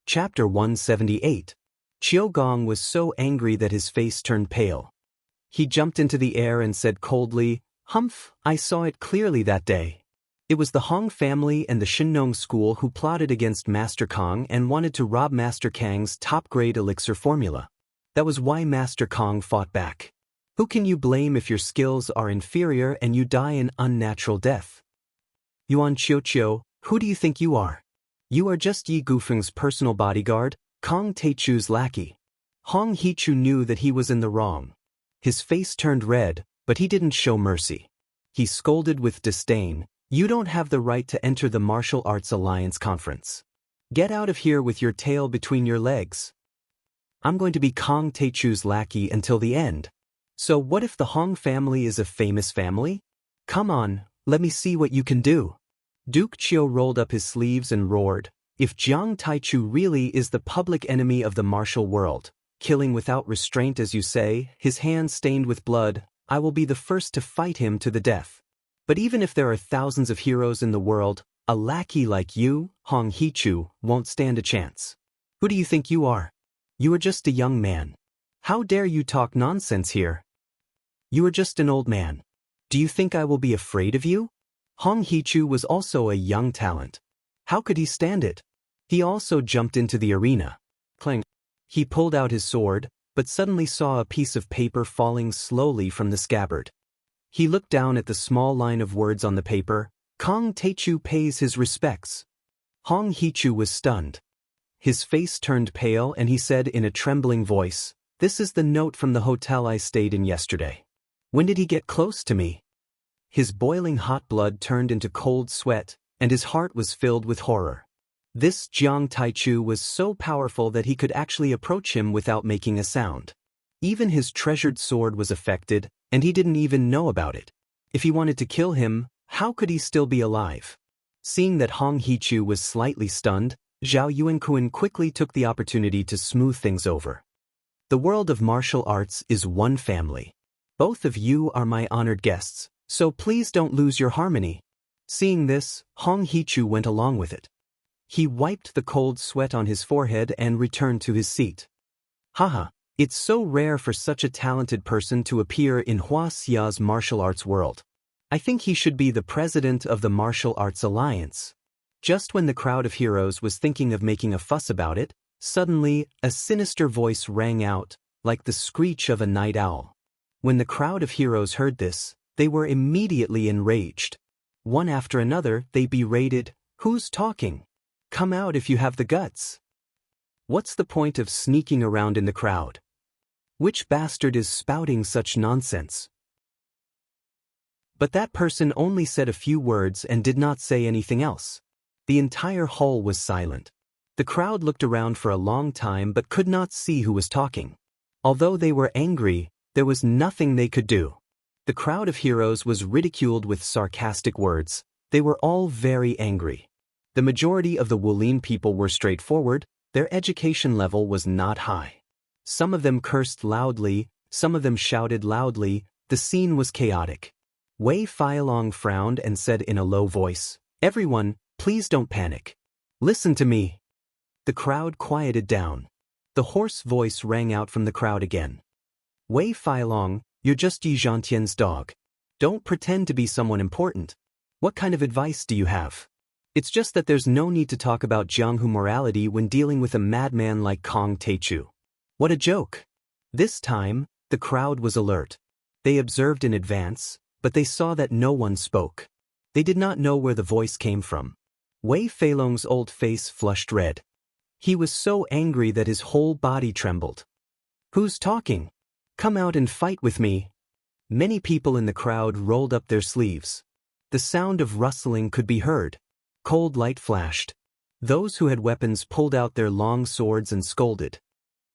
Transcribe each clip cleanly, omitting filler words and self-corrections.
Chapter 178. Qiugong was so angry that his face turned pale. He jumped into the air and said coldly, "Humph, I saw it clearly that day. It was the Hong family and the Shinong school who plotted against Master Kong and wanted to rob Master Kang's top-grade elixir formula. That was why Master Kong fought back. Who can you blame if your skills are inferior and you die an unnatural death? Yuan Qiuqiu, who do you think you are? You are just Yi Gufeng's personal bodyguard, Kong Teichu's lackey." Hong Hichu knew that he was in the wrong. His face turned red, but he didn't show mercy. He scolded with disdain, "You don't have the right to enter the Martial Arts Alliance conference. Get out of here with your tail between your legs. I'm going to be Kong Teichu's lackey until the end. So what if the Hong family is a famous family? Come on, let me see what you can do." Duke Qiu rolled up his sleeves and roared, "If Jiang Taichu really is the public enemy of the martial world, killing without restraint as you say, his hands stained with blood, I will be the first to fight him to the death. But even if there are thousands of heroes in the world, a lackey like you, Hong Hichu, won't stand a chance. Who do you think you are? You are just a young man. How dare you talk nonsense here? You are just an old man. Do you think I will be afraid of you?" Hong Hichu was also a young talent. How could he stand it? He also jumped into the arena. Clang. He pulled out his sword, but suddenly saw a piece of paper falling slowly from the scabbard. He looked down at the small line of words on the paper, "Kong Teichu pays his respects." Hong Hichu was stunned. His face turned pale and he said in a trembling voice, "This is the note from the hotel I stayed in yesterday. When did he get close to me?" His boiling hot blood turned into cold sweat, and his heart was filled with horror. This Jiang Taichu was so powerful that he could actually approach him without making a sound. Even his treasured sword was affected, and he didn't even know about it. If he wanted to kill him, how could he still be alive? Seeing that Hong Hichu was slightly stunned, Zhao Yuankuan quickly took the opportunity to smooth things over. "The world of martial arts is one family. Both of you are my honored guests, so please don't lose your harmony." Seeing this, Hong Hichu went along with it. He wiped the cold sweat on his forehead and returned to his seat. "Haha, it's so rare for such a talented person to appear in Hua Xia's martial arts world. I think he should be the president of the Martial Arts Alliance." Just when the crowd of heroes was thinking of making a fuss about it, suddenly, a sinister voice rang out, like the screech of a night owl. When the crowd of heroes heard this, they were immediately enraged. One after another, they berated, "Who's talking? Come out if you have the guts. What's the point of sneaking around in the crowd? Which bastard is spouting such nonsense?" But that person only said a few words and did not say anything else. The entire hall was silent. The crowd looked around for a long time but could not see who was talking. Although they were angry, there was nothing they could do. The crowd of heroes was ridiculed with sarcastic words. They were all very angry. The majority of the Wulin people were straightforward, their education level was not high. Some of them cursed loudly, some of them shouted loudly, the scene was chaotic. Wei Feilong frowned and said in a low voice, "Everyone, please don't panic. Listen to me." The crowd quieted down. The hoarse voice rang out from the crowd again. "Wei Feilong, you're just Yi Zhantian's dog. Don't pretend to be someone important. What kind of advice do you have? It's just that there's no need to talk about Jianghu morality when dealing with a madman like Kong Teichu. What a joke." This time, the crowd was alert. They observed in advance, but they saw that no one spoke. They did not know where the voice came from. Wei Feilong's old face flushed red. He was so angry that his whole body trembled. "Who's talking? Come out and fight with me." Many people in the crowd rolled up their sleeves. The sound of rustling could be heard. Cold light flashed. Those who had weapons pulled out their long swords and scolded.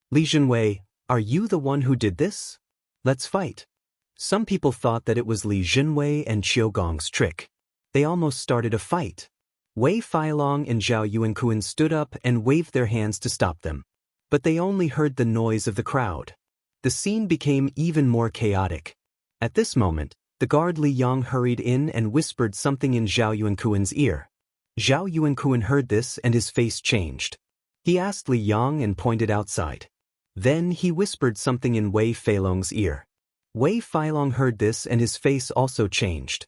"Li Jinwei, are you the one who did this? Let's fight." Some people thought that it was Li Jinwei and Qiugong's trick. They almost started a fight. Wei Feilong and Zhao Yuankuan stood up and waved their hands to stop them. But they only heard the noise of the crowd. The scene became even more chaotic. At this moment, the guard Li Yang hurried in and whispered something in Zhao Yuankuan's ear. Zhao Yuankuan heard this and his face changed. He asked Li Yang and pointed outside. Then he whispered something in Wei Feilong's ear. Wei Feilong heard this and his face also changed.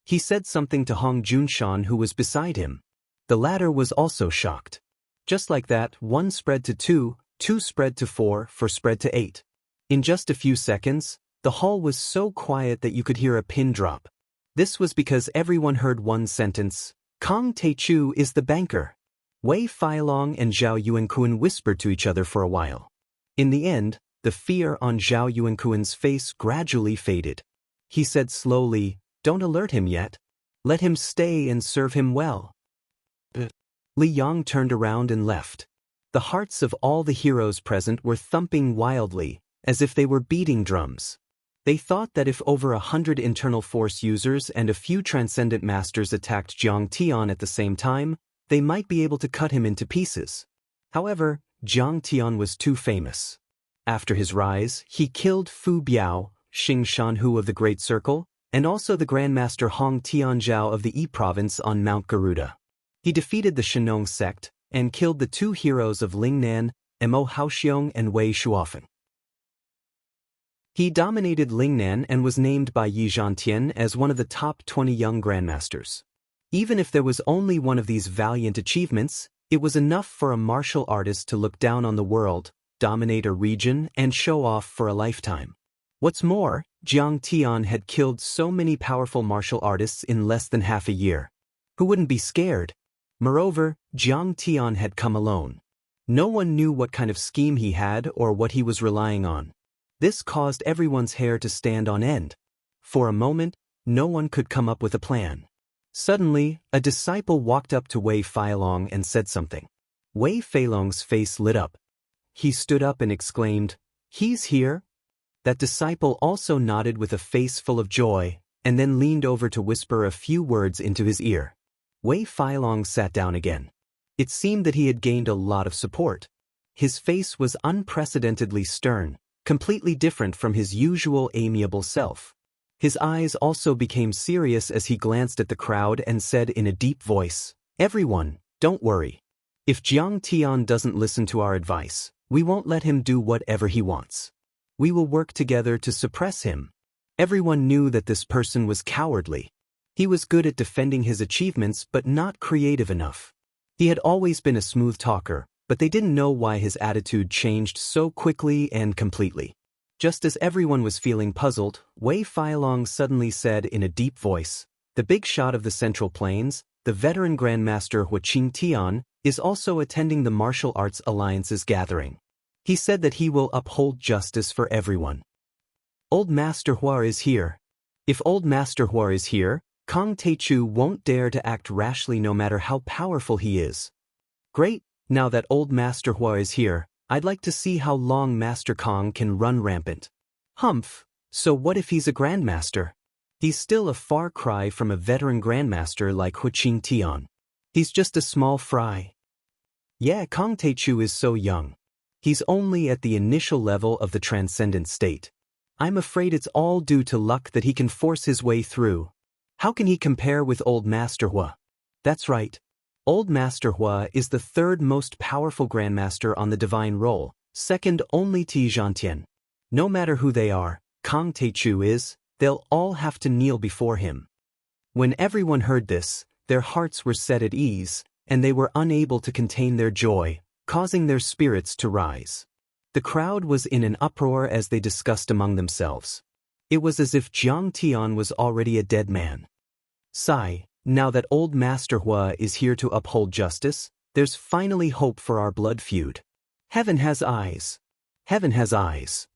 He said something to Hong Junshan who was beside him. The latter was also shocked. Just like that, 1 spread to 2, 2 spread to 4, 4 spread to 8. In just a few seconds, the hall was so quiet that you could hear a pin drop. This was because everyone heard one sentence: Kong Taichu is the banker. Wei Feilong and Zhao Yuankun whispered to each other for a while. In the end, the fear on Zhao Yuankun's face gradually faded. He said slowly, "Don't alert him yet. Let him stay and serve him well." Li Yang turned around and left. The hearts of all the heroes present were thumping wildly, as if they were beating drums. They thought that if over 100 internal force users and a few transcendent masters attacked Jiang Tian at the same time, they might be able to cut him into pieces. However, Jiang Tian was too famous. After his rise, he killed Fu Biao, Xing Shanhu of the Great Circle, and also the Grandmaster Hong Tianzhao of the Yi Province on Mount Garuda. He defeated the Shenong sect and killed the 2 heroes of Lingnan, Mo Haoxiong and Wei Shuofeng. He dominated Lingnan and was named by Yi Zhantian as one of the top 20 young grandmasters. Even if there was only one of these valiant achievements, it was enough for a martial artist to look down on the world, dominate a region, and show off for a lifetime. What's more, Jiang Tian had killed so many powerful martial artists in less than half a year. Who wouldn't be scared? Moreover, Jiang Tian had come alone. No one knew what kind of scheme he had or what he was relying on. This caused everyone's hair to stand on end. For a moment, no one could come up with a plan. Suddenly, a disciple walked up to Wei Feilong and said something. Wei Feilong's face lit up. He stood up and exclaimed, "He's here?" That disciple also nodded with a face full of joy, and then leaned over to whisper a few words into his ear. Wei Feilong sat down again. It seemed that he had gained a lot of support. His face was unprecedentedly stern, completely different from his usual amiable self. His eyes also became serious as he glanced at the crowd and said in a deep voice, "Everyone, don't worry. If Jiang Tian doesn't listen to our advice, we won't let him do whatever he wants. We will work together to suppress him." Everyone knew that this person was cowardly. He was good at defending his achievements but not creative enough. He had always been a smooth talker, but they didn't know why his attitude changed so quickly and completely. Just as everyone was feeling puzzled, Wei Feilong suddenly said in a deep voice, "The big shot of the Central Plains, the veteran Grandmaster Hua Qingtian, is also attending the Martial Arts Alliance's gathering. He said that he will uphold justice for everyone. Old Master Hua is here. If Old Master Hua is here, Kong Taichu won't dare to act rashly no matter how powerful he is. Great, now that Old Master Hua is here, I'd like to see how long Master Kong can run rampant." Humph, so what if he's a Grandmaster? He's still a far cry from a veteran Grandmaster like Hua Qingtian. He's just a small fry. Yeah, Kong Taichu is so young. He's only at the initial level of the transcendent state. I'm afraid it's all due to luck that he can force his way through. How can he compare with Old Master Hua? That's right. Old Master Hua is the 3rd most powerful Grandmaster on the Divine Roll, second only to Yi Zhantian. No matter who they are, Kong Taichu is, they'll all have to kneel before him. When everyone heard this, their hearts were set at ease, and they were unable to contain their joy, causing their spirits to rise. The crowd was in an uproar as they discussed among themselves. It was as if Jiang Tian was already a dead man. Sigh, now that Old Master Hua is here to uphold justice, there's finally hope for our blood feud. Heaven has eyes. Heaven has eyes.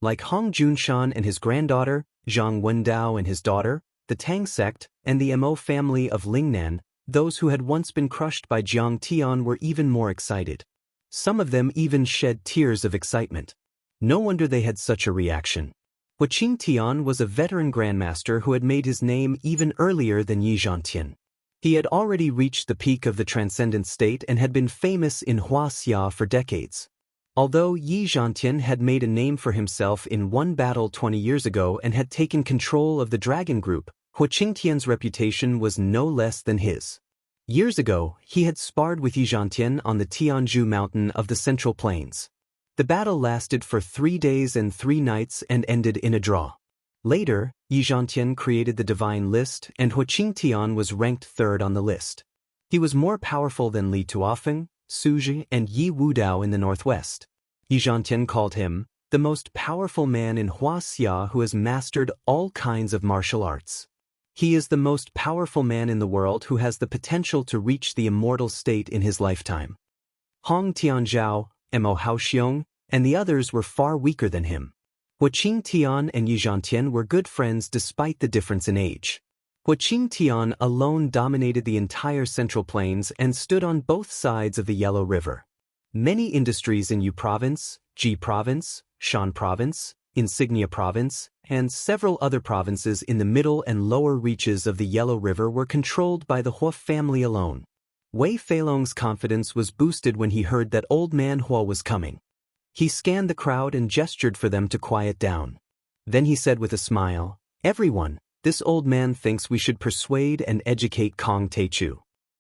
Like Hong Junshan and his granddaughter, Zhang Wendao and his daughter, the Tang sect, and the Mo family of Lingnan, those who had once been crushed by Jiang Tian were even more excited. Some of them even shed tears of excitement. No wonder they had such a reaction. Hua Qingtian was a veteran grandmaster who had made his name even earlier than Yi Zhantian. He had already reached the peak of the transcendent state and had been famous in Huaxia for decades. Although Yi Zhantian had made a name for himself in one battle 20 years ago and had taken control of the Dragon Group, Hua Qingtian's reputation was no less than his. Years ago, he had sparred with Yi Zhantian on the Tianzhu mountain of the Central Plains. The battle lasted for 3 days and 3 nights and ended in a draw. Later, Yi Zhantian created the divine list and Hu Qingtian was ranked 3rd on the list. He was more powerful than Li Tuofeng, Su Ji and Yi Wudao in the northwest. Yi Zhantian called him the most powerful man in Huaxia who has mastered all kinds of martial arts. He is the most powerful man in the world who has the potential to reach the immortal state in his lifetime. Hong Tianzhao, Mo Haoxiong, and the others were far weaker than him. Hu Qingtian and Yi Zhantian were good friends despite the difference in age. Hu Qingtian alone dominated the entire Central Plains and stood on both sides of the Yellow River. Many industries in Yu Province, Ji Province, Shan Province, Insignia Province, and several other provinces in the middle and lower reaches of the Yellow River were controlled by the Hua family alone. Wei Feilong's confidence was boosted when he heard that Old Man Hua was coming. He scanned the crowd and gestured for them to quiet down. Then he said with a smile, "Everyone, this old man thinks we should persuade and educate Kong Teichu.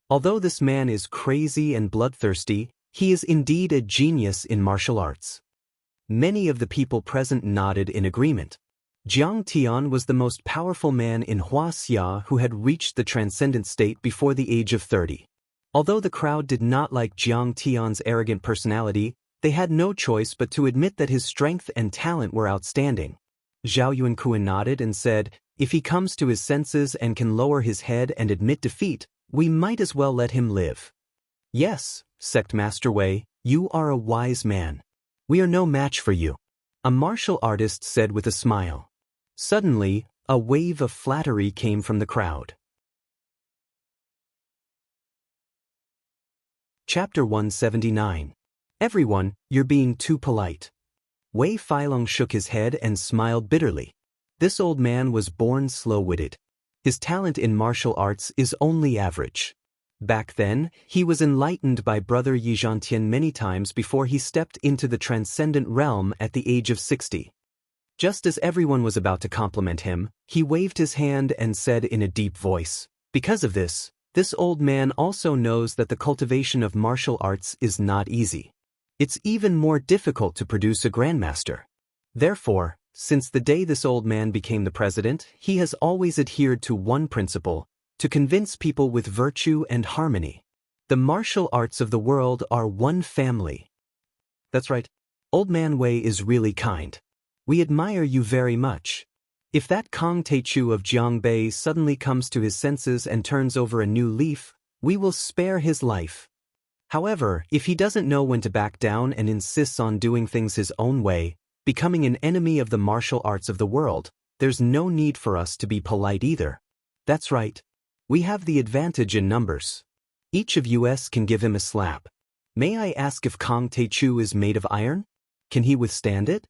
Although this man is crazy and bloodthirsty, he is indeed a genius in martial arts." Many of the people present nodded in agreement. Jiang Tian was the most powerful man in Huaxia who had reached the transcendent state before the age of 30. Although the crowd did not like Jiang Tian's arrogant personality, they had no choice but to admit that his strength and talent were outstanding. Zhao Yuankuan nodded and said, "If he comes to his senses and can lower his head and admit defeat, we might as well let him live." "Yes, Sect Master Wei, you are a wise man. We are no match for you," a martial artist said with a smile. Suddenly, a wave of flattery came from the crowd. Chapter 179. Everyone, you're being too polite. Wei Feilong shook his head and smiled bitterly. This old man was born slow-witted. His talent in martial arts is only average. Back then, he was enlightened by brother Yi Zhantian many times before he stepped into the transcendent realm at the age of 60. Just as everyone was about to compliment him, he waved his hand and said in a deep voice, "Because of this old man also knows that the cultivation of martial arts is not easy. It's even more difficult to produce a grandmaster. Therefore, since the day this old man became the president, he has always adhered to one principle, to convince people with virtue and harmony. The martial arts of the world are one family." That's right. Old Man Wei is really kind. We admire you very much. If that Kong Teichu of Jiangbei suddenly comes to his senses and turns over a new leaf, we will spare his life. However, if he doesn't know when to back down and insists on doing things his own way, becoming an enemy of the martial arts of the world, there's no need for us to be polite either. That's right. We have the advantage in numbers. Each of us can give him a slap. May I ask if Kong Teichu is made of iron? Can he withstand it?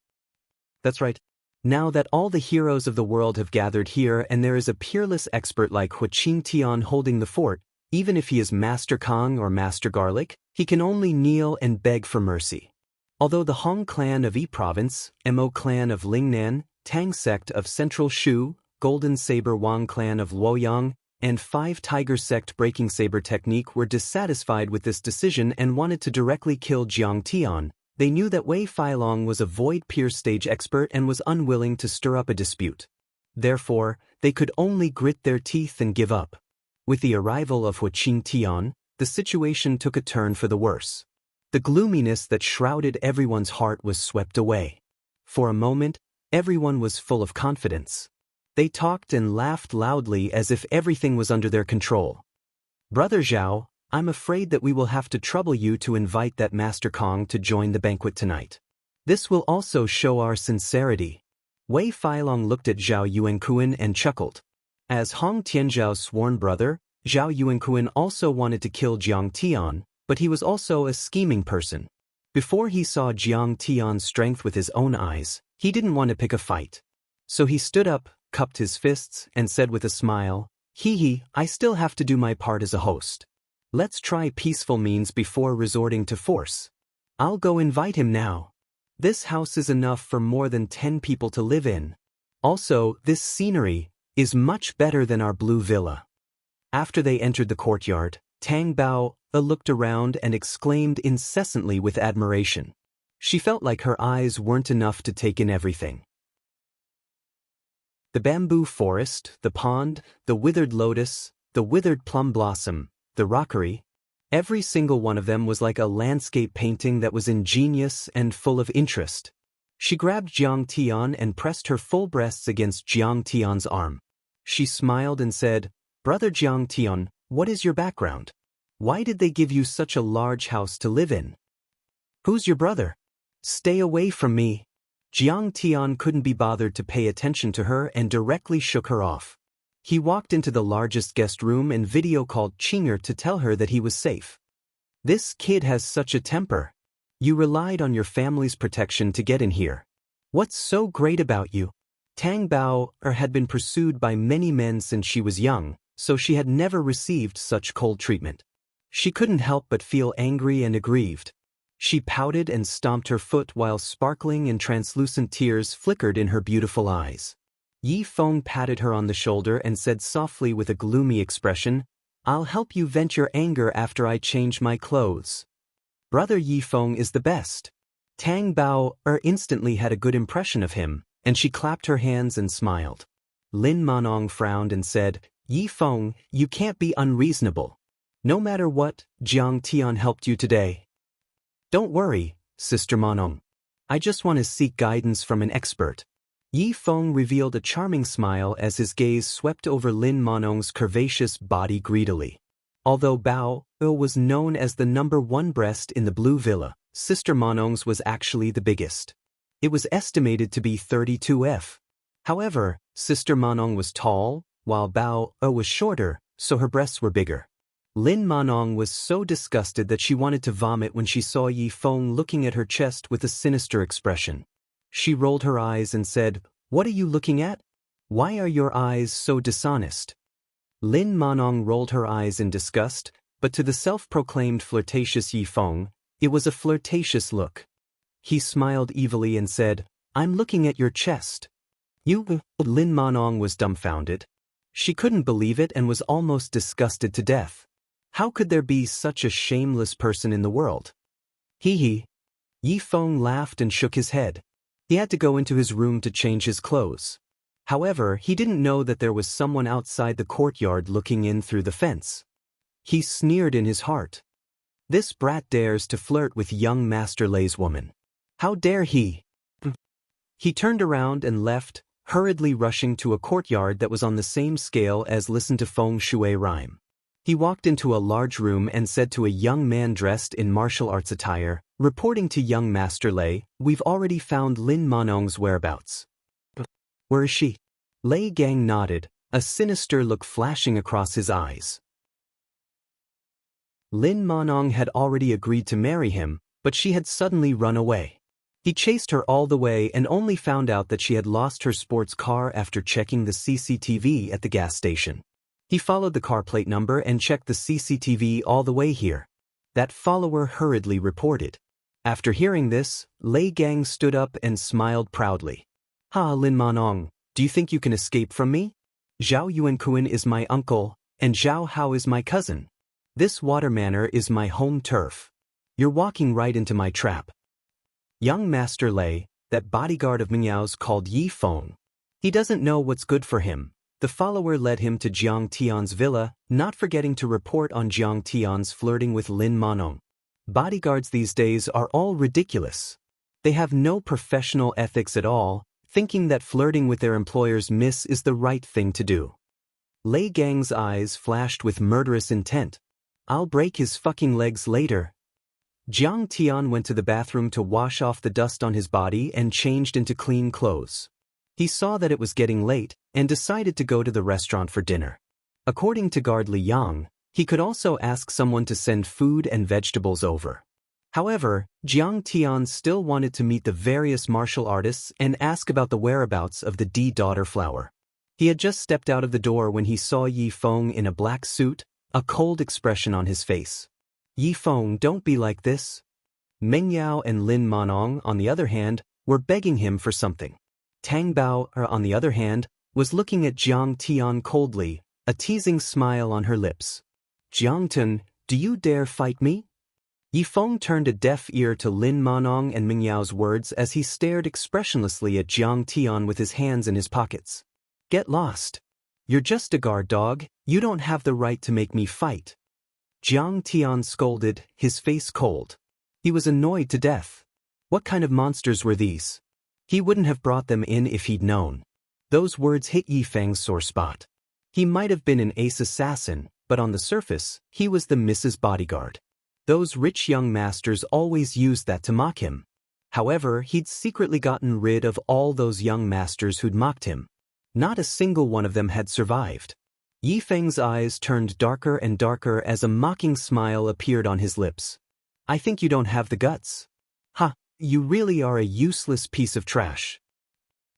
That's right. Now that all the heroes of the world have gathered here and there is a peerless expert like Hu Qingtian holding the fort, even if he is Master Kong or Master Garlic, he can only kneel and beg for mercy. Although the Hong clan of Yi Province, Mo clan of Lingnan, Tang sect of Central Shu, Golden Saber Wang clan of Luoyang, and 5 Tiger sect Breaking Saber technique were dissatisfied with this decision and wanted to directly kill Jiang Tian, they knew that Wei Feilong was a void pierce stage expert and was unwilling to stir up a dispute. Therefore, they could only grit their teeth and give up. With the arrival of Hu Qingtian, the situation took a turn for the worse. The gloominess that shrouded everyone's heart was swept away. For a moment, everyone was full of confidence. They talked and laughed loudly as if everything was under their control. "Brother Zhao, I'm afraid that we will have to trouble you to invite that Master Kong to join the banquet tonight. This will also show our sincerity." Wei Feilong looked at Zhao Yuankuan and chuckled. As Hong Tianzhao's sworn brother, Zhao Yuankuan also wanted to kill Jiang Tian, but he was also a scheming person. Before he saw Jiang Tian's strength with his own eyes, he didn't want to pick a fight. So he stood up, cupped his fists, and said with a smile, "Hee, I still have to do my part as a host. Let's try peaceful means before resorting to force. I'll go invite him now. This house is enough for more than 10 people to live in. Also, this scenery is much better than our blue villa." After they entered the courtyard, Tang Bao looked around and exclaimed incessantly with admiration. She felt like her eyes weren't enough to take in everything. The bamboo forest, the pond, the withered lotus, the withered plum blossom, the rockery, every single one of them was like a landscape painting that was ingenious and full of interest. She grabbed Jiang Tian and pressed her full breasts against Jiang Tian's arm. She smiled and said, "Brother Jiang Tian, what is your background? Why did they give you such a large house to live in? Who's your brother? Stay away from me." Jiang Tian couldn't be bothered to pay attention to her and directly shook her off. He walked into the largest guest room and video called Chinger to tell her that he was safe. "This kid has such a temper. You relied on your family's protection to get in here. What's so great about you?" Tang Bao had been pursued by many men since she was young, so she had never received such cold treatment. She couldn't help but feel angry and aggrieved. She pouted and stomped her foot while sparkling and translucent tears flickered in her beautiful eyes. Yi Feng patted her on the shoulder and said softly with a gloomy expression, "I'll help you vent your anger after I change my clothes." Brother Yi Feng is the best. Tang Bao instantly had a good impression of him, and she clapped her hands and smiled. Lin Manong frowned and said, "Yi Feng, you can't be unreasonable. No matter what, Jiang Tian helped you today." "Don't worry, Sister Manong. I just want to seek guidance from an expert." Yi Feng revealed a charming smile as his gaze swept over Lin Manong's curvaceous body greedily. Although Bao was known as the #1 breast in the Blue Villa, Sister Manong's was actually the biggest. It was estimated to be 32F. However, Sister Manong was tall, while Bao was shorter, so her breasts were bigger. Lin Manong was so disgusted that she wanted to vomit when she saw Yi Feng looking at her chest with a sinister expression. She rolled her eyes and said, "What are you looking at? Why are your eyes so dishonest?" Lin Manong rolled her eyes in disgust, but to the self-proclaimed flirtatious Yi Feng, it was a flirtatious look. He smiled evilly and said, "I'm looking at your chest." "You?" Lin Manong was dumbfounded. She couldn't believe it and was almost disgusted to death. How could there be such a shameless person in the world? Hee. Yi Feng laughed and shook his head. He had to go into his room to change his clothes. However, he didn't know that there was someone outside the courtyard looking in through the fence. He sneered in his heart. This brat dares to flirt with young Master Lei's woman. How dare he? He turned around and left, hurriedly rushing to a courtyard that was on the same scale as Listen to Feng Shui rhyme. He walked into a large room and said to a young man dressed in martial arts attire, reporting to young Master Lei, "We've already found Lin Manong's whereabouts." "Where is she?" Lei Gang nodded, a sinister look flashing across his eyes. Lin Manong had already agreed to marry him, but she had suddenly run away. He chased her all the way and only found out that she had lost her sports car after checking the CCTV at the gas station. He followed the car plate number and checked the CCTV all the way here. That follower hurriedly reported. After hearing this, Lei Gang stood up and smiled proudly. "Ha, Lin Manong, do you think you can escape from me? Zhao Yuankuan is my uncle, and Zhao Hao is my cousin. This water manor is my home turf. You're walking right into my trap." Young Master Lei, that bodyguard of Mingyao's called Yi Feng. He doesn't know what's good for him. The follower led him to Jiang Tian's villa, not forgetting to report on Jiang Tian's flirting with Lin Manong. Bodyguards these days are all ridiculous. They have no professional ethics at all, thinking that flirting with their employer's miss is the right thing to do. Lei Gang's eyes flashed with murderous intent. "I'll break his fucking legs later." Jiang Tian went to the bathroom to wash off the dust on his body and changed into clean clothes. He saw that it was getting late and decided to go to the restaurant for dinner. According to guard Li Yang, he could also ask someone to send food and vegetables over. However, Jiang Tian still wanted to meet the various martial artists and ask about the whereabouts of the D-daughter flower. He had just stepped out of the door when he saw Yi Feng in a black suit, a cold expression on his face. "Yi Feng, don't be like this." Meng Yao and Lin Manong, on the other hand, were begging him for something. Tang Bao, on the other hand, was looking at Jiang Tian coldly, a teasing smile on her lips. "Jiang Tun, Do you dare fight me? Yifeng turned a deaf ear to Lin Manong and Ming Yao's words as he stared expressionlessly at Jiang Tian with his hands in his pockets. Get lost. You're just a guard dog, you don't have the right to make me fight. Jiang Tian scolded, his face cold. He was annoyed to death. What kind of monsters were these? He wouldn't have brought them in if he'd known. Those words hit Yifeng's sore spot. He might have been an ace assassin, but on the surface, he was the Mrs. Bodyguard. Those rich young masters always used that to mock him. However, he'd secretly gotten rid of all those young masters who'd mocked him. Not a single one of them had survived. Yifeng's eyes turned darker and darker as a mocking smile appeared on his lips. I think you don't have the guts. Ha, you really are a useless piece of trash.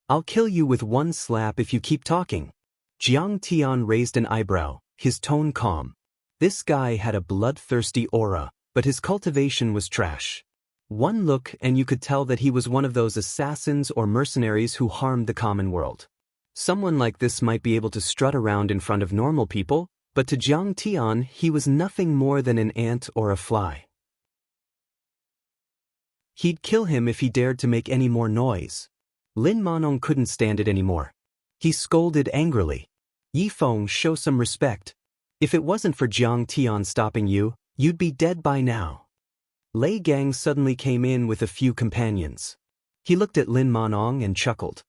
I'll kill you with one slap if you keep talking. Jiang Tian raised an eyebrow, his tone calm. This guy had a bloodthirsty aura, but his cultivation was trash. One look and you could tell that he was one of those assassins or mercenaries who harmed the common world. Someone like this might be able to strut around in front of normal people, but to Jiang Tian he was nothing more than an ant or a fly. He'd kill him if he dared to make any more noise. Lin Manong couldn't stand it anymore. He scolded angrily. Yifeng, show some respect. If it wasn't for Jiang Tian stopping you, you'd be dead by now. Lei Gang suddenly came in with a few companions. He looked at Lin Manong and chuckled.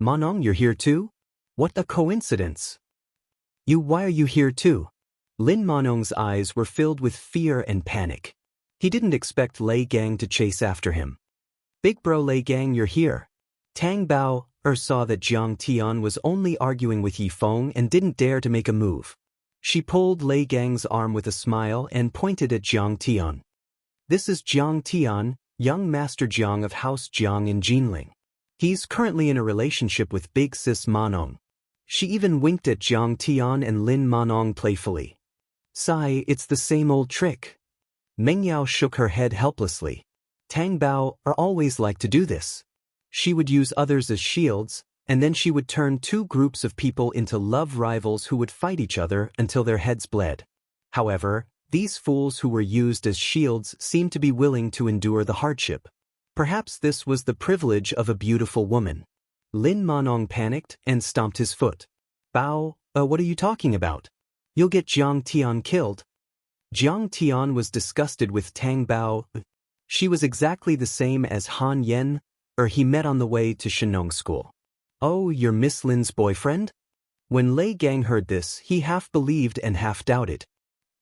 Manong, you're here too? What a coincidence. Why are you here too? Lin Manong's eyes were filled with fear and panic. He didn't expect Lei Gang to chase after him. Big bro Lei Gang, you're here. Tang Bao saw that Jiang Tian was only arguing with Yifeng and didn't dare to make a move. She pulled Lei Gang's arm with a smile and pointed at Jiang Tian. This is Jiang Tian, young Master Jiang of House Jiang in Jinling. He's currently in a relationship with Big Sis Manong. She even winked at Jiang Tian and Lin Manong playfully. Sigh, it's the same old trick. Meng Yao shook her head helplessly. Tang Bao always liked to do this. She would use others as shields, and then she would turn two groups of people into love rivals who would fight each other until their heads bled. However, these fools who were used as shields seemed to be willing to endure the hardship. Perhaps this was the privilege of a beautiful woman. Lin Manong panicked and stomped his foot. Bao, what are you talking about? You'll get Jiang Tian killed. Jiang Tian was disgusted with Tang Bao. She was exactly the same as Han Yen, he met on the way to Shenong School. Oh, you're Miss Lin's boyfriend? When Lei Gang heard this, he half believed and half doubted.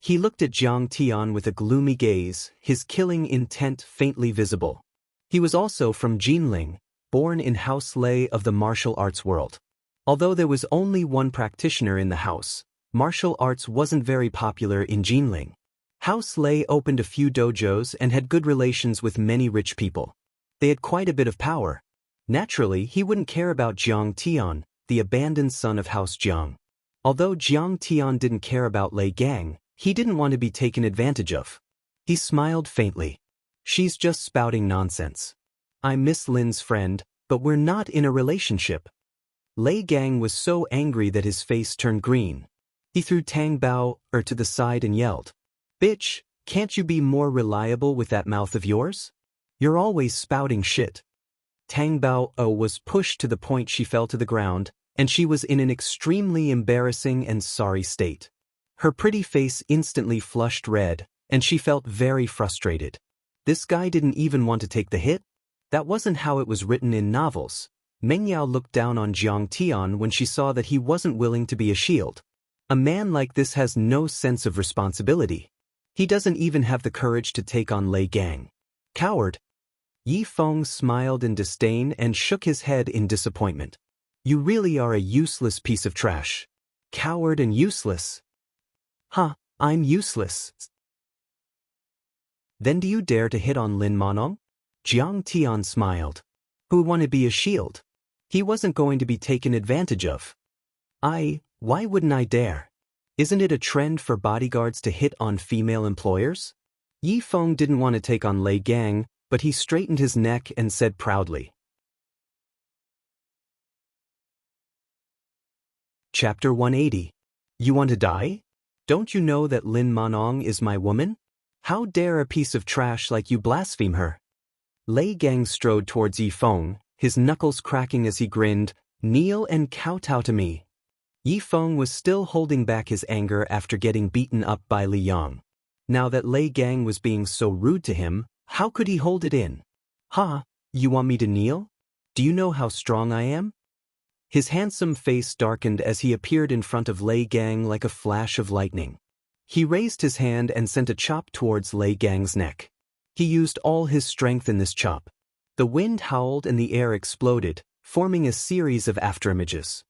He looked at Jiang Tian with a gloomy gaze, his killing intent faintly visible. He was also from Jinling, born in House Lei of the martial arts world. Although there was only one practitioner in the house, martial arts wasn't very popular in Jinling. House Lei opened a few dojos and had good relations with many rich people. They had quite a bit of power. Naturally, he wouldn't care about Jiang Tian, the abandoned son of House Jiang. Although Jiang Tian didn't care about Lei Gang, he didn't want to be taken advantage of. He smiled faintly. She's just spouting nonsense. I'm Miss Lin's friend, but we're not in a relationship. Lei Gang was so angry that his face turned green. He threw Tang Bao to the side and yelled, Bitch, can't you be more reliable with that mouth of yours? You're always spouting shit. Tang Bao was pushed to the point she fell to the ground, and she was in an extremely embarrassing and sorry state. Her pretty face instantly flushed red, and she felt very frustrated. This guy didn't even want to take the hit? That wasn't how it was written in novels. Meng Yao looked down on Jiang Tian when she saw that he wasn't willing to be a shield. A man like this has no sense of responsibility. He doesn't even have the courage to take on Lei Gang. Coward. Yifeng smiled in disdain and shook his head in disappointment. You really are a useless piece of trash. Coward and useless. Huh, I'm useless. Then do you dare to hit on Lin Manong? Jiang Tian smiled. Who would want to be a shield? He wasn't going to be taken advantage of. Why wouldn't I dare? Isn't it a trend for bodyguards to hit on female employers? Yifeng didn't want to take on Lei Gang, but he straightened his neck and said proudly. Chapter 180. You want to die? Don't you know that Lin Monong is my woman? How dare a piece of trash like you blaspheme her? Lei Gang strode towards Yi Feng, his knuckles cracking as he grinned, "Kneel and kowtow to me." Yi Feng was still holding back his anger after getting beaten up by Li Yang. Now that Lei Gang was being so rude to him, how could he hold it in? "Ha, you want me to kneel? Do you know how strong I am?" His handsome face darkened as he appeared in front of Lei Gang like a flash of lightning. He raised his hand and sent a chop towards Lei Gang's neck. He used all his strength in this chop. The wind howled and the air exploded, forming a series of afterimages.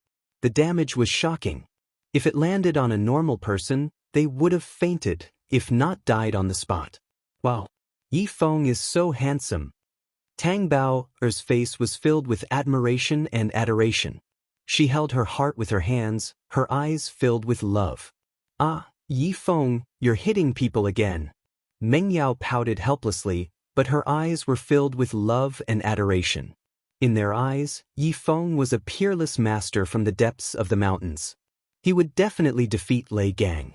The damage was shocking. If it landed on a normal person, they would have fainted, if not died on the spot. Wow. Yi Feng is so handsome. Tang Bao's face was filled with admiration and adoration. She held her heart with her hands, her eyes filled with love. "Ah, Yi Feng, you're hitting people again." Meng Yao pouted helplessly, but her eyes were filled with love and adoration. In their eyes, Yi Feng was a peerless master from the depths of the mountains. He would definitely defeat Lei Gang.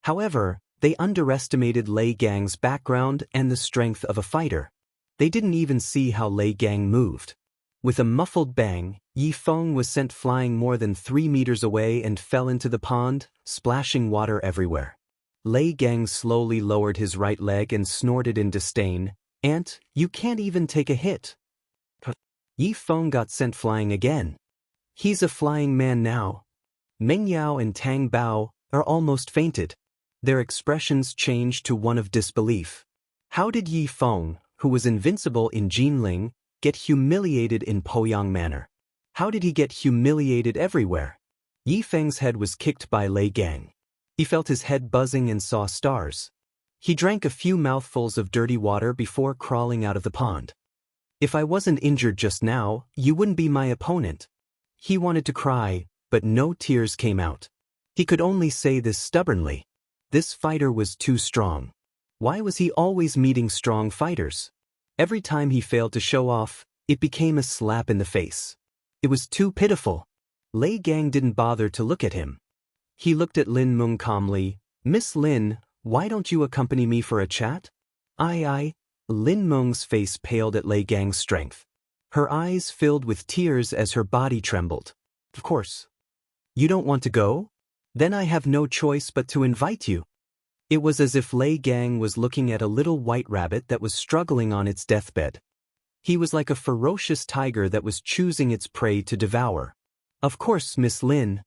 However, they underestimated Lei Gang's background and the strength of a fighter. They didn't even see how Lei Gang moved. With a muffled bang, Yi Feng was sent flying more than 3 meters away and fell into the pond, splashing water everywhere. Lei Gang slowly lowered his right leg and snorted in disdain. "Aunt, you can't even take a hit." Yi Feng got sent flying again. He's a flying man now. Meng Yao and Tang Bao are almost fainted. Their expressions changed to one of disbelief. How did Yi Feng, who was invincible in Jinling, get humiliated in Poyang Manor? How did he get humiliated everywhere? Yi Feng's head was kicked by Lei Gang. He felt his head buzzing and saw stars. He drank a few mouthfuls of dirty water before crawling out of the pond. "If I wasn't injured just now, you wouldn't be my opponent." He wanted to cry, but no tears came out. He could only say this stubbornly. This fighter was too strong. Why was he always meeting strong fighters? Every time he failed to show off, it became a slap in the face. It was too pitiful. Lei Gang didn't bother to look at him. He looked at Lin Meng calmly. "Miss Lin, why don't you accompany me for a chat?" "Aye." Lin Meng's face paled at Lei Gang's strength. Her eyes filled with tears as her body trembled. "Of course. You don't want to go? Then I have no choice but to invite you." It was as if Lei Gang was looking at a little white rabbit that was struggling on its deathbed. He was like a ferocious tiger that was choosing its prey to devour. "Of course, Miss Lin."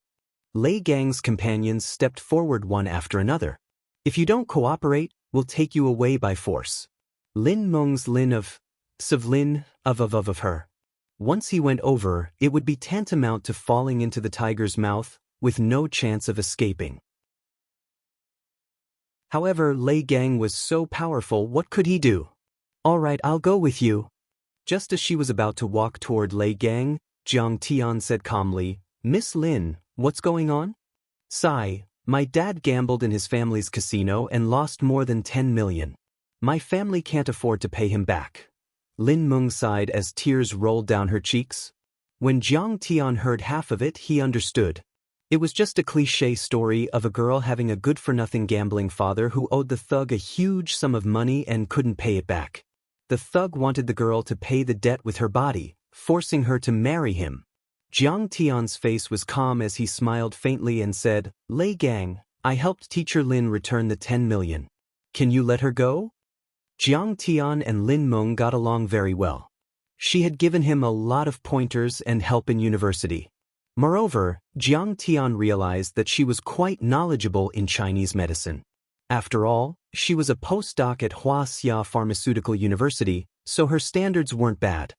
Lei Gang's companions stepped forward one after another. "If you don't cooperate, we'll take you away by force." Lin Meng's Lin of her. Once he went over, it would be tantamount to falling into the tiger's mouth, with no chance of escaping. However, Lei Gang was so powerful, what could he do? "All right, I'll go with you." Just as she was about to walk toward Lei Gang, Jiang Tian said calmly, "Miss Lin, what's going on?" "Sigh, my dad gambled in his family's casino and lost more than 10 million. My family can't afford to pay him back." Lin Meng sighed as tears rolled down her cheeks. When Jiang Tian heard half of it, he understood. It was just a cliché story of a girl having a good-for-nothing gambling father who owed the thug a huge sum of money and couldn't pay it back. The thug wanted the girl to pay the debt with her body, forcing her to marry him. Jiang Tian's face was calm as he smiled faintly and said, "Lei Gang, I helped teacher Lin return the 10 million. Can you let her go?" Jiang Tian and Lin Meng got along very well. She had given him a lot of pointers and help in university. Moreover, Jiang Tian realized that she was quite knowledgeable in Chinese medicine. After all, she was a postdoc at Huaxia Pharmaceutical University, so her standards weren't bad.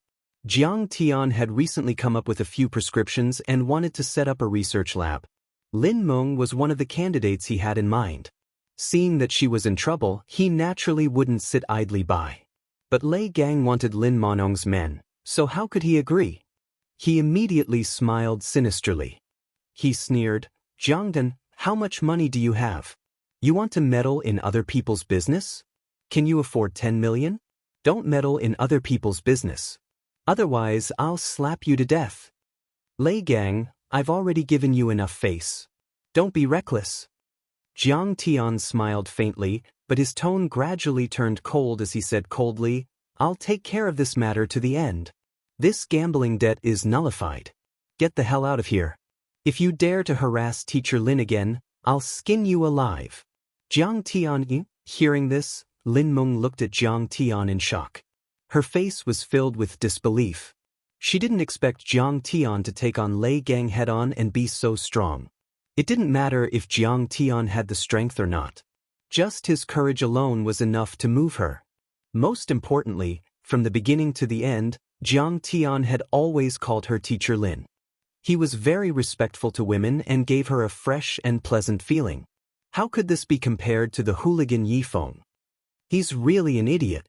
Jiang Tian had recently come up with a few prescriptions and wanted to set up a research lab. Lin Meng was one of the candidates he had in mind. Seeing that she was in trouble, he naturally wouldn't sit idly by. But Lei Gang wanted Lin Monong's men, so how could he agree? He immediately smiled sinisterly. He sneered, "Jiangdan, how much money do you have? You want to meddle in other people's business? Can you afford 10 million? Don't meddle in other people's business. Otherwise, I'll slap you to death." "Lei Gang, I've already given you enough face. Don't be reckless." Jiang Tian smiled faintly, but his tone gradually turned cold as he said coldly, I'll take care of this matter to the end. This gambling debt is nullified. Get the hell out of here. If you dare to harass Teacher Lin again, I'll skin you alive. Jiang Tian, hearing this, Lin Meng looked at Jiang Tian in shock. Her face was filled with disbelief. She didn't expect Jiang Tian to take on Lei Gang head-on and be so strong. It didn't matter if Jiang Tian had the strength or not. Just his courage alone was enough to move her. Most importantly, from the beginning to the end, Jiang Tian had always called her Teacher Lin. He was very respectful to women and gave her a fresh and pleasant feeling. How could this be compared to the hooligan Yi Feng? He's really an idiot.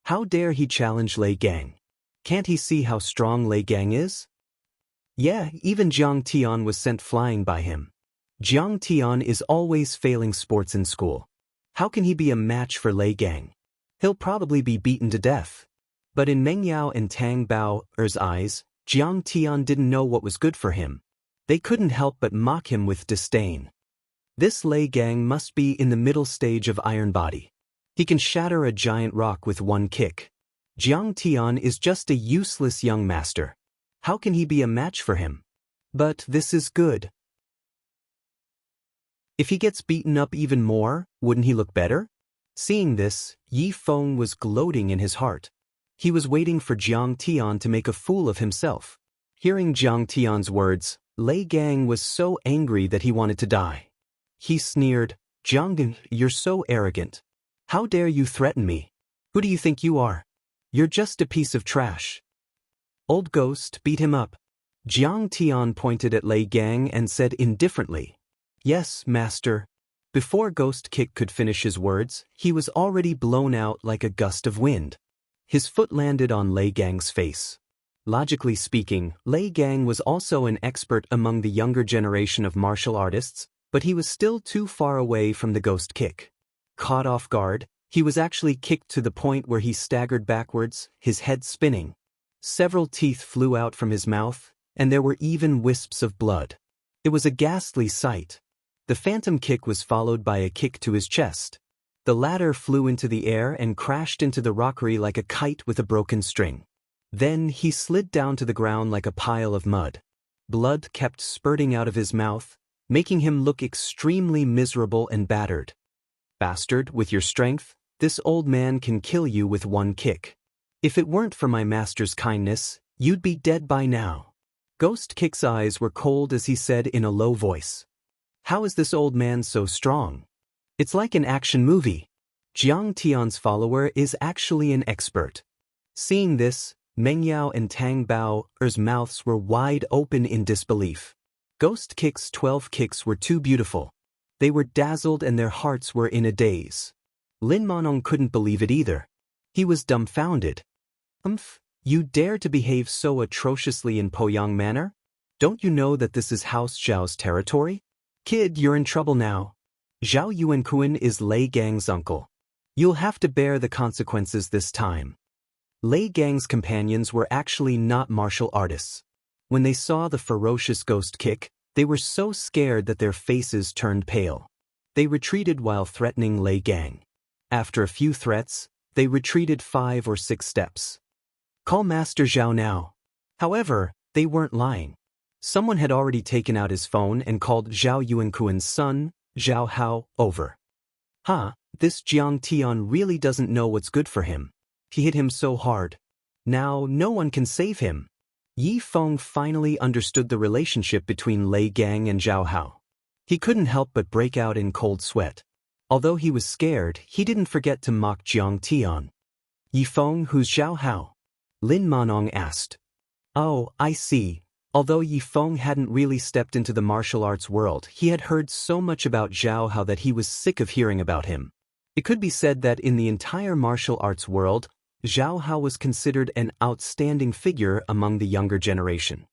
How dare he challenge Lei Gang? Can't he see how strong Lei Gang is? Yeah, even Jiang Tian was sent flying by him. Jiang Tian is always failing sports in school. How can he be a match for Lei Gang? He'll probably be beaten to death. But in Meng Yao and Tang Bao's eyes, Jiang Tian didn't know what was good for him. They couldn't help but mock him with disdain. This Lei Gang must be in the middle stage of Iron Body. He can shatter a giant rock with one kick. Jiang Tian is just a useless young master. How can he be a match for him? But this is good. If he gets beaten up even more, wouldn't he look better? Seeing this, Yi Feng was gloating in his heart. He was waiting for Jiang Tian to make a fool of himself. Hearing Jiang Tian's words, Lei Gang was so angry that he wanted to die. He sneered, Jiang, you're so arrogant. How dare you threaten me? Who do you think you are? You're just a piece of trash. Old Ghost, beat him up. Jiang Tian pointed at Lei Gang and said indifferently, Yes, master. Before Ghost Kick could finish his words, he was already blown out like a gust of wind. His foot landed on Lei Gang's face. Logically speaking, Lei Gang was also an expert among the younger generation of martial artists, but he was still too far away from the Ghost Kick. Caught off guard, he was actually kicked to the point where he staggered backwards, his head spinning. Several teeth flew out from his mouth, and there were even wisps of blood. It was a ghastly sight. The phantom kick was followed by a kick to his chest. The latter flew into the air and crashed into the rockery like a kite with a broken string. Then he slid down to the ground like a pile of mud. Blood kept spurting out of his mouth, making him look extremely miserable and battered. Bastard, with your strength, this old man can kill you with one kick. If it weren't for my master's kindness, you'd be dead by now. Ghost Kick's eyes were cold as he said in a low voice. How is this old man so strong? It's like an action movie. Jiang Tian's follower is actually an expert. Seeing this, Meng Yao and Tang Bao's mouths were wide open in disbelief. Ghost Kick's 12 kicks were too beautiful. They were dazzled and their hearts were in a daze. Lin Manong couldn't believe it either. He was dumbfounded. You dare to behave so atrociously in Poyang Manor? Don't you know that this is House Zhao's territory? Kid, you're in trouble now. Zhao Yuankuan is Lei Gang's uncle. You'll have to bear the consequences this time. Lei Gang's companions were actually not martial artists. When they saw the ferocious Ghost Kick, they were so scared that their faces turned pale. They retreated while threatening Lei Gang. After a few threats, they retreated 5 or 6 steps. Call Master Zhao now. However, they weren't lying. Someone had already taken out his phone and called Zhao Yuankuan's son, Zhao Hao, over. This Jiang Tian really doesn't know what's good for him. He hit him so hard. Now no one can save him. Yi Feng finally understood the relationship between Lei Gang and Zhao Hao. He couldn't help but break out in cold sweat. Although he was scared, he didn't forget to mock Jiang Tian. Yi Feng, who's Zhao Hao? Lin Manong asked. Oh, I see. Although Yi Feng hadn't really stepped into the martial arts world, he had heard so much about Zhao Hao that he was sick of hearing about him. It could be said that in the entire martial arts world, Zhao Hao was considered an outstanding figure among the younger generation.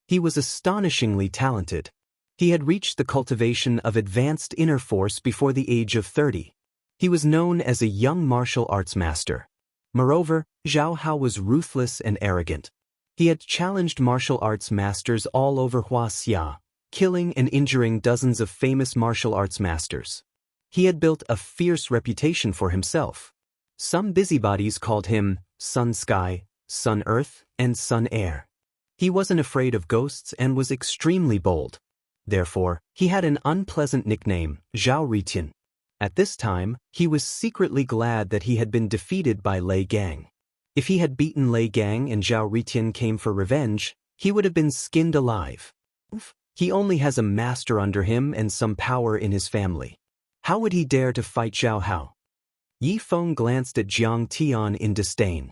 He was astonishingly talented. He had reached the cultivation of advanced inner force before the age of 30. He was known as a young martial arts master. Moreover, Zhao Hao was ruthless and arrogant. He had challenged martial arts masters all over Huaxia, killing and injuring dozens of famous martial arts masters. He had built a fierce reputation for himself. Some busybodies called him Sun Sky, Sun Earth, and Sun Air. He wasn't afraid of ghosts and was extremely bold. Therefore, he had an unpleasant nickname, Zhao Ritian. At this time, he was secretly glad that he had been defeated by Lei Gang. If he had beaten Lei Gang and Zhao Ritian came for revenge, he would have been skinned alive. He only has a master under him and some power in his family. How would he dare to fight Zhao Hao? Yi Feng glanced at Jiang Tian in disdain.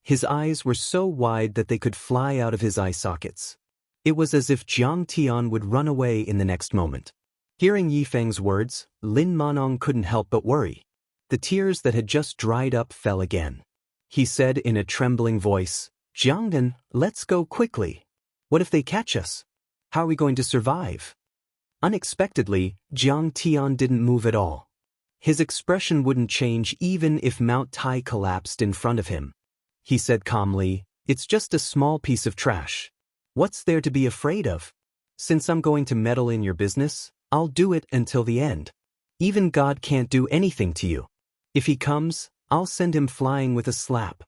His eyes were so wide that they could fly out of his eye sockets. It was as if Jiang Tian would run away in the next moment. Hearing Yi Feng's words, Lin Manong couldn't help but worry. The tears that had just dried up fell again. He said in a trembling voice, "Jiangdan, let's go quickly. What if they catch us? How are we going to survive?" Unexpectedly, Jiang Tian didn't move at all. His expression wouldn't change even if Mount Tai collapsed in front of him. He said calmly, "It's just a small piece of trash. What's there to be afraid of? Since I'm going to meddle in your business, I'll do it until the end. Even God can't do anything to you. If he comes, I'll send him flying with a slap."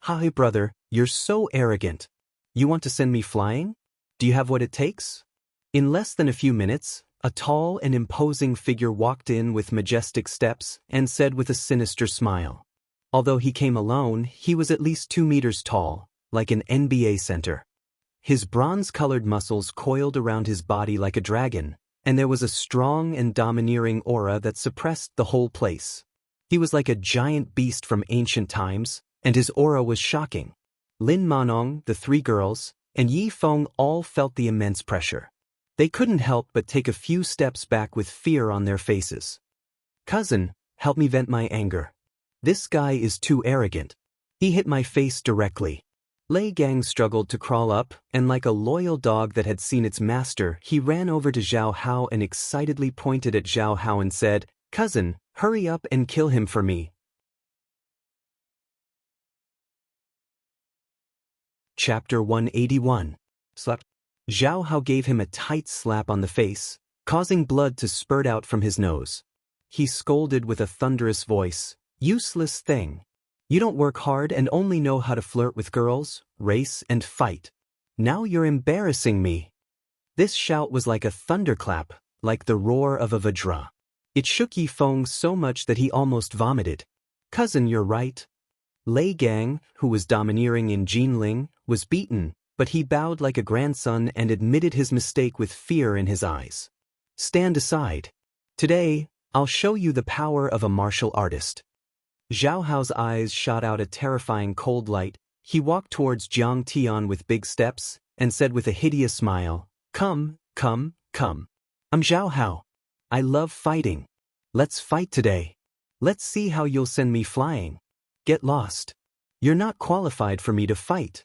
"Hi, brother, you're so arrogant. You want to send me flying? Do you have what it takes?" In less than a few minutes, a tall and imposing figure walked in with majestic steps and said with a sinister smile. Although he came alone, he was at least 2 meters tall, like an NBA center. His bronze-colored muscles coiled around his body like a dragon, and there was a strong and domineering aura that suppressed the whole place. He was like a giant beast from ancient times, and his aura was shocking. Lin Manong, the 3 girls, and Yi Feng all felt the immense pressure. They couldn't help but take a few steps back with fear on their faces. "Cousin, help me vent my anger. This guy is too arrogant. He hit my face directly." Lei Gang struggled to crawl up, and like a loyal dog that had seen its master, he ran over to Zhao Hao and excitedly pointed at Zhao Hao and said, "Cousin, hurry up and kill him for me." Chapter 181. Slap. Zhao Hao gave him a tight slap on the face, causing blood to spurt out from his nose. He scolded with a thunderous voice, "Useless thing. You don't work hard and only know how to flirt with girls, race, and fight. Now you're embarrassing me." This shout was like a thunderclap, like the roar of a vajra. It shook Yi Feng so much that he almost vomited. "Cousin, you're right." Lei Gang, who was domineering in Jinling, was beaten, but he bowed like a grandson and admitted his mistake with fear in his eyes. "Stand aside. Today, I'll show you the power of a martial artist." Zhao Hao's eyes shot out a terrifying cold light. He walked towards Jiang Tian with big steps and said with a hideous smile, "Come, come, come. I'm Zhao Hao. I love fighting. Let's fight today. Let's see how you'll send me flying. Get lost. You're not qualified for me to fight."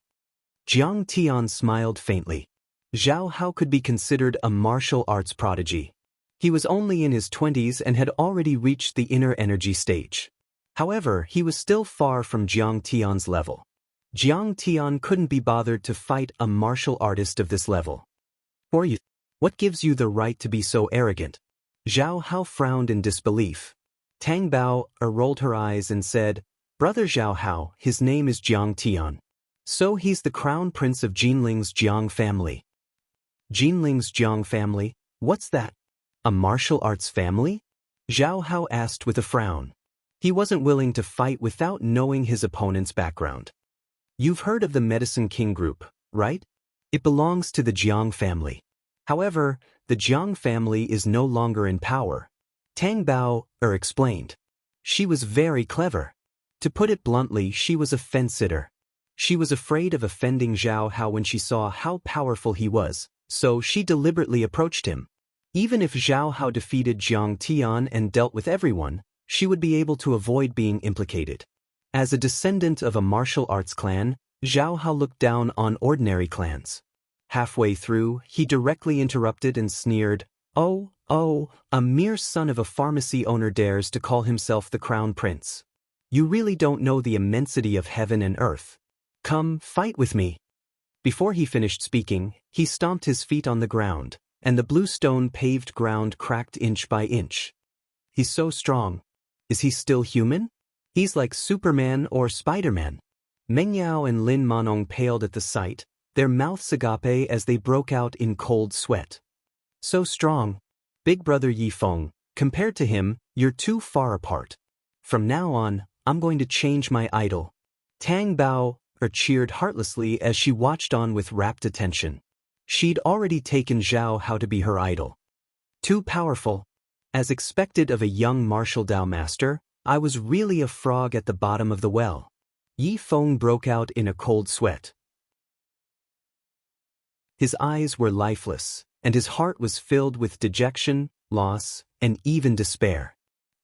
Jiang Tian smiled faintly. Zhao Hao could be considered a martial arts prodigy. He was only in his 20s and had already reached the inner energy stage. However, he was still far from Jiang Tian's level. Jiang Tian couldn't be bothered to fight a martial artist of this level. "For you, what gives you the right to be so arrogant?" Zhao Hao frowned in disbelief. Tang Bao rolled her eyes and said, "Brother Zhao Hao, his name is Jiang Tian. So he's the crown prince of Jinling's Jiang family." "Jinling's Jiang family? What's that? A martial arts family?" Zhao Hao asked with a frown. He wasn't willing to fight without knowing his opponent's background. "You've heard of the Medicine King group, right? It belongs to the Jiang family. However, the Jiang family is no longer in power." Tang Bao explained. She was very clever. To put it bluntly, she was a fence-sitter. She was afraid of offending Zhao Hao when she saw how powerful he was, so she deliberately approached him. Even if Zhao Hao defeated Jiang Tian and dealt with everyone, she would be able to avoid being implicated. As a descendant of a martial arts clan, Zhao Hao looked down on ordinary clans. Halfway through, he directly interrupted and sneered, Oh, a mere son of a pharmacy owner dares to call himself the crown prince. You really don't know the immensity of heaven and earth. Come, fight with me." Before he finished speaking, he stomped his feet on the ground, and the bluestone paved ground cracked inch by inch. He's so strong. Is he still human? He's like Superman or Spider-Man. Meng Yao and Lin Manong paled at the sight, their mouths agape as they broke out in cold sweat. So strong. Big brother Yifeng, compared to him, you're too far apart. From now on, I'm going to change my idol. Tang Bao cheered heartlessly as she watched on with rapt attention. She'd already taken Zhao Hao to be her idol. Too powerful. As expected of a young martial Dao master, I was really a frog at the bottom of the well. Yifeng broke out in a cold sweat. His eyes were lifeless, and his heart was filled with dejection, loss, and even despair.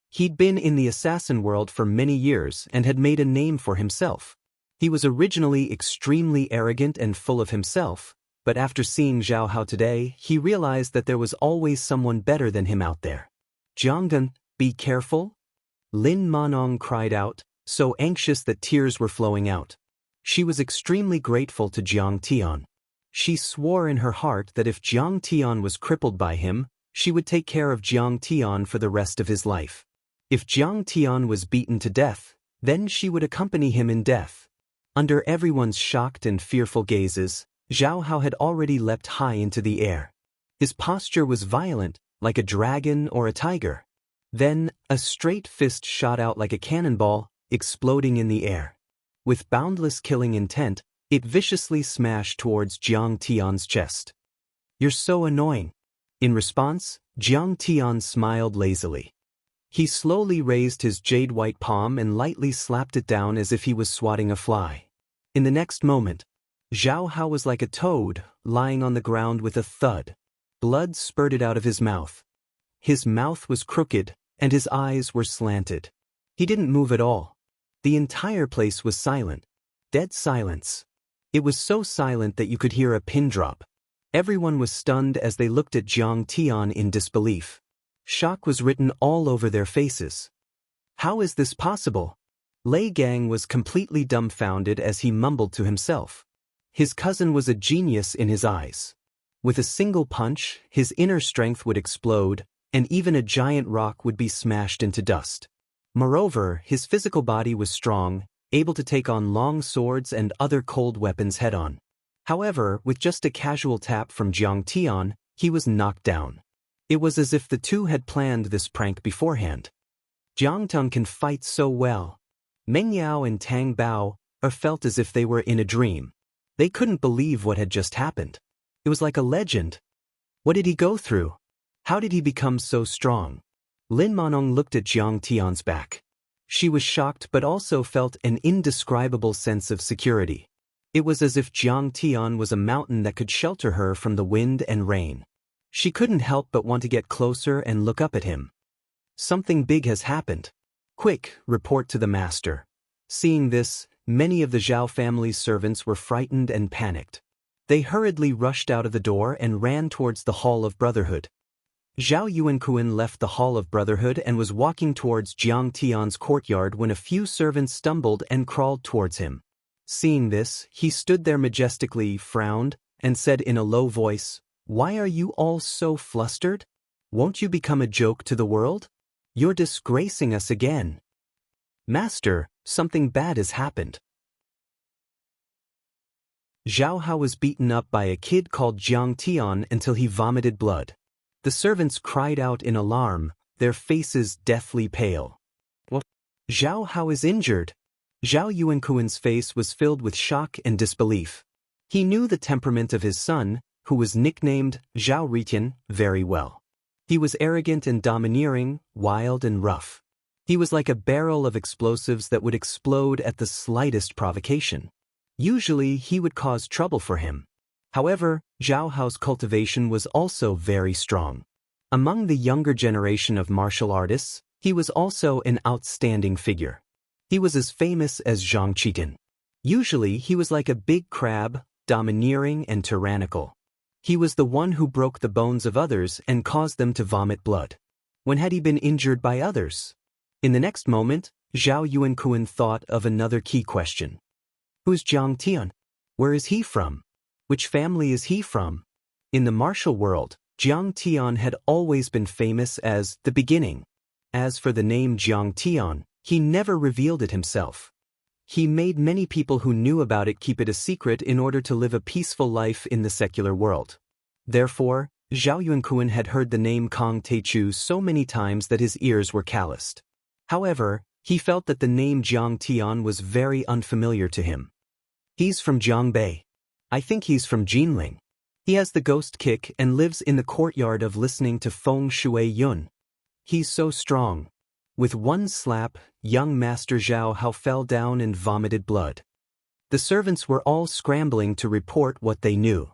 He'd been in the assassin world for many years and had made a name for himself. He was originally extremely arrogant and full of himself, but after seeing Zhao Hao today, he realized that there was always someone better than him out there. Jianggan, be careful? Lin Manong cried out, so anxious that tears were flowing out. She was extremely grateful to Jiang Tian. She swore in her heart that if Jiang Tian was crippled by him, she would take care of Jiang Tian for the rest of his life. If Jiang Tian was beaten to death, then she would accompany him in death. Under everyone's shocked and fearful gazes, Zhao Hao had already leapt high into the air. His posture was violent, like a dragon or a tiger. Then, a straight fist shot out like a cannonball, exploding in the air. With boundless killing intent, it viciously smashed towards Jiang Tian's chest. You're so annoying. In response, Jiang Tian smiled lazily. He slowly raised his jade-white palm and lightly slapped it down as if he was swatting a fly. In the next moment, Zhao Hao was like a toad, lying on the ground with a thud. Blood spurted out of his mouth. His mouth was crooked, and his eyes were slanted. He didn't move at all. The entire place was silent. Dead silence. It was so silent that you could hear a pin drop. Everyone was stunned as they looked at Jiang Tian in disbelief. Shock was written all over their faces. How is this possible? Lei Gang was completely dumbfounded as he mumbled to himself. His cousin was a genius in his eyes. With a single punch, his inner strength would explode, and even a giant rock would be smashed into dust. Moreover, his physical body was strong, able to take on long swords and other cold weapons head-on. However, with just a casual tap from Jiang Tian, he was knocked down. It was as if the two had planned this prank beforehand. Jiang Teng can fight so well. Meng Yao and Tang Bao felt as if they were in a dream. They couldn't believe what had just happened. It was like a legend. What did he go through? How did he become so strong? Lin Manong looked at Jiang Tian's back. She was shocked but also felt an indescribable sense of security. It was as if Jiang Tian was a mountain that could shelter her from the wind and rain. She couldn't help but want to get closer and look up at him. Something big has happened. Quick, report to the master. Seeing this, many of the Zhao family's servants were frightened and panicked. They hurriedly rushed out of the door and ran towards the Hall of Brotherhood. Zhao Yuankuan left the Hall of Brotherhood and was walking towards Jiang Tian's courtyard when a few servants stumbled and crawled towards him. Seeing this, he stood there majestically, frowned, and said in a low voice, "Why are you all so flustered? Won't you become a joke to the world? You're disgracing us again." "Master, something bad has happened." Zhao Hao was beaten up by a kid called Jiang Tian until he vomited blood. The servants cried out in alarm, their faces deathly pale. "What? Zhao Hao is injured." Zhao Yuankuan's face was filled with shock and disbelief. He knew the temperament of his son, who was nicknamed Zhao Ritian, very well. He was arrogant and domineering, wild and rough. He was like a barrel of explosives that would explode at the slightest provocation. Usually he would cause trouble for him. However, Zhao Hao's cultivation was also very strong. Among the younger generation of martial artists, he was also an outstanding figure. He was as famous as Zhang Qitan. Usually he was like a big crab, domineering and tyrannical. He was the one who broke the bones of others and caused them to vomit blood. When had he been injured by others? In the next moment, Zhao Yuankuan thought of another key question. Who's Jiang Tian? Where is he from? Which family is he from? In the martial world, Jiang Tian had always been famous as the beginning. As for the name Jiang Tian, he never revealed it himself. He made many people who knew about it keep it a secret in order to live a peaceful life in the secular world. Therefore, Zhao Yunkun had heard the name Kong Teichu so many times that his ears were calloused. However, he felt that the name Jiang Tian was very unfamiliar to him. He's from Jiangbei. I think he's from Jinling. He has the ghost kick and lives in the courtyard of listening to Feng Shui Yun. He's so strong. With one slap, young Master Zhao Hao fell down and vomited blood. The servants were all scrambling to report what they knew.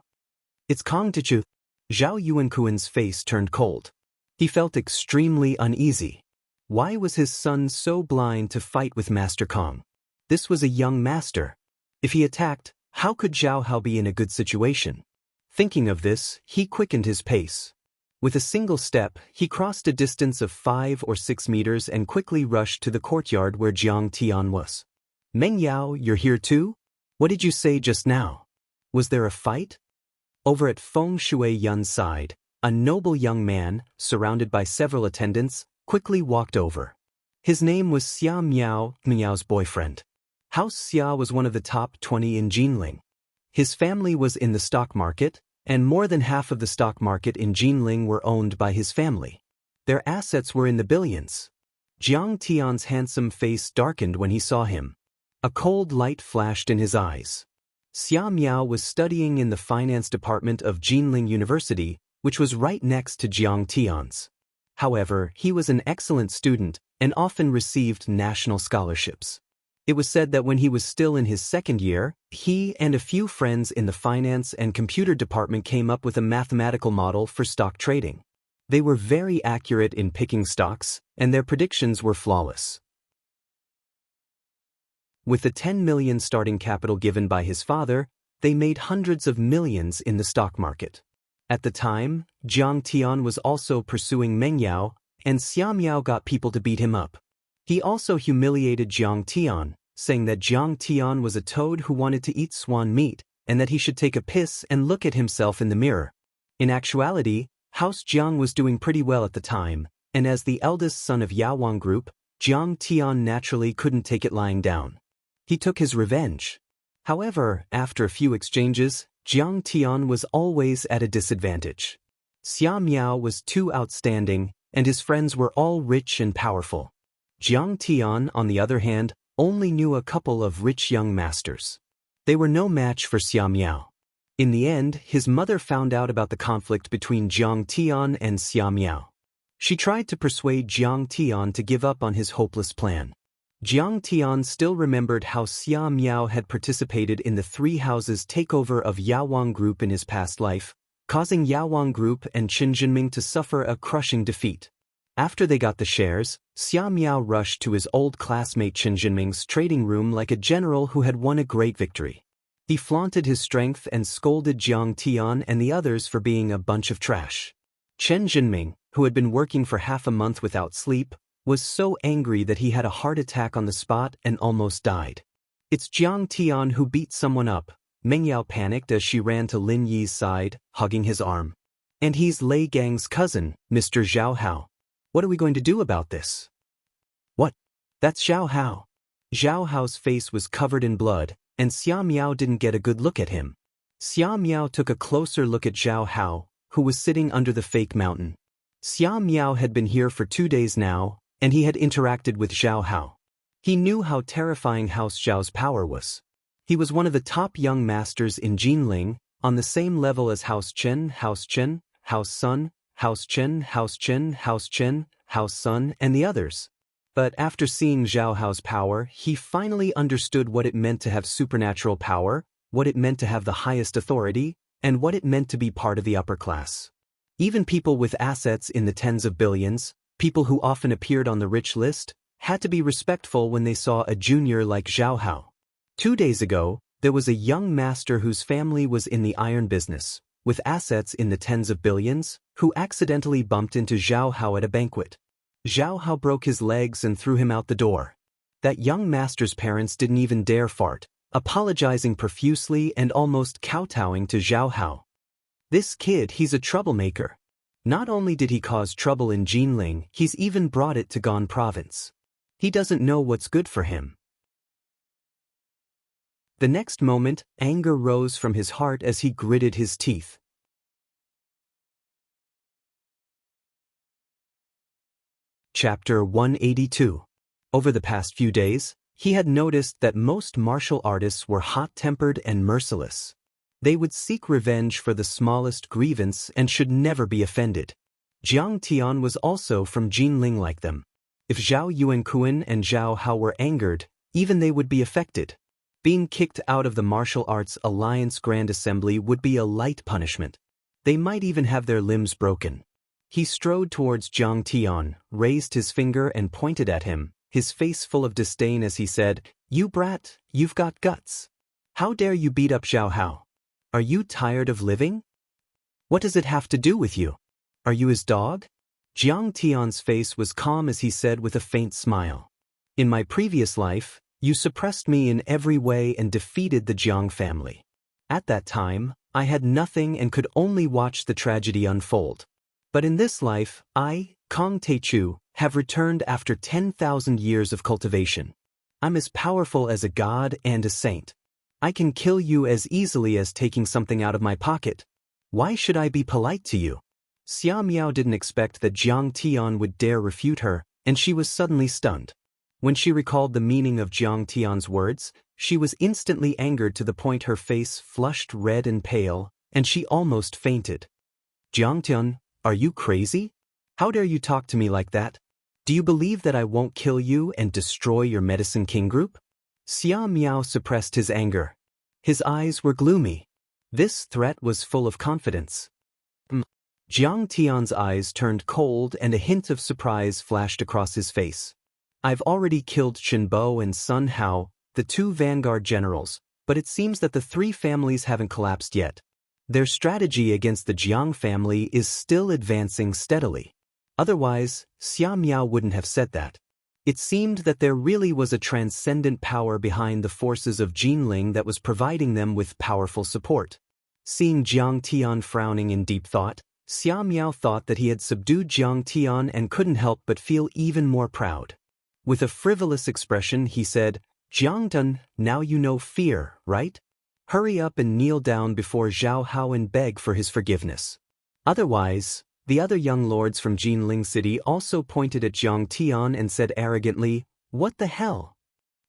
It's Kong Teichu. Zhao Yuankuan's face turned cold. He felt extremely uneasy. Why was his son so blind to fight with Master Kong? This was a young master. If he attacked, how could Zhao Hao be in a good situation? Thinking of this, he quickened his pace. With a single step, he crossed a distance of 5 or 6 meters and quickly rushed to the courtyard where Jiang Tian was. Meng Yao, you're here too? What did you say just now? Was there a fight? Over at Feng Shui Yun's side, a noble young man, surrounded by several attendants, quickly walked over. His name was Xia Miao, Miao's boyfriend. House Xia was one of the top 20 in Jinling. His family was in the stock market, and more than half of the stock market in Jinling were owned by his family. Their assets were in the billions. Jiang Tian's handsome face darkened when he saw him. A cold light flashed in his eyes. Xia Miao was studying in the finance department of Jinling University, which was right next to Jiang Tian's. However, he was an excellent student and often received national scholarships. It was said that when he was still in his second year, he and a few friends in the finance and computer department came up with a mathematical model for stock trading. They were very accurate in picking stocks, and their predictions were flawless. With the 10 million starting capital given by his father, they made hundreds of millions in the stock market. At the time, Jiang Tian was also pursuing Meng Yao, and Xia Miao got people to beat him up. He also humiliated Jiang Tian, saying that Jiang Tian was a toad who wanted to eat swan meat, and that he should take a piss and look at himself in the mirror. In actuality, House Jiang was doing pretty well at the time, and as the eldest son of Yawang Group, Jiang Tian naturally couldn't take it lying down. He took his revenge. However, after a few exchanges, Jiang Tian was always at a disadvantage. Xia Miao was too outstanding, and his friends were all rich and powerful. Jiang Tian, on the other hand, only knew a couple of rich young masters. They were no match for Xia Miao. In the end, his mother found out about the conflict between Jiang Tian and Xia Miao. She tried to persuade Jiang Tian to give up on his hopeless plan. Jiang Tian still remembered how Xia Miao had participated in the Three Houses takeover of Yawang Group in his past life, causing Yawang Group and Qin Jinming to suffer a crushing defeat. After they got the shares, Xia Miao rushed to his old classmate Qin Jinming's trading room like a general who had won a great victory. He flaunted his strength and scolded Jiang Tian and the others for being a bunch of trash. Qin Jinming, who had been working for half a month without sleep, was so angry that he had a heart attack on the spot and almost died. It's Jiang Tian who beat someone up. Meng Yao panicked as she ran to Lin Yi's side, hugging his arm. And he's Lei Gang's cousin, Mr. Zhao Hao. What are we going to do about this? What? That's Zhao Hao. Zhao Hao's face was covered in blood, and Xia Miao didn't get a good look at him. Xia Miao took a closer look at Zhao Hao, who was sitting under the fake mountain. Xia Miao had been here for 2 days now, and he had interacted with Zhao Hao. He knew how terrifying House Zhao's power was. He was one of the top young masters in Jinling, on the same level as House Chen, House Chen, House Sun, House Chen, House Chen, House Chen, House Sun, and the others. But after seeing Zhao Hao's power, he finally understood what it meant to have supernatural power, what it meant to have the highest authority, and what it meant to be part of the upper class. Even people with assets in the tens of billions, people who often appeared on the rich list, had to be respectful when they saw a junior like Zhao Hao. 2 days ago, there was a young master whose family was in the iron business, with assets in the tens of billions, who accidentally bumped into Zhao Hao at a banquet. Zhao Hao broke his legs and threw him out the door. That young master's parents didn't even dare fart, apologizing profusely and almost kowtowing to Zhao Hao. This kid, he's a troublemaker. Not only did he cause trouble in Jinling, he's even brought it to Gan province. He doesn't know what's good for him. The next moment, anger rose from his heart as he gritted his teeth. Chapter 182. Over the past few days, he had noticed that most martial artists were hot-tempered and merciless. They would seek revenge for the smallest grievance and should never be offended. Jiang Tian was also from Jinling like them. If Zhao Yuankuan and Zhao Hao were angered, even they would be affected. Being kicked out of the Martial Arts Alliance Grand Assembly would be a light punishment. They might even have their limbs broken. He strode towards Jiang Tian, raised his finger and pointed at him, his face full of disdain as he said, "You brat, you've got guts. How dare you beat up Zhao Hao? Are you tired of living? What does it have to do with you? Are you his dog?" Jiang Tian's face was calm as he said with a faint smile. "In my previous life, you suppressed me in every way and defeated the Jiang family. At that time, I had nothing and could only watch the tragedy unfold. But in this life, I, Kong Teichu, have returned after 10,000 years of cultivation. I'm as powerful as a god and a saint. I can kill you as easily as taking something out of my pocket. Why should I be polite to you?" Xia Miao didn't expect that Jiang Tian would dare refute her, and she was suddenly stunned. When she recalled the meaning of Jiang Tian's words, she was instantly angered to the point her face flushed red and pale, and she almost fainted. "Jiang Tian, are you crazy? How dare you talk to me like that? Do you believe that I won't kill you and destroy your Medicine King group?" Xia Miao suppressed his anger. His eyes were gloomy. This threat was full of confidence. Jiang Tian's eyes turned cold and a hint of surprise flashed across his face. "I've already killed Shinbo and Sun Hao, the two vanguard generals, but it seems that the three families haven't collapsed yet. Their strategy against the Jiang family is still advancing steadily. Otherwise, Xia Miao wouldn't have said that. It seemed that there really was a transcendent power behind the forces of Jinling that was providing them with powerful support." Seeing Jiang Tian frowning in deep thought, Xia Miao thought that he had subdued Jiang Tian and couldn't help but feel even more proud. With a frivolous expression, he said, "Jiang Tian, now you know fear, right? Hurry up and kneel down before Zhao Hao and beg for his forgiveness. Otherwise..." The other young lords from Jinling City also pointed at Jiang Tian and said arrogantly, "What the hell?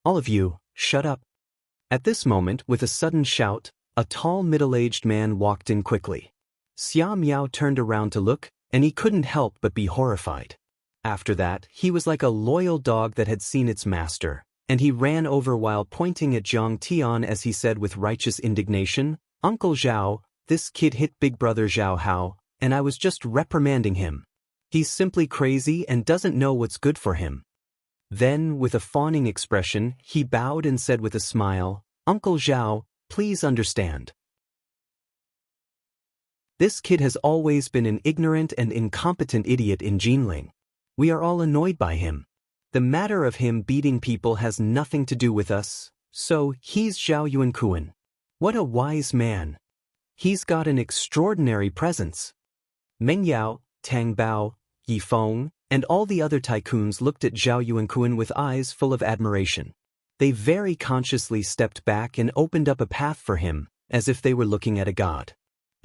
All of you, shut up." At this moment, with a sudden shout, a tall middle-aged man walked in quickly. Xia Miao turned around to look, and he couldn't help but be horrified. After that, he was like a loyal dog that had seen its master, and he ran over while pointing at Jiang Tian as he said with righteous indignation, "Uncle Zhao, this kid hit big brother Zhao Hao, and I was just reprimanding him. He's simply crazy and doesn't know what's good for him." Then, with a fawning expression, he bowed and said with a smile, "Uncle Zhao, please understand. This kid has always been an ignorant and incompetent idiot in Jinling. We are all annoyed by him. The matter of him beating people has nothing to do with us, so he's Zhao Yuankuan. What a wise man. He's got an extraordinary presence." Meng Yao, Tang Bao, Yi Feng, and all the other tycoons looked at Zhao Yuankuan with eyes full of admiration. They very consciously stepped back and opened up a path for him, as if they were looking at a god.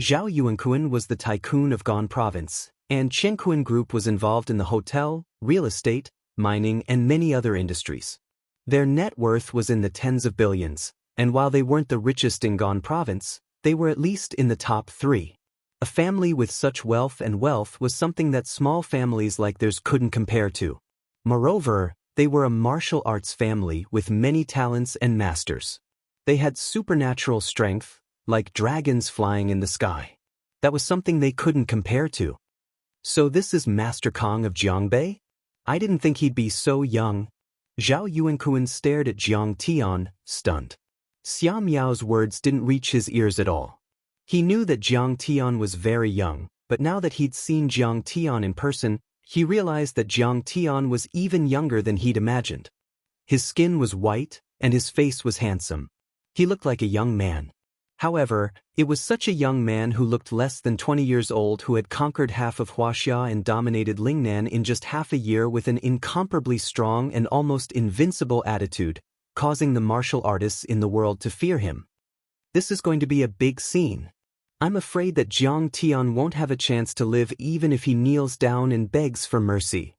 Zhao Yuankuan was the tycoon of Gan province, and Chenkuan Group was involved in the hotel, real estate, mining, and many other industries. Their net worth was in the tens of billions, and while they weren't the richest in Gan province, they were at least in the top 3. A family with such wealth was something that small families like theirs couldn't compare to. Moreover, they were a martial arts family with many talents and masters. They had supernatural strength, like dragons flying in the sky. That was something they couldn't compare to. "So this is Master Kong of Jiangbei? I didn't think he'd be so young." Zhao Yuankuan stared at Jiang Tian, stunned. Xia Miao's words didn't reach his ears at all. He knew that Jiang Tian was very young, but now that he'd seen Jiang Tian in person, he realized that Jiang Tian was even younger than he'd imagined. His skin was white, and his face was handsome. He looked like a young man. However, it was such a young man who looked less than 20 years old who had conquered half of Huaxia and dominated Lingnan in just half a year with an incomparably strong and almost invincible attitude, causing the martial artists in the world to fear him. This is going to be a big scene. I'm afraid that Jiang Tian won't have a chance to live even if he kneels down and begs for mercy.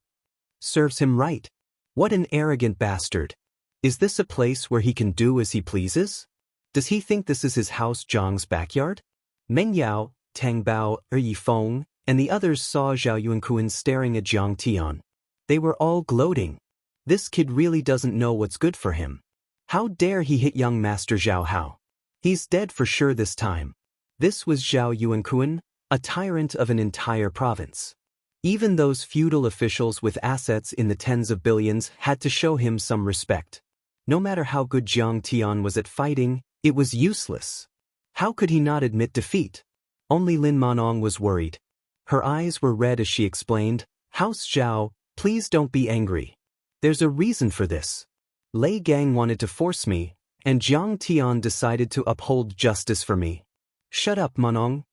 Serves him right. What an arrogant bastard. Is this a place where he can do as he pleases? Does he think this is his house Zhang's backyard? Meng Yao, Tang Bao, Yifeng, and the others saw Zhao Yuankuan staring at Jiang Tian. They were all gloating. This kid really doesn't know what's good for him. How dare he hit young Master Zhao Hao? He's dead for sure this time. This was Zhao Yuankuan, a tyrant of an entire province. Even those feudal officials with assets in the tens of billions had to show him some respect. No matter how good Jiang Tian was at fighting, it was useless. How could he not admit defeat? Only Lin Manong was worried. Her eyes were red as she explained, "House Zhao, please don't be angry. There's a reason for this. Lei Gang wanted to force me, and Jiang Tian decided to uphold justice for me." "Shut up, Manong,"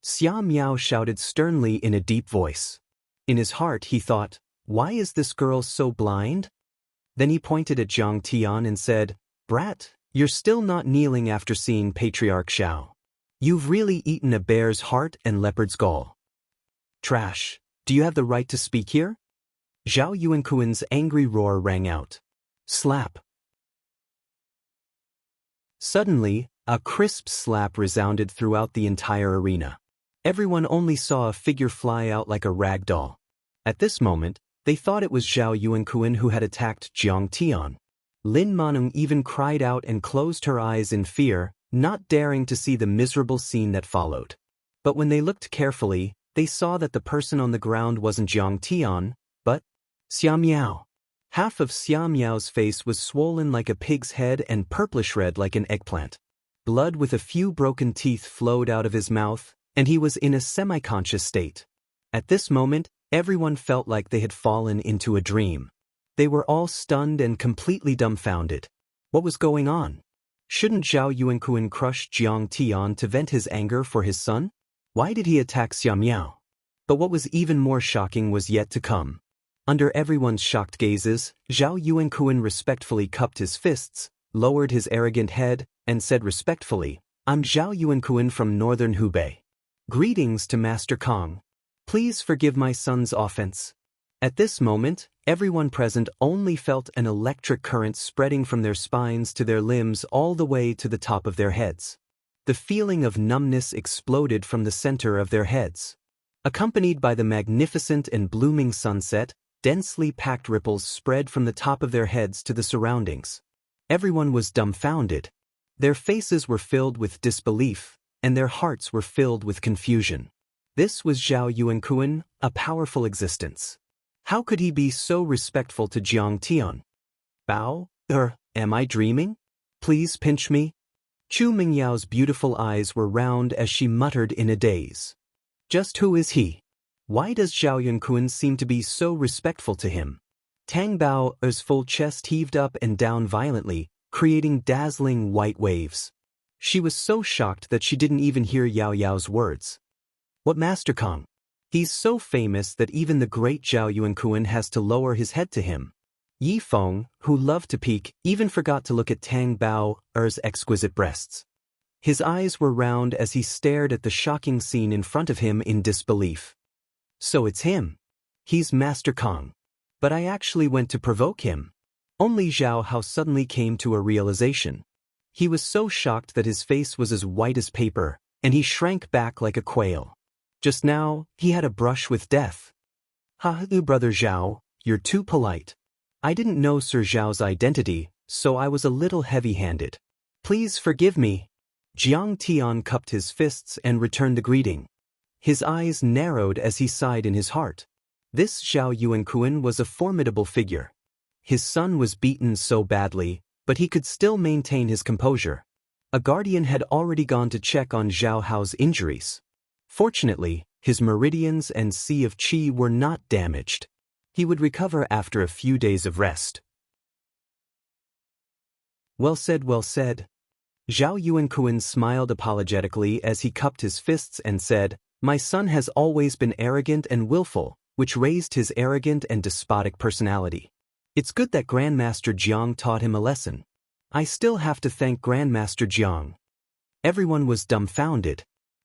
Xia Miao shouted sternly in a deep voice. In his heart he thought, why is this girl so blind? Then he pointed at Jiang Tian and said, "Brat, you're still not kneeling after seeing Patriarch Xiao. You've really eaten a bear's heart and leopard's gall. Trash, do you have the right to speak here?" Zhao Yuankuan's angry roar rang out. Slap. Suddenly, a crisp slap resounded throughout the entire arena. Everyone only saw a figure fly out like a rag doll. At this moment, they thought it was Zhao Yuankuan who had attacked Jiang Tian. Lin Manong even cried out and closed her eyes in fear, not daring to see the miserable scene that followed. But when they looked carefully, they saw that the person on the ground wasn't Jiang Tian, but Xia Miao. Half of Xia Miao's face was swollen like a pig's head and purplish red like an eggplant. Blood with a few broken teeth flowed out of his mouth, and he was in a semi-conscious state. At this moment, everyone felt like they had fallen into a dream. They were all stunned and completely dumbfounded. What was going on? Shouldn't Zhao Yuankuan crush Jiang Tian to vent his anger for his son? Why did he attack Xia Miao? But what was even more shocking was yet to come. Under everyone's shocked gazes, Zhao Yuankuan respectfully cupped his fists, lowered his arrogant head, and said respectfully, "I'm Zhao Yuankuan from northern Hubei. Greetings to Master Kong. Please forgive my son's offense." At this moment, everyone present only felt an electric current spreading from their spines to their limbs all the way to the top of their heads. The feeling of numbness exploded from the center of their heads. Accompanied by the magnificent and blooming sunset, densely packed ripples spread from the top of their heads to the surroundings. Everyone was dumbfounded. Their faces were filled with disbelief, and their hearts were filled with confusion. This was Zhao Yuankuan, a powerful existence. How could he be so respectful to Jiang Tian? "Bao, am I dreaming? Please pinch me." Chu Mingyao's beautiful eyes were round as she muttered in a daze. Just who is he? Why does Zhao Yuankuan seem to be so respectful to him? Tang Bao's full chest heaved up and down violently, creating dazzling white waves. She was so shocked that she didn't even hear Yao Yao's words. "What, Master Kong? He's so famous that even the great Zhao Yuankuan has to lower his head to him." Yifeng, who loved to peek, even forgot to look at Tang Bao's exquisite breasts. His eyes were round as he stared at the shocking scene in front of him in disbelief. So it's him. He's Master Kong. But I actually went to provoke him. Only Zhao Hao suddenly came to a realization. He was so shocked that his face was as white as paper, and he shrank back like a quail. Just now, he had a brush with death. Brother Zhao, you're too polite. I didn't know Sir Zhao's identity, so I was a little heavy-handed. Please forgive me." Jiang Tian cupped his fists and returned the greeting. His eyes narrowed as he sighed in his heart. This Zhao Yuankuan was a formidable figure. His son was beaten so badly, but he could still maintain his composure. A guardian had already gone to check on Zhao Hao's injuries. Fortunately, his meridians and sea of qi were not damaged. He would recover after a few days of rest. Well said, well said. Zhao Yuankuan smiled apologetically as he cupped his fists and said, "My son has always been arrogant and willful, which raised his arrogant and despotic personality. It's good that Grandmaster Jiang taught him a lesson. I still have to thank Grandmaster Jiang." Everyone was dumbfounded.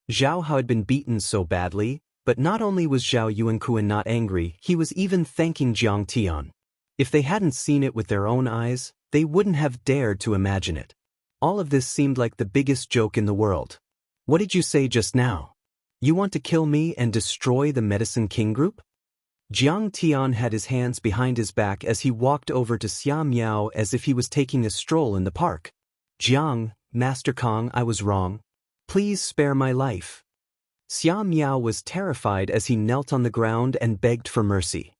Zhao Hao had been beaten so badly, but not only was Zhao Yuankuan not angry, he was even thanking Jiang Tian. If they hadn't seen it with their own eyes, they wouldn't have dared to imagine it. All of this seemed like the biggest joke in the world. "What did you say just now? You want to kill me and destroy the Medicine King group?" Jiang Tian had his hands behind his back as he walked over to Xia Miao as if he was taking a stroll in the park. "Jiang, Master Kong, I was wrong. Please spare my life." Xia Miao was terrified as he knelt on the ground and begged for mercy.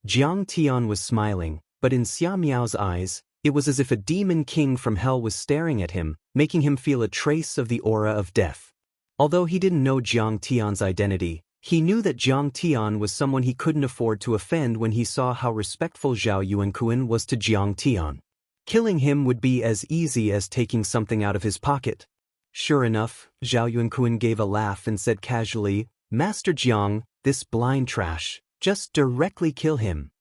Jiang Tian was smiling, but in Xia Miao's eyes, it was as if a demon king from hell was staring at him, making him feel a trace of the aura of death. Although he didn't know Jiang Tian's identity, he knew that Jiang Tian was someone he couldn't afford to offend when he saw how respectful Zhao Yuankuan was to Jiang Tian. Killing him would be as easy as taking something out of his pocket. Sure enough, Zhao Yuankuan gave a laugh and said casually, "Master Jiang, this blind trash, just directly kill him."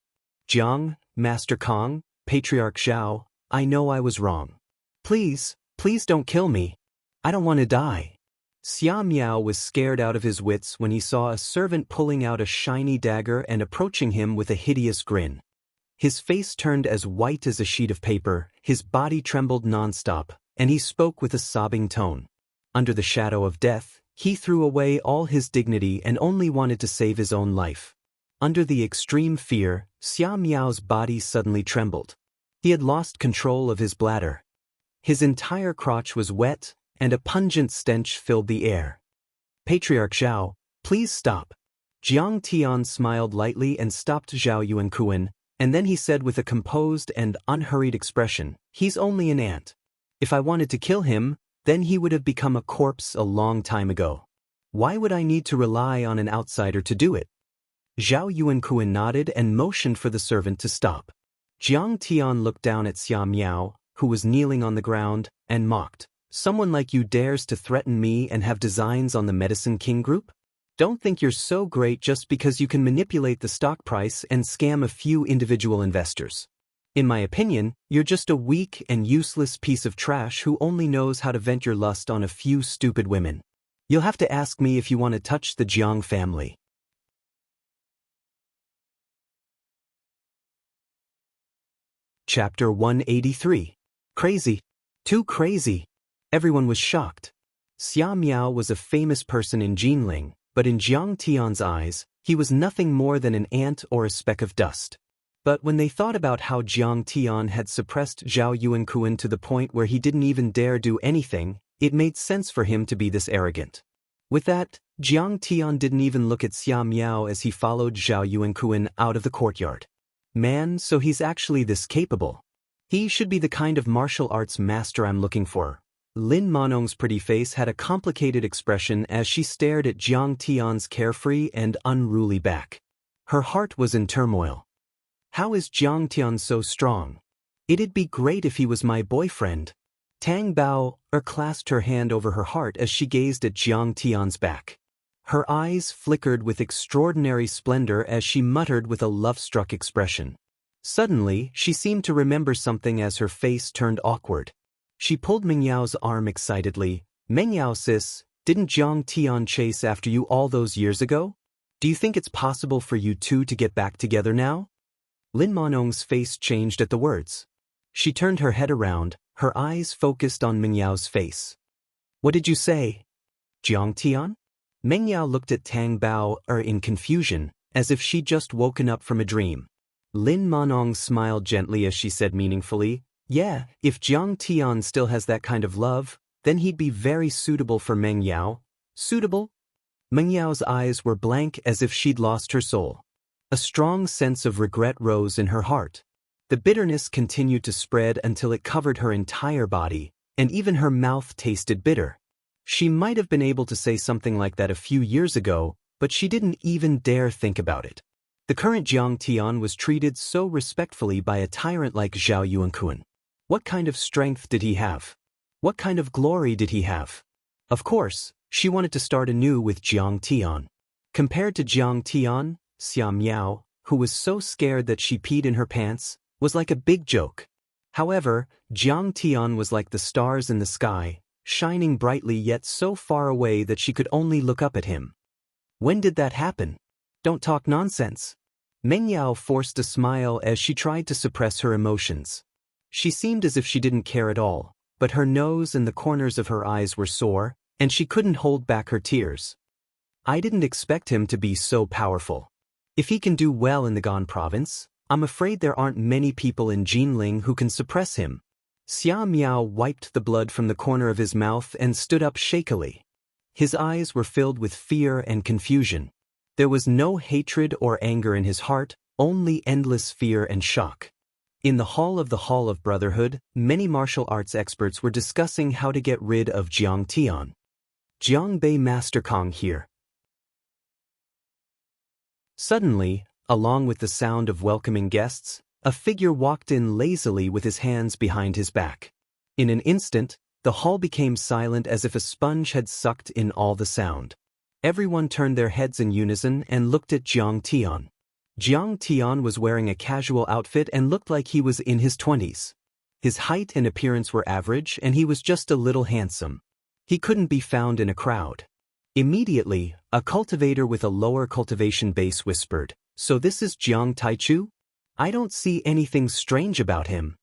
"Jiang, Master Kong, Patriarch Zhao, I know I was wrong. Please don't kill me. I don't want to die." Xia Miao was scared out of his wits when he saw a servant pulling out a shiny dagger and approaching him with a hideous grin. His face turned as white as a sheet of paper, his body trembled nonstop, and he spoke with a sobbing tone. Under the shadow of death, he threw away all his dignity and only wanted to save his own life. Under the extreme fear, Xia Miao's body suddenly trembled. He had lost control of his bladder. His entire crotch was wet, and a pungent stench filled the air. "Patriarch Zhao, please stop." Jiang Tian smiled lightly and stopped Zhao Yuankuan, and then he said with a composed and unhurried expression, "He's only an ant. If I wanted to kill him, then he would have become a corpse a long time ago. Why would I need to rely on an outsider to do it?" Zhao Yuankuan nodded and motioned for the servant to stop. Jiang Tian looked down at Xia Miao, who was kneeling on the ground, and mocked. "Someone like you dares to threaten me and have designs on the Medicine King group? Don't think you're so great just because you can manipulate the stock price and scam a few individual investors. In my opinion, you're just a weak and useless piece of trash who only knows how to vent your lust on a few stupid women. You'll have to ask me if you want to touch the Jiang family." Chapter 183. Crazy. Too crazy. Everyone was shocked. Xia Miao was a famous person in Jinling, but in Jiang Tian's eyes, he was nothing more than an ant or a speck of dust. But when they thought about how Jiang Tian had suppressed Zhao Yuankuan to the point where he didn't even dare do anything, it made sense for him to be this arrogant. With that, Jiang Tian didn't even look at Xia Miao as he followed Zhao Yuankuan out of the courtyard. Man, so he's actually this capable. He should be the kind of martial arts master I'm looking for. Lin Manong's pretty face had a complicated expression as she stared at Jiang Tian's carefree and unruly back. Her heart was in turmoil. How is Jiang Tian so strong? It'd be great if he was my boyfriend. Tang Bao clasped her hand over her heart as she gazed at Jiang Tian's back. Her eyes flickered with extraordinary splendor as she muttered with a love-struck expression. Suddenly, she seemed to remember something as her face turned awkward. She pulled Meng Yao's arm excitedly. "Meng Yao sis, didn't Jiang Tian chase after you all those years ago? Do you think it's possible for you two to get back together now?" Lin Manong's face changed at the words. She turned her head around, her eyes focused on Meng Yao's face. "What did you say? Jiang Tian?" Meng Yao looked at Tang Bao in confusion, as if she'd just woken up from a dream. Lin Manong smiled gently as she said meaningfully, "Yeah, if Jiang Tian still has that kind of love, then he'd be very suitable for Meng Yao." "Suitable?" Meng Yao's eyes were blank as if she'd lost her soul. A strong sense of regret rose in her heart. The bitterness continued to spread until it covered her entire body, and even her mouth tasted bitter. She might have been able to say something like that a few years ago, but she didn't even dare think about it. The current Jiang Tian was treated so respectfully by a tyrant like Zhao Yuankuan. What kind of strength did he have? What kind of glory did he have? Of course, she wanted to start anew with Jiang Tian. Compared to Jiang Tian, Xia Miao, who was so scared that she peed in her pants, was like a big joke. However, Jiang Tian was like the stars in the sky, shining brightly yet so far away that she could only look up at him. When did that happen? Don't talk nonsense. Meng Yao forced a smile as she tried to suppress her emotions. She seemed as if she didn't care at all, but her nose and the corners of her eyes were sore, and she couldn't hold back her tears. I didn't expect him to be so powerful. If he can do well in the Gan province, I'm afraid there aren't many people in Jinling who can suppress him. Xia Miao wiped the blood from the corner of his mouth and stood up shakily. His eyes were filled with fear and confusion. There was no hatred or anger in his heart, only endless fear and shock. In the Hall of Brotherhood, many martial arts experts were discussing how to get rid of Jiang Tian. Jiang Bei Master Kong here. Suddenly, along with the sound of welcoming guests, a figure walked in lazily with his hands behind his back. In an instant, the hall became silent as if a sponge had sucked in all the sound. Everyone turned their heads in unison and looked at Jiang Tian. Jiang Tian was wearing a casual outfit and looked like he was in his 20s. His height and appearance were average and he was just a little handsome. He couldn't be found in a crowd. Immediately, a cultivator with a lower cultivation base whispered, "So this is Jiang Taichu? I don't see anything strange about him."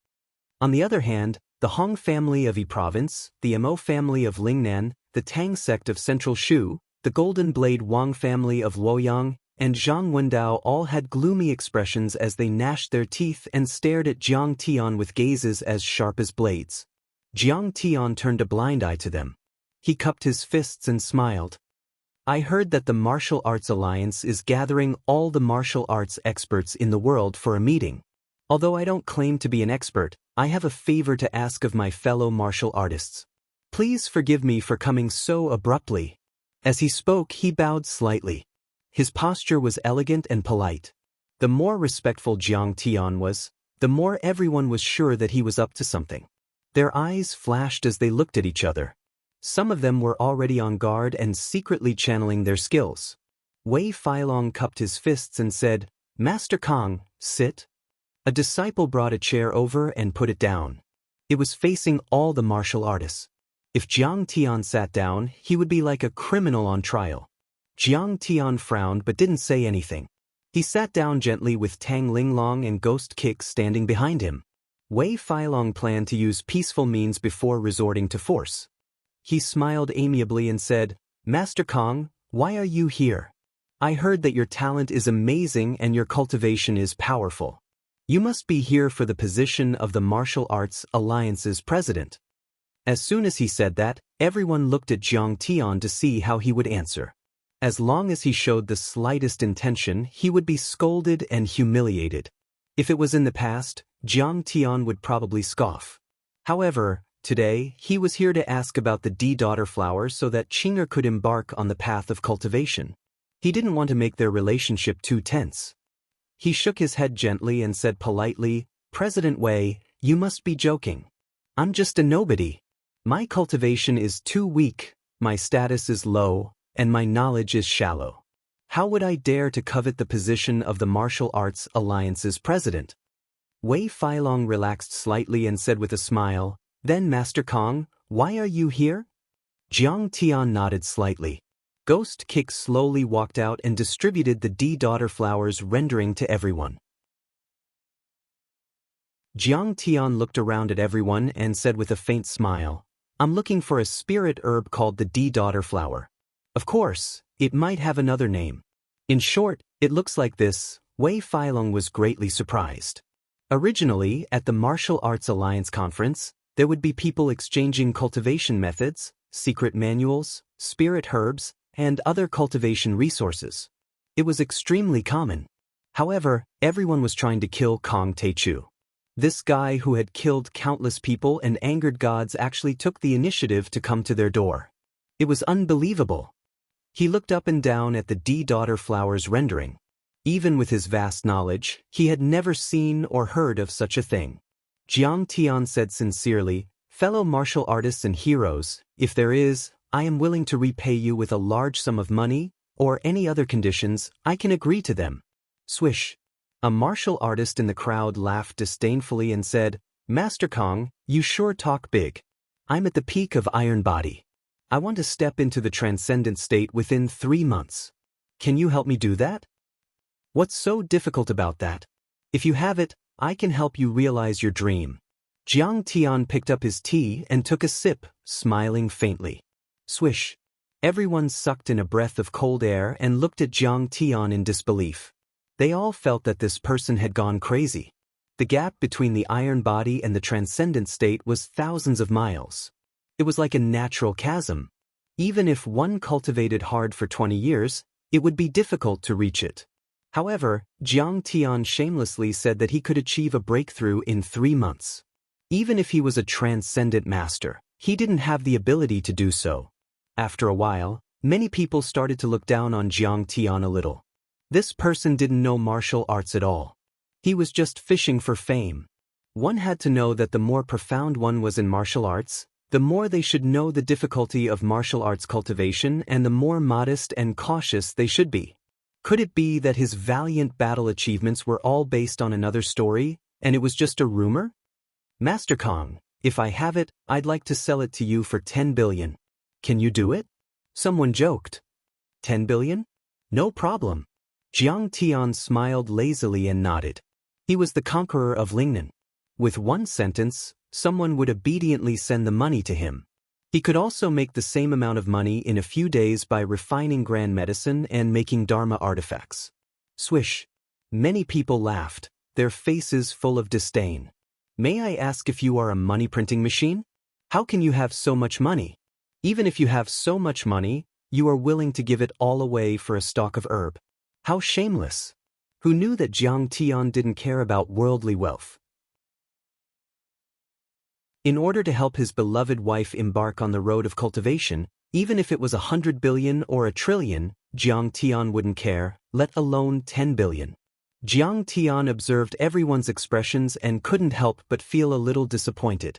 On the other hand, the Hong family of Yi Province, the Mo family of Lingnan, the Tang sect of Central Shu, the Golden Blade Wang family of Luoyang, and Zhang Wendao all had gloomy expressions as they gnashed their teeth and stared at Jiang Tian with gazes as sharp as blades. Jiang Tian turned a blind eye to them. He cupped his fists and smiled. "I heard that the Martial Arts Alliance is gathering all the martial arts experts in the world for a meeting. Although I don't claim to be an expert, I have a favor to ask of my fellow martial artists. Please forgive me for coming so abruptly." As he spoke, he bowed slightly. His posture was elegant and polite. The more respectful Jiang Tian was, the more everyone was sure that he was up to something. Their eyes flashed as they looked at each other. Some of them were already on guard and secretly channeling their skills. Wei Feilong cupped his fists and said, "Master Kong, sit." A disciple brought a chair over and put it down. It was facing all the martial artists. If Jiang Tian sat down, he would be like a criminal on trial. Jiang Tian frowned but didn't say anything. He sat down gently with Tang Linglong and Ghost Kick standing behind him. Wei Feilong planned to use peaceful means before resorting to force. He smiled amiably and said, "Master Kong, why are you here? I heard that your talent is amazing and your cultivation is powerful. You must be here for the position of the Martial Arts Alliance's president." As soon as he said that, everyone looked at Jiang Tian to see how he would answer. As long as he showed the slightest intention, he would be scolded and humiliated. If it was in the past, Jiang Tian would probably scoff. However, today, he was here to ask about the D-daughter flowers so that Qinger could embark on the path of cultivation. He didn't want to make their relationship too tense. He shook his head gently and said politely, "President Wei, you must be joking. I'm just a nobody. My cultivation is too weak, my status is low, and my knowledge is shallow. How would I dare to covet the position of the Martial Arts Alliance's president?" Wei Feilong relaxed slightly and said with a smile, "Then Master Kong, why are you here?" Jiang Tian nodded slightly. Ghost Kick slowly walked out and distributed the D-daughter flowers, rendering to everyone. Jiang Tian looked around at everyone and said with a faint smile, "I'm looking for a spirit herb called the D-daughter flower. Of course, it might have another name. In short, it looks like this." Wei Feilong was greatly surprised. Originally, at the Martial Arts Alliance conference, there would be people exchanging cultivation methods, secret manuals, spirit herbs, and other cultivation resources. It was extremely common. However, everyone was trying to kill Kong Taichu. This guy who had killed countless people and angered gods actually took the initiative to come to their door. It was unbelievable. He looked up and down at the D-daughter flowers rendering. Even with his vast knowledge, he had never seen or heard of such a thing. Jiang Tian said sincerely, Fellow martial artists and heroes, if there is, I am willing to repay you with a large sum of money, or any other conditions, I can agree to them. Swish. A martial artist in the crowd laughed disdainfully and said, Master Kong, you sure talk big. I'm at the peak of Iron Body. I want to step into the transcendent state within 3 months. Can you help me do that? What's so difficult about that? If you have it, I can help you realize your dream. Jiang Tian picked up his tea and took a sip, smiling faintly. Swish. Everyone sucked in a breath of cold air and looked at Jiang Tian in disbelief. They all felt that this person had gone crazy. The gap between the iron body and the transcendent state was thousands of miles. It was like a natural chasm. Even if one cultivated hard for 20 years, it would be difficult to reach it. However, Jiang Tian shamelessly said that he could achieve a breakthrough in 3 months. Even if he was a transcendent master, he didn't have the ability to do so. After a while, many people started to look down on Jiang Tian a little. This person didn't know martial arts at all. He was just fishing for fame. One had to know that the more profound one was in martial arts, the more they should know the difficulty of martial arts cultivation and the more modest and cautious they should be. Could it be that his valiant battle achievements were all based on another story, and it was just a rumor? Master Kong, if I have it, I'd like to sell it to you for 10 billion. Can you do it? Someone joked. 10 billion? No problem. Jiang Tian smiled lazily and nodded. He was the conqueror of Lingnan. With one sentence, someone would obediently send the money to him. He could also make the same amount of money in a few days by refining grand medicine and making Dharma artifacts. Swish. Many people laughed, their faces full of disdain. May I ask if you are a money printing machine? How can you have so much money? Even if you have so much money, you are willing to give it all away for a stalk of herb. How shameless! Who knew that Jiang Tian didn't care about worldly wealth? In order to help his beloved wife embark on the road of cultivation, even if it was 100 billion or a trillion, Jiang Tian wouldn't care, let alone 10 billion. Jiang Tian observed everyone's expressions and couldn't help but feel a little disappointed.